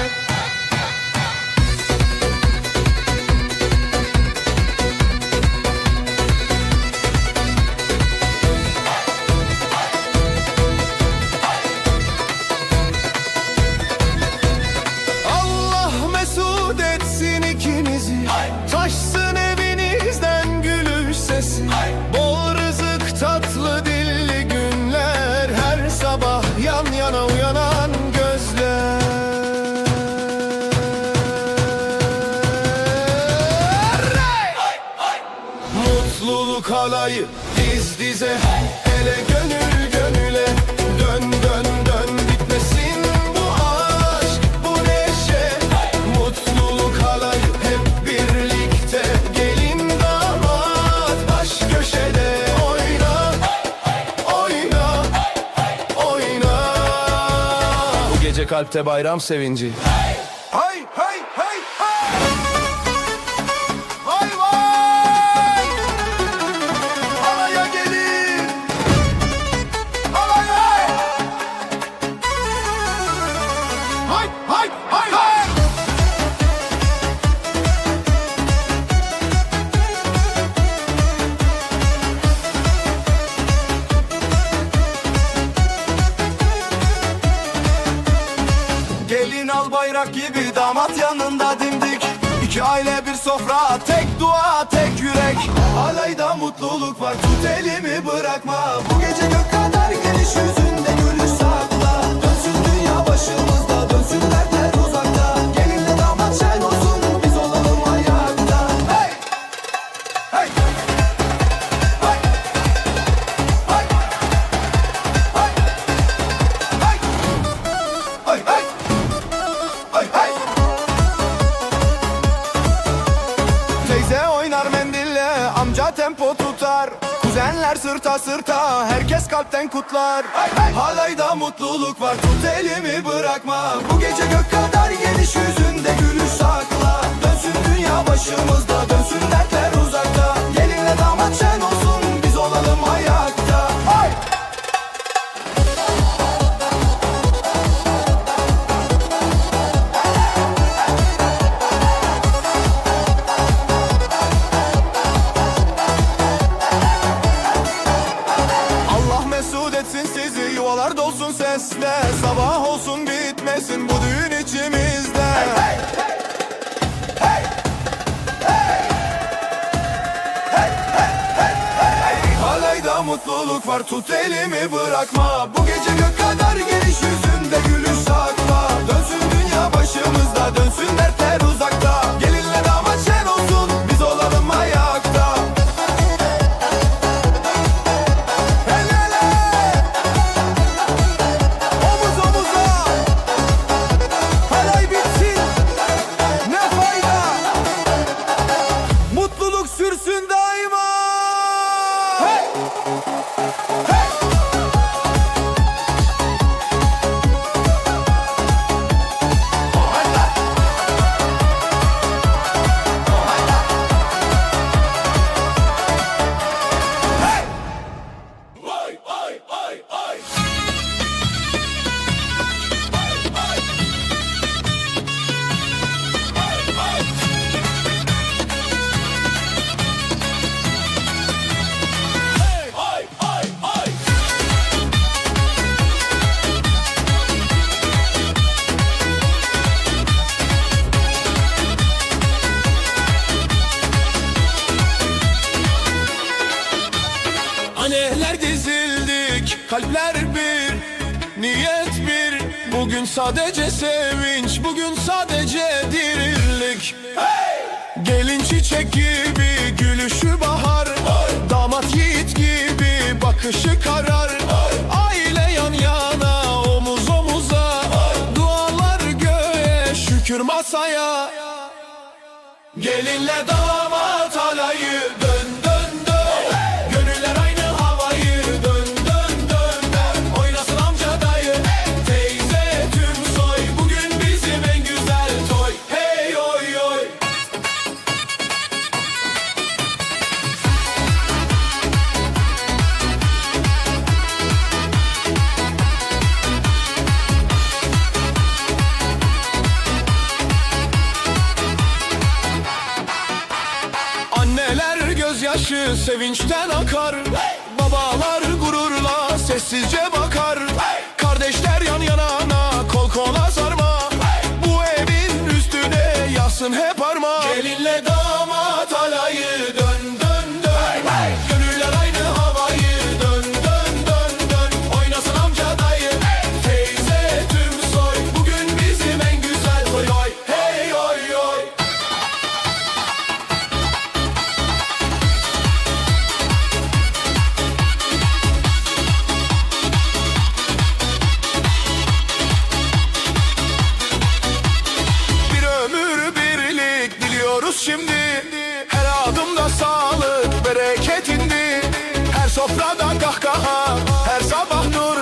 Allah mesut etsin ikinizi, taşsın evinizden gülüş sesi. Bol rızık, tatlı dilli günler, her sabah yan yana uyanan gözler. Mutluluk halayı diz dize, ele gönül gönüle. Dön dön dön bitmesin bu aşk, bu neşe. Mutluluk halayı hep birlikte. Gelin damat baş köşede, oyna oyna oyna. Bu gece kalpte bayram sevinci. Hay hay hay hay. Vay vay. Halaya gelin. Halaya. Hay hay hay hay. Gelin al bayrak gibi, damat yanında dimdik. İki aile bir sofra, tek dua tek yürek. Alayda mutluluk var, tut elimi bırakma. Bu gece gök kadar geniş, yüzünde gülüş sakla. Dönsün dünya başımızda, dönsün dertler uzakta. Gelinle damat şen olsun, biz olalım ayakta. Hey! Hey! Hey! Hey! Hey! Hey! Hey! Hey! Hey! Teyze oynar mendille, amca tempo tutar. Kuzenler sırta sırta, herkes kalpten kutlar. Halayda mutluluk var, tut elimi bırakma. Bu gece gök kadar geniş, yüzünde gülüş sakla. Dönsün dünya başımızda, dönsün dertler uzakta. Gelinle damat şen olsun, biz olalım ayakta. Ay! Allah mesut etsin sizi, yuvalar dolsun sesle. Sabah olsun bitmesin bu düğün içimizde. Halayda mutluluk var, tut elimi bırakma. Bu gece gök kadar geniş, yüzünde gülüş sakla. Dönsün dünya başımızda, dönsün dertler uzakta. Gelinle damat şen olsun, biz olalım ayakta. El ele, omuz omuza. Halay bitsin, ne fayda. Mutluluk sürsün daima. Hey! Hey! Anneler dizildik, kalpler bir, niyet bir. Bugün sadece sevinç, bugün sadece dirlik. Gelin çiçek gibi, gülüşü bahar. Damat yiğit gibi, bakışı karar. Aile yan yana, omuz omuza. Dualar göğe, şükür masaya. Gelinle damat alayı, dön dön dön. Gönüller aynı havayı, dön dön dön dön. Oynasın amca dayı, teyze tüm soy. Bugün bizim en güzel toy, hey oy oy. Anneler gözyaşı sevinçten akar. Babalar gururla sessizce bakar. Kardeşler yan yana, kol kola sarma. Bu evin üstüne yazsın hep arma. Gelinle damat alayı, dön dön dön. Gönüller aynı havayı, dön dön dön dön. Oynasın amca dayı, teyze tüm soy. Bugün bizim en güzel toy, oy hey oy oy. Bir ömür birlik diliyoruz şimdi. Her adımda sağlık, bereket indi. Her sofrada kahkaha, her sabah nur.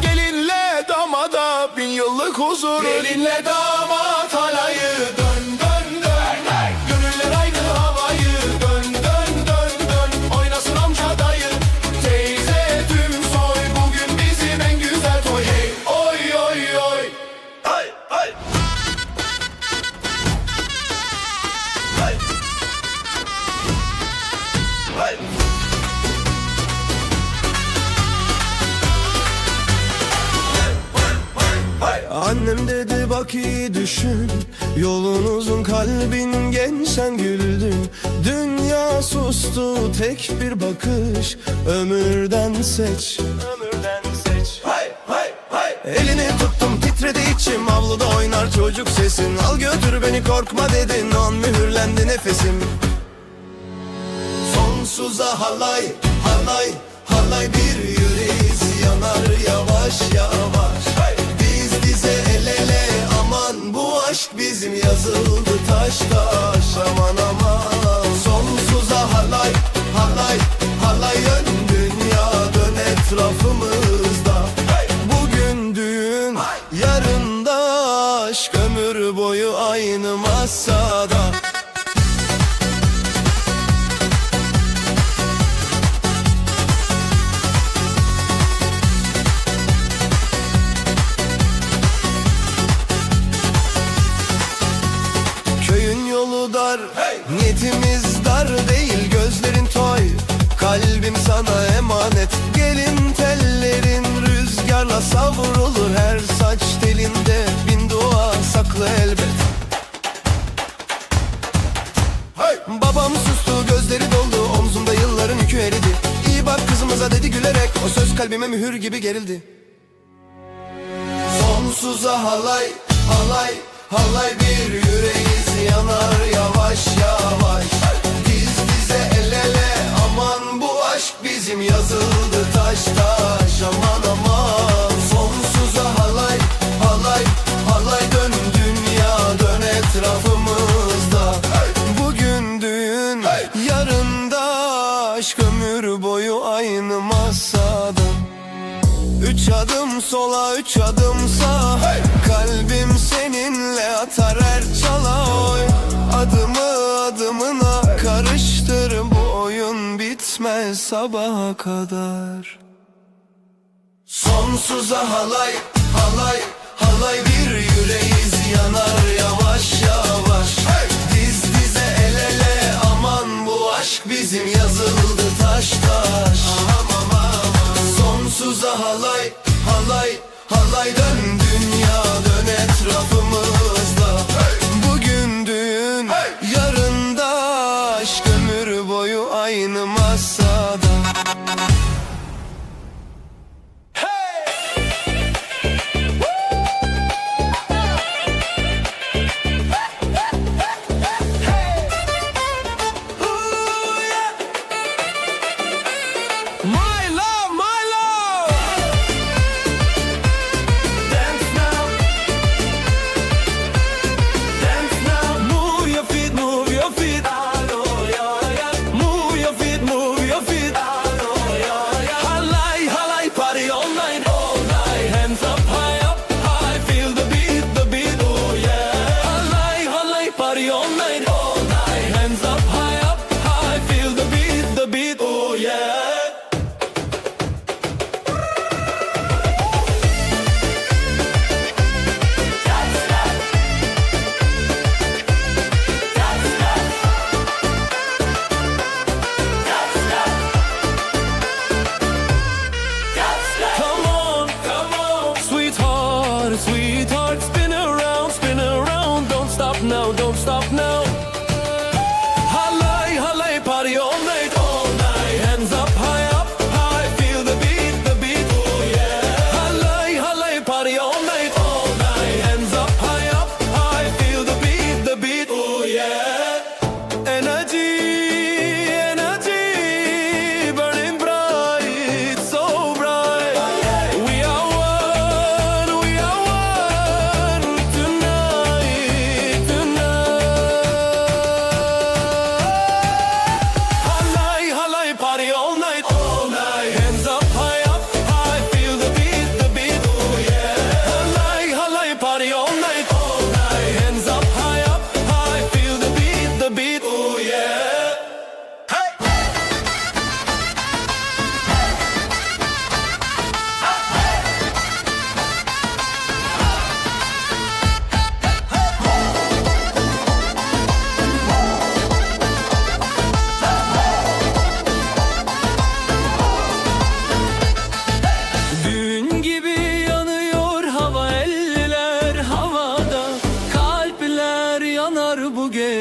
Gelinle damada bin yıllık huzur. Gelinle damat alayı, dön dön dön. Gönüller aynı havayı, dön dön dön dön. Oynasın amca dayı, teyze tüm soy. Bugün bizim en güzel toy, hey oy oy oy. Ay ay. Annem dedi Hadi bak iyi düşün, yolun uzun, kalbin genç, sen güldün. Dünya sustu, tek bir bakış, ömürden seç, ömürden seç. Hay hay hay. Elini tuttum, titredi içim, avluda oynar çocuk sesin. Al götür beni, korkma dedin, an mühürlendi nefesim. Sonsuza halay halay halay, bir yüreğiz yanar yavaş yavaş. Diz dize el ele, aman bu aşk bizim, yazıldı taş taş, aman aman. Sonsuza halay halay halay, ön dünya dön etrafımızda. Bugün düğün, yarın da aşk, ömür boyu aynı masada. Köyün yolu dar, niyetimiz dar değil, gözlerin toy, kalbim sana emanet. Gelin tellerin rüzgarla savrulur, her saç telinde bin dua saklı elbet. Babam sustu, gözleri doldu, omzumda yılların yükü eridi. İyi bak kızımıza dedi gülerek, o söz kalbime mühür gibi gerildi. Sonsuza halay halay halay, bir yüreğiz yanar yavaş yavaş. Diz dize el ele, aman bu aşk bizim, yazıldı taş taş, aman aman. Sonsuza halay halay halay, dön dünya dön etrafımızda. Bugün düğün, yarın da aşk, ömür boyu aynı masada. 3 adım sola 3 adım sağa, kalbim seninle atar her çala oy. Adımı adımına karıştır, bu oyun bitmez sabaha kadar. Sonsuza halay halay halay, bir yüreğiz yanar yavaş yavaş. Diz dize el ele, aman bu aşk bizim, yazıldı taş taş. Sonsuza halay halay halay, dön dünya dön etrafımızda. Bugün düğün, yarın da aşk, ömür boyu aynı masada.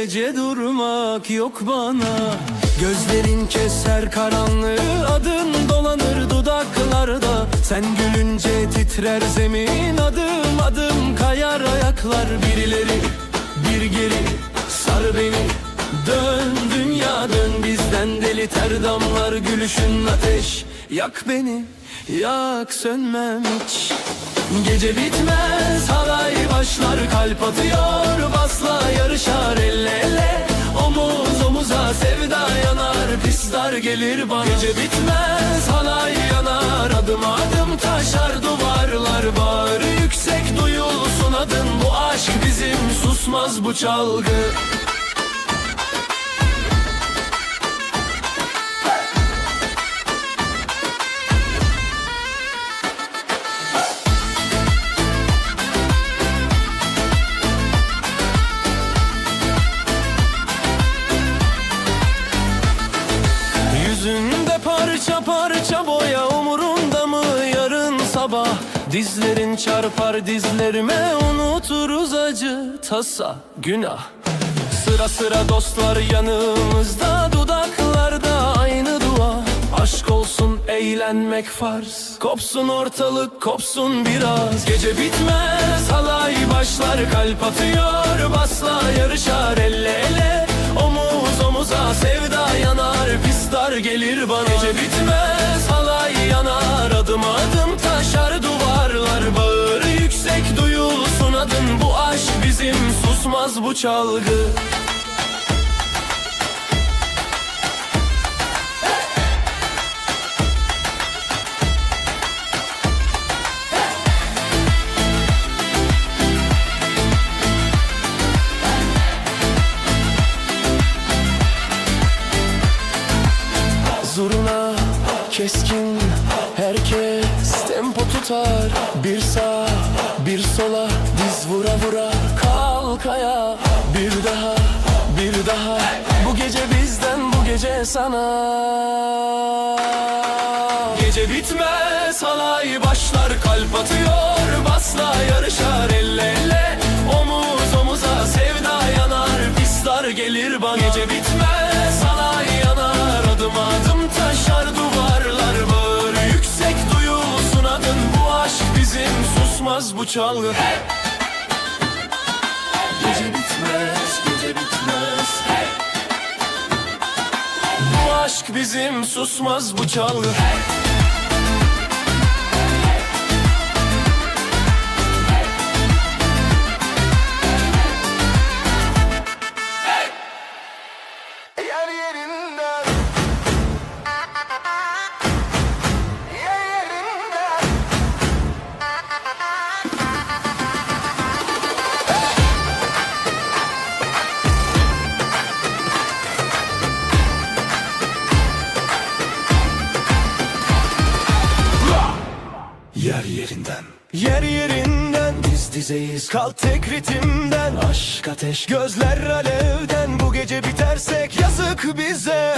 gece durmak yok bana. Gözlerin keser karanlığı, adın dolanır dudaklarda. Sen gülünce titrer zemin, adım adım kayar ayaklar. Birileri bir geri sar beni, dön dünya dön bizden deli ter damlar. Gülüşün ateş, yak beni, yak sönmem hiç. Gece bitmez halay başlar, kalp atıyor basla yarışar elle ele. Omuz omuza sevda yanar, pisler gelir bana. Gece bitmez halay yanar, adım adım taşar duvarlar. Bağır yüksek duyulsun adın, bu aşk bizim, susmaz bu çalgı. Yüzünde parça parça boya, umurunda mı yarın sabah? Dizlerin çarpar dizlerime, unuturuz acı, tasa, günah. Sıra sıra dostlar yanımızda, dudaklarda aynı dua. Aşk olsun eğlenmek farz, kopsun ortalık kopsun biraz. Gece bitmez halay başlar, kalp atıyor basla yarışar elle ele. Omuz omuza sevda yanar, pistar gelir bana. Gece bitmez halay yanar, adım adım taşar duvarlar. Bağır yüksek duyulsun adın, bu aşk bizim, susmaz bu çalgı. Zurna keskin, herkes tempo tutar. Bir sağa bir sola, diz vura vura kalk ayağa. Bir daha bir daha, bu gece bizden, bu gece sana. Gece bitmez halay başlar, kalp atıyor basla yarışar elle ele. Omuz omuza sevda yanar, pisler gelir bana. Gece bitmez halay yanar, adım adım taşar duvarlar. Bağır yüksek duyulsun adın, bu aşk bizim, susmaz bu çalgı. Gece bitmez, gece bitmez. Bu aşk bizim, susmaz bu çalgı. Yer yerinden, yer yerinden. Yer yerinden, Yer yerinden, diz dizeyiz, kal tek ritimden. Aşk ateş, gözler alevden. Bu gece bitersek yazık bize.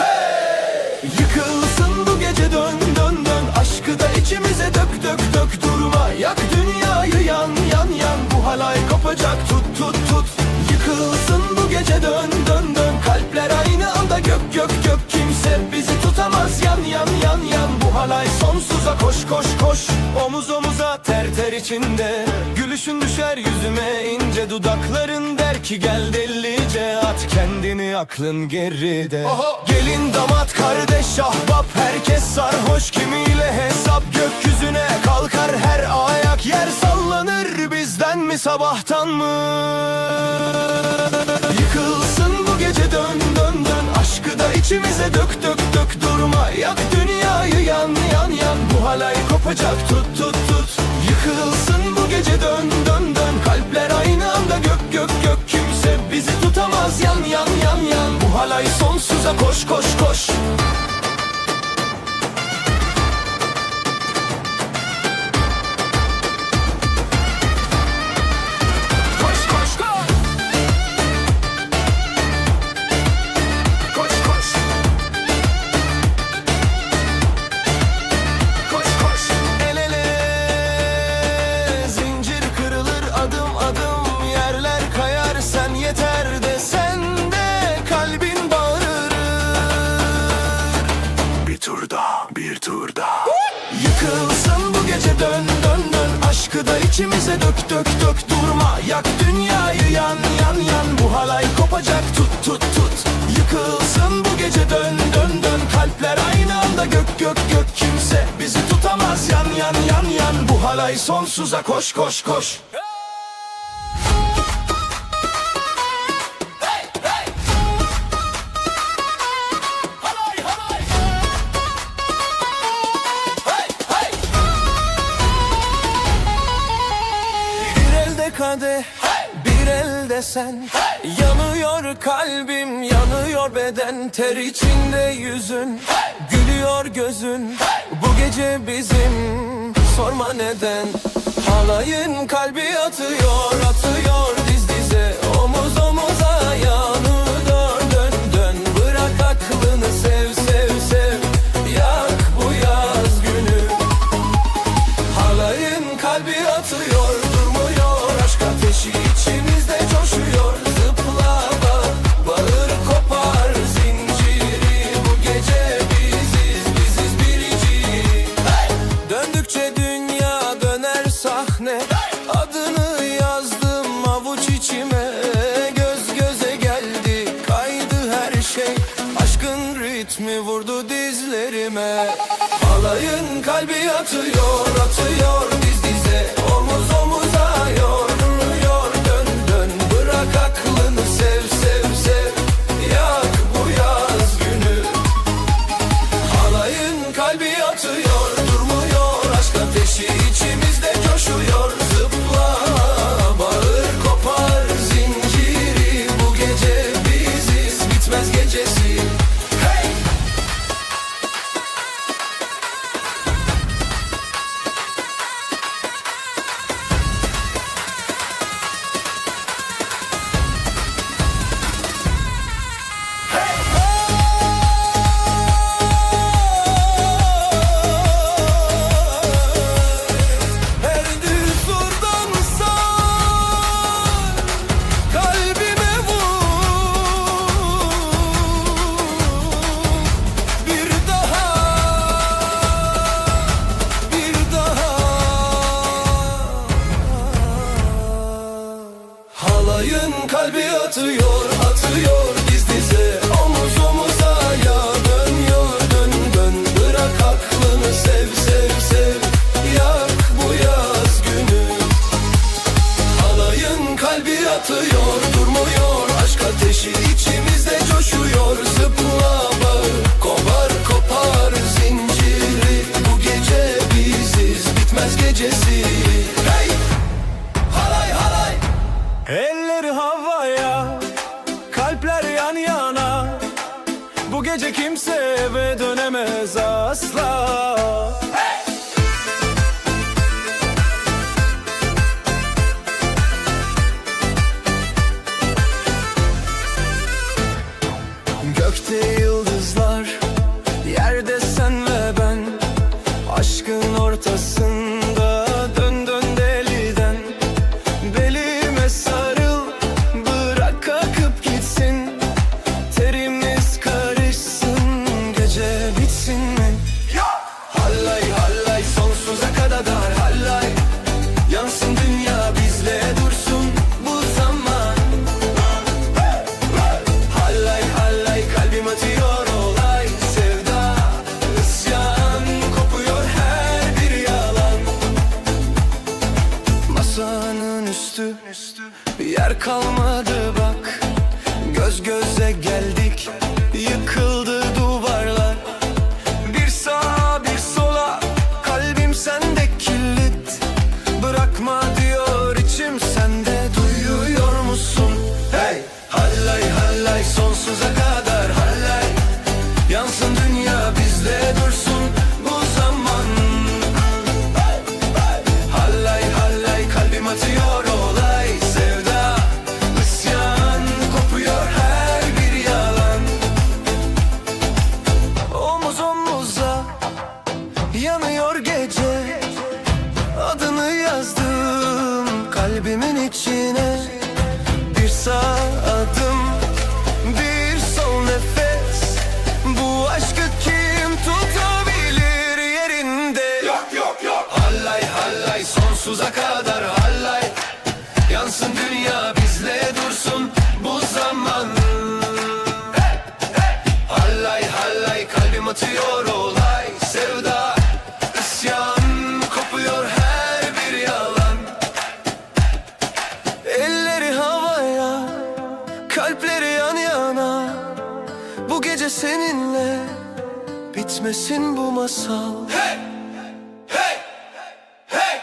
Yıkılsın bu gece, dön dön dön. Aşkı da içimize dök dök dök. Durma, yak dünyayı yan yan yan. Bu halay kopacak, tut tut tut. Yıkılsın bu gece, dön dön dön. Kalpler aynı anda gök gök gök. Kimse bizi tutamaz, yan yan yan yan. Bu halay sonsuza, koş koş koş. Omuz omuza ter ter içinde. Gülüşün düşer yüzüme ince, dudakların der ki gel delice. At kendini, aklın geride. Gelin damat kardeş ahbap, herkes sarhoş, kimiyle hesap. Gökyüzüne kalkar her ayak, yer sallanır bizden mi sabahtan mı? Yıkılsın bu gece, dön dön dön. Aşkı da içimize dök dök dök. Durma, yak dünyayı yan yan yan. Bu halay kopacak, tut tut tut. Yıkılsın bu gece, dön dön dön. Kalpler aynı anda gök gök gök. Kimse bizi tutamaz, yan yan yan yan. Bu halay sonsuza, koş koş koş. El ele, zincir kırılır adım adım. içimize dök dök dök durma. Yak dünyayı yan yan yan, bu halay kopacak tut tut tut. Yıkılsın bu gece dön dön dön, kalpler aynı anda gök gök gök. Kimse bizi tutamaz yan yan yan yan, bu halay sonsuza koş koş koş. Bir elde kadeh, bir elde sen. Yanıyor kalbim, yanıyor beden. Ter içinde yüzün, gülüyor gözün. Bu gece bizim, sorma neden. Halayın kalbi atıyor, atıyor diz dize. Omuz omuza yanıyor, dön dön. Bırak aklını sev sev sev. Yak bu yaz günü. Halayın kalbi atıyor, durmuyor. Aşk ateşi içimizde coşuyor. Zıpla bağır kopar zinciri. Bu gece biziz, biziz birici. Döndükçe dünya döner sahne. Adını yazdım avuç içime. Göz göze geldi, kaydı her şey. Aşkın ritmi vurdu dizlerime. Halayın kalbi atıyor, atıyor diz dize. Omuz omuza yoruyor, dön dön. Bırak aklını sev sev sev. Yak bu yaz günü. Halayın kalbi atıyor, durmuyor. Aşk ateşi içimizde coşuyor. Zıpla bağır kopar zinciri. Bu gece biziz, bitmez gecesi. Hey! Her düz vurdan sar, kalbime vur. Bir daha, bir daha. Halayın kalbi atıyor, atıyor diz dize. Omuz omuza ya dönüyor, dön dön. Bırak aklını sev sev sev. Yak bu yaz günü. Halayın kalbi atıyor, durmuyor. Aşk ateşi içimizde coşuyor. Zıpla bağır, kopar kopar zinciri. Bu gece biziz, bitmez gecesi. Hey! Halay halay! Elleri havaya, kalpler yan yana. Bu gece kimse eve dönemez asla. Gökte yıldızlar, yerde sen ve ben. Aşkın ortasında dön dön deliden. Belime sarıl, bırak akıp gitsin. Terimiz karışsın, gece bitsin mi? Hallay hallay sonsuza kadar hallay. Yansın dünya bizle dursun bu zaman. Hallay hallay kalbim atıyor olay. Sevda, isyan kopuyor her bir yalan. Masanın üstü bir yer kalmadı bak. Göz göze geldik, yıkıldı duvarlar. Bir sağa bir sola, kalbim sende kilit. Bırakma diyor içim, sende duyuyor musun? Hey! Hallay hallay sonsuza kadar hallay. Yansın dünya bizde dursun bu zaman. Hallay hallay kalbim atıyor olay. Sevda, isyan kopuyor her bir yalan. seninle bitmesin bu masal. Hey! Hey! Hey!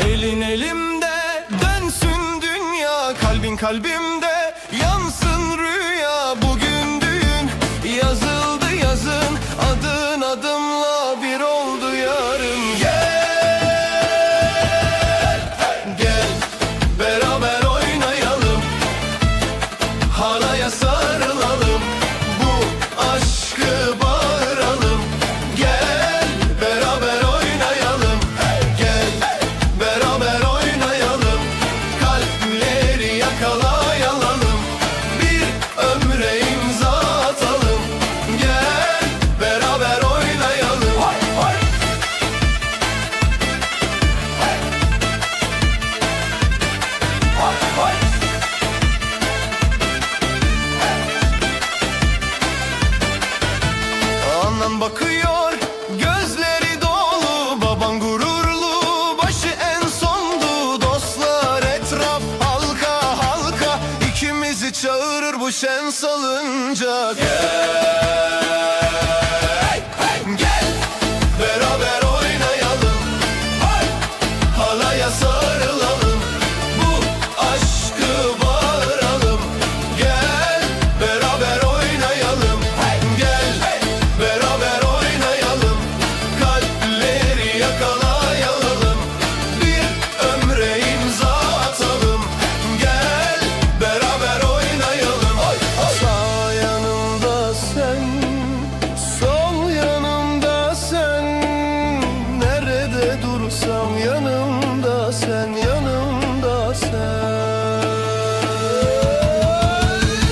Elin elimde dönsün dünya, kalbin kalbimde yansın rüya. Bugün düğün yazıldı yazın, adın adımla bir oldu yarın. Gel, gel beraber oynayalım, halaya sarılalım, bu aşkı bağıralım. Gel beraber oynayalım, gel beraber oynayalım, kalpleri yakalayalım, bir ömre imza atalım. Gel beraber oynayalım. Anan bakıyor, gözleri dolu, baban gururlu, başı en sondu. Dostlar etraf halka halka, ikimizi çağırır bu şen salıncak. Gel beraber oynayalım, halaya sarılalım, bu aşkı bağıralım. Gel beraber oynayalım, gel beraber oynayalım, kalpleri yakalayalım, bir ömre imza atalım. Gel beraber oynayalım. Sağ yanımda sen, sol yanımda sen, nerede dursam yanımda sen, yanımda sen.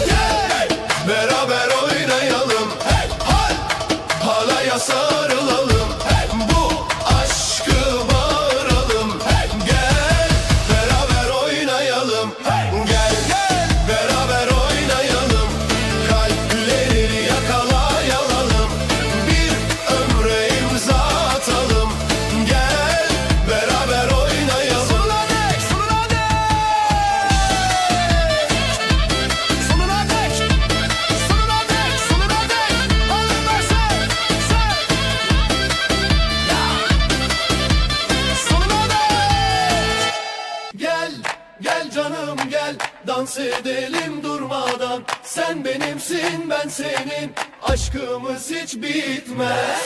Gel beraber oynayalım, halaya sarılalım, bu aşkı bağıralım. Gel beraber oynayalım, gel beraber oynayalım, kalpleri yakalayalım, bir ömre imza atalım. Gel beraber oynayalım. Sonuna dek, sonuna dek, sonuna dek, sonuna dek, sonuna dek. Alınma sen, sonuna dek. Gel, gel canım gel, dans edelim durmadan. Sen benimsin, ben senin, aşkımız hiç bitmez.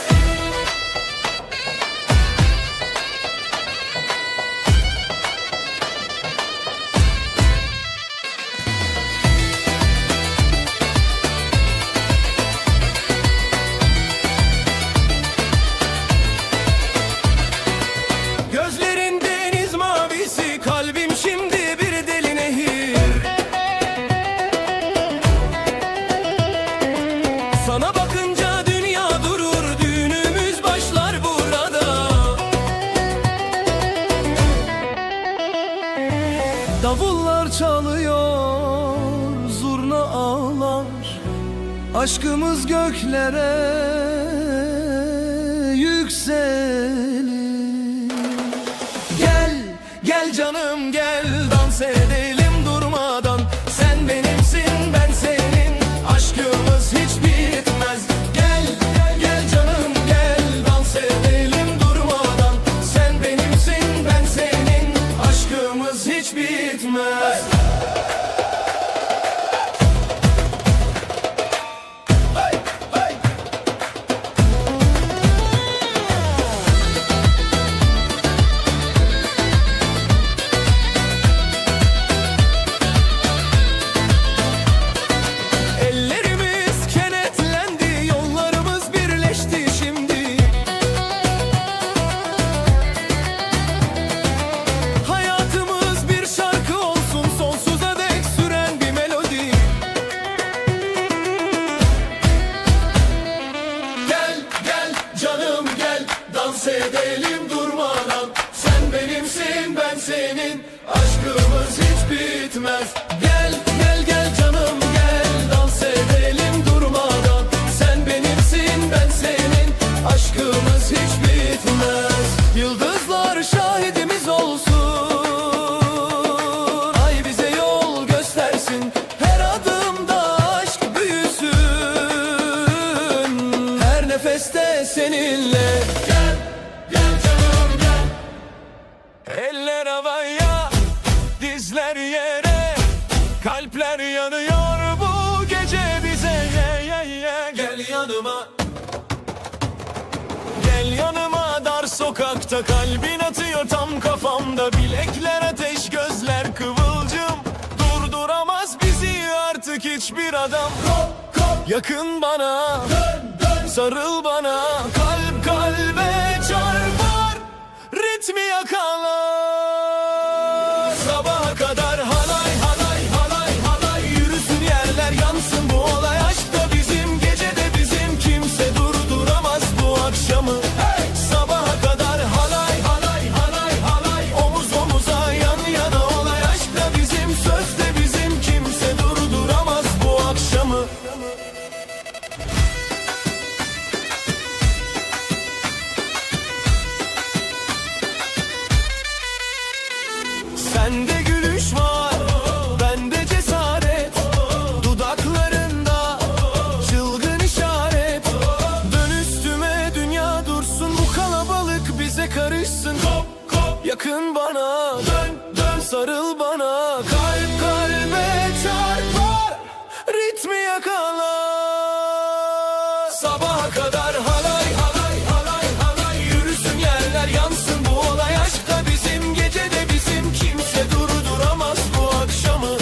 Gözlerin deniz mavisi, kalbim şimdi bir deli nehir. Sana bakınca dünya durur, düğünümüz başlar burada. Davullar çalıyor, zurna ağlar, aşkımız göklere yükselir. Gel, gel canım gel, dans edelim durmadan. Sen benimsin, ben senin, aşkımız hiç bitmez. Gel, gel canım gel, dans edelim durmadan. Sen benimsin, ben senin, aşkımız hiç bitmez. dans edelim durmadan. Sen benimsin, ben senin, aşkımız hiç bitmez. Gel, gel, gel canım gel, dans edelim durmadan. Sen benimsin, ben senin, aşkımız hiç bitmez. Yıldızlar şahidimiz olsun, ay bize yol göstersin. Her adımda aşk büyüsün, her nefeste seninle. Gel, gel canım gel. Eller havaya, dizler yere, kalpler yanıyor bu gece bize. Gel yanıma, gel yanıma. Dar sokakta kalbin atıyor tam kafamda. Bilekler ateş, gözler kıvılcım. Durduramaz bizi artık hiçbir adam. Yakın bana, sarıl bana. Kalp kalbe çarpar, ritmi yakalar. Sabaha kadar halay halay halay halay. Yürüsün yerler, yansın bu olay. Aşk da bizim, gece de bizim. Kimse durduramaz bu akşamı. Sabaha kadar halay halay halay halay. Omuz omuza, yan yana olay. Aşk da bizim, söz de bizim. Kimse durduramaz bu akşamı. Sende gülüş var, bende cesaret. Dudaklarında çılgın işaret. Dön üstüme, dünya dursun. Bu kalabalık bize karışsın. Yakın bana, dön sarıl bana. Kalp kalbe çarpar, ritmi yakalar. Sabaha kadar halay halay halay halay. Yürüsün yerler, yansın bu olay. Aşk da bizim, gece de bizim. Kimse durduramaz bu akşamı.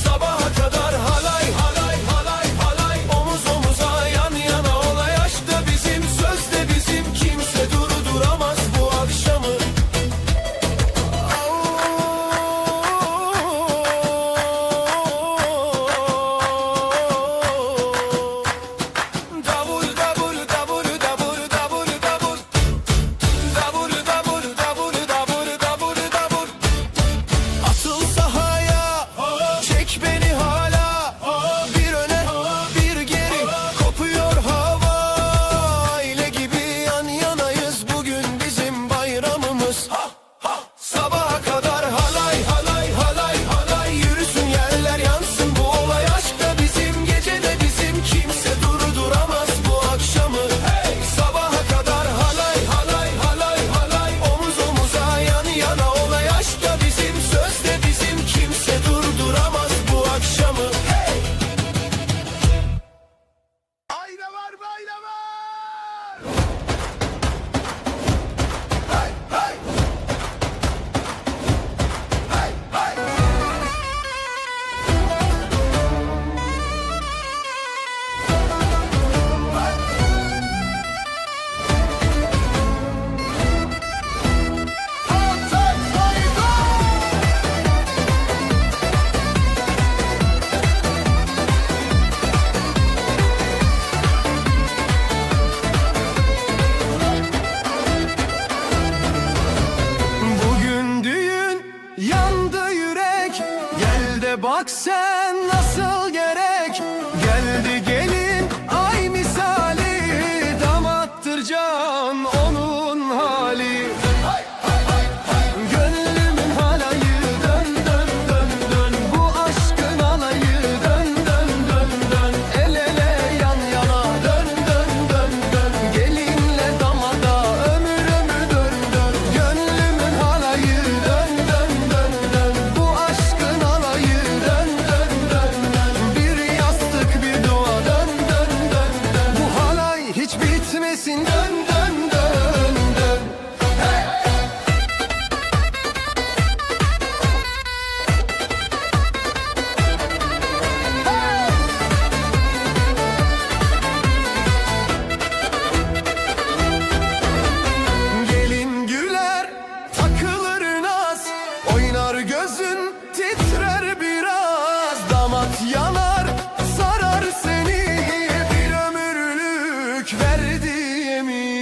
Sabaha kadar halay halay halay halay. Omuz omuza, yan yana olay. Aşk da bizim, söz de bizim. Kimse durduramaz bu akşamı. Davul davul davul davul davul davul. Davul davul davul davul davul davul. Atıl sahaya, çek beni hala. Bir öne, bir geri, kopuyor hava. Aile gibi yan yanayız, bugün bizim bayramımız. Sabaha kadar halay halay halay halay. Yürüsün yerler, yansın bu olay. Aşk da bizim, gece de bizim. Kimse durduramaz bu akşamı. Sabaha kadar halay halay halay halay. Omuz omuza, yan yana olay. Aşk da bizim, söz de bizim. Kimse durduramaz bu akşamı. Ayna var, bayna var. Bugün düğün, yandı yürek. Gel de bak sen nasıl gerek. Geldi gelin ay misali. Damattır can onun hali. Gönlümün halayı, dön dön dön dön. Bu aşkın alayı, dön dön dön dön. El ele yan yana, dön dön dön dön. Gelinle damada ömür ömür dön dön. Gönlümün halayı, dön dön dön dön. Bu aşkın alayı, dön dön dön dön. Bir yastık bir dua, dön dön dön dön. Bu halay hiç bitmesin, dön dön dön dön. Gelin güler, takılır naz. Oynar gözün, titrer biraz. Damat yanar, sarar seni. Bir ömürlük verdi yemin.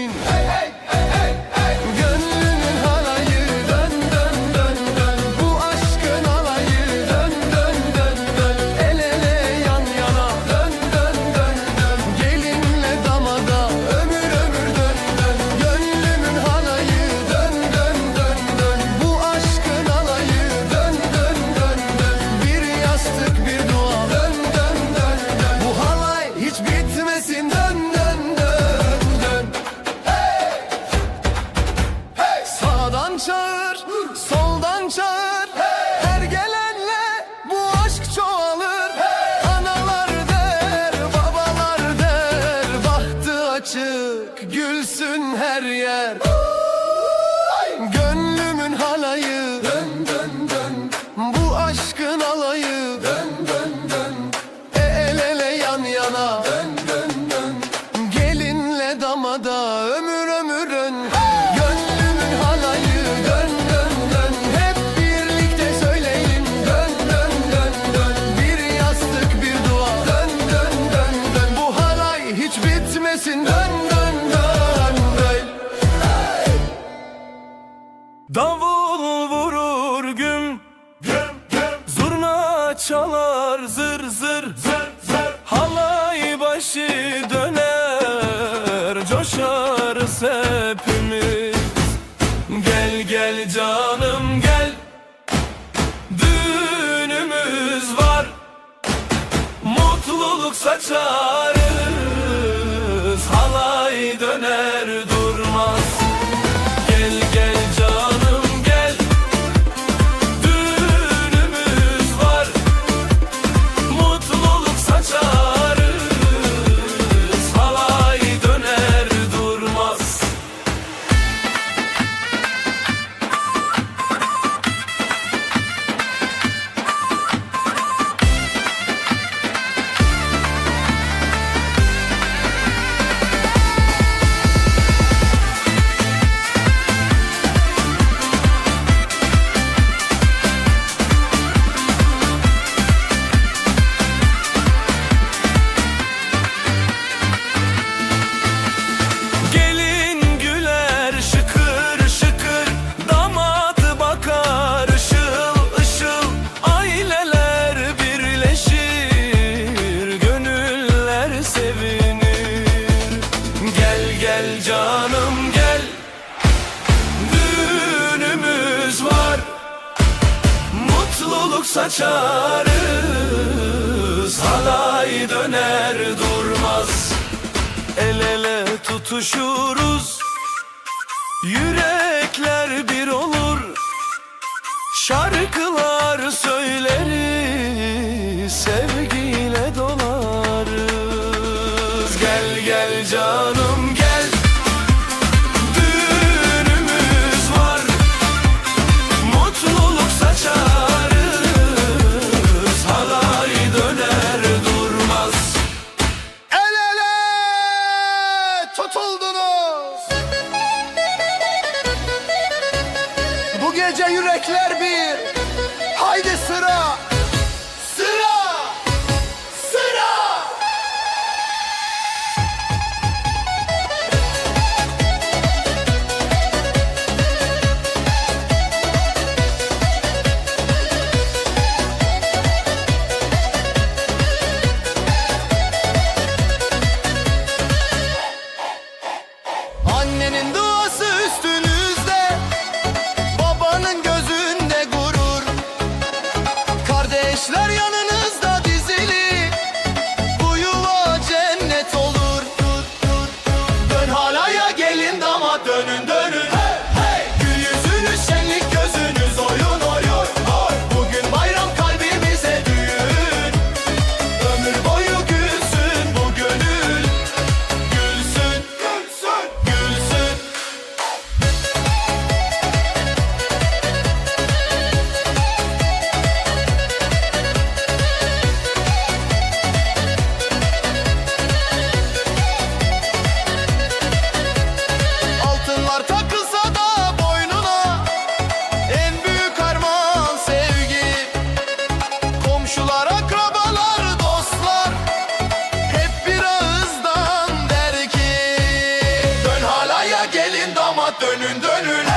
durmada ömür ömürün Gönlümün halayı dön dön dön Hep birlikte söyleyin dön dön dön dön Bir yastık bir dua dön dön dön dön Bu halay hiç bitmesin dön dön dön dön Davul vurur güm güm güm Zurna çalar zır zır zır zır Halay başı döner Coşarız hepimiz Gel gel canım gel Düğünümüz var Mutluluk saçarız Halay döner durmaz Gel gel canım gel Düğünümüz var Mutluluk saçarız Halay döner durmaz Gelin güler şıkır şıkır Damat bakar ışıl ışıl Aileler birleşir Gönüller sevinir Gel gel canım gel Düğünümüz var Mutluluk saçarız Halay döner durmaz El ele tutuşuruz Yürekler bir olur Şarkılar söyleriz Sevgiyle dolarız Gel gel canım gel Düğünümüz var Mutluluk saçarız Halay döner durmaz El ele tutuldunuz Bu gece yürekler bir Haydi sıra Sıra Sıra Annenin duası üstünüzde Babanın gözünde gurur Kardeşler yanınızda dizili Bu yuva cennet olur Dön halaya gelin damat dönün dönün Gül yüzünüz şenlik gözünüz oyun oyun Bugün bayram kalbimize düğün Ömür boyu gülsün bu gönül Gülsün, gülsün, gülsün Altınlar takılsa da boynuna En büyük armağan sevgi Komşular, akrabalar, dostlar Hep bir ağızdan der ki Dön halaya gelin damat dönün dönün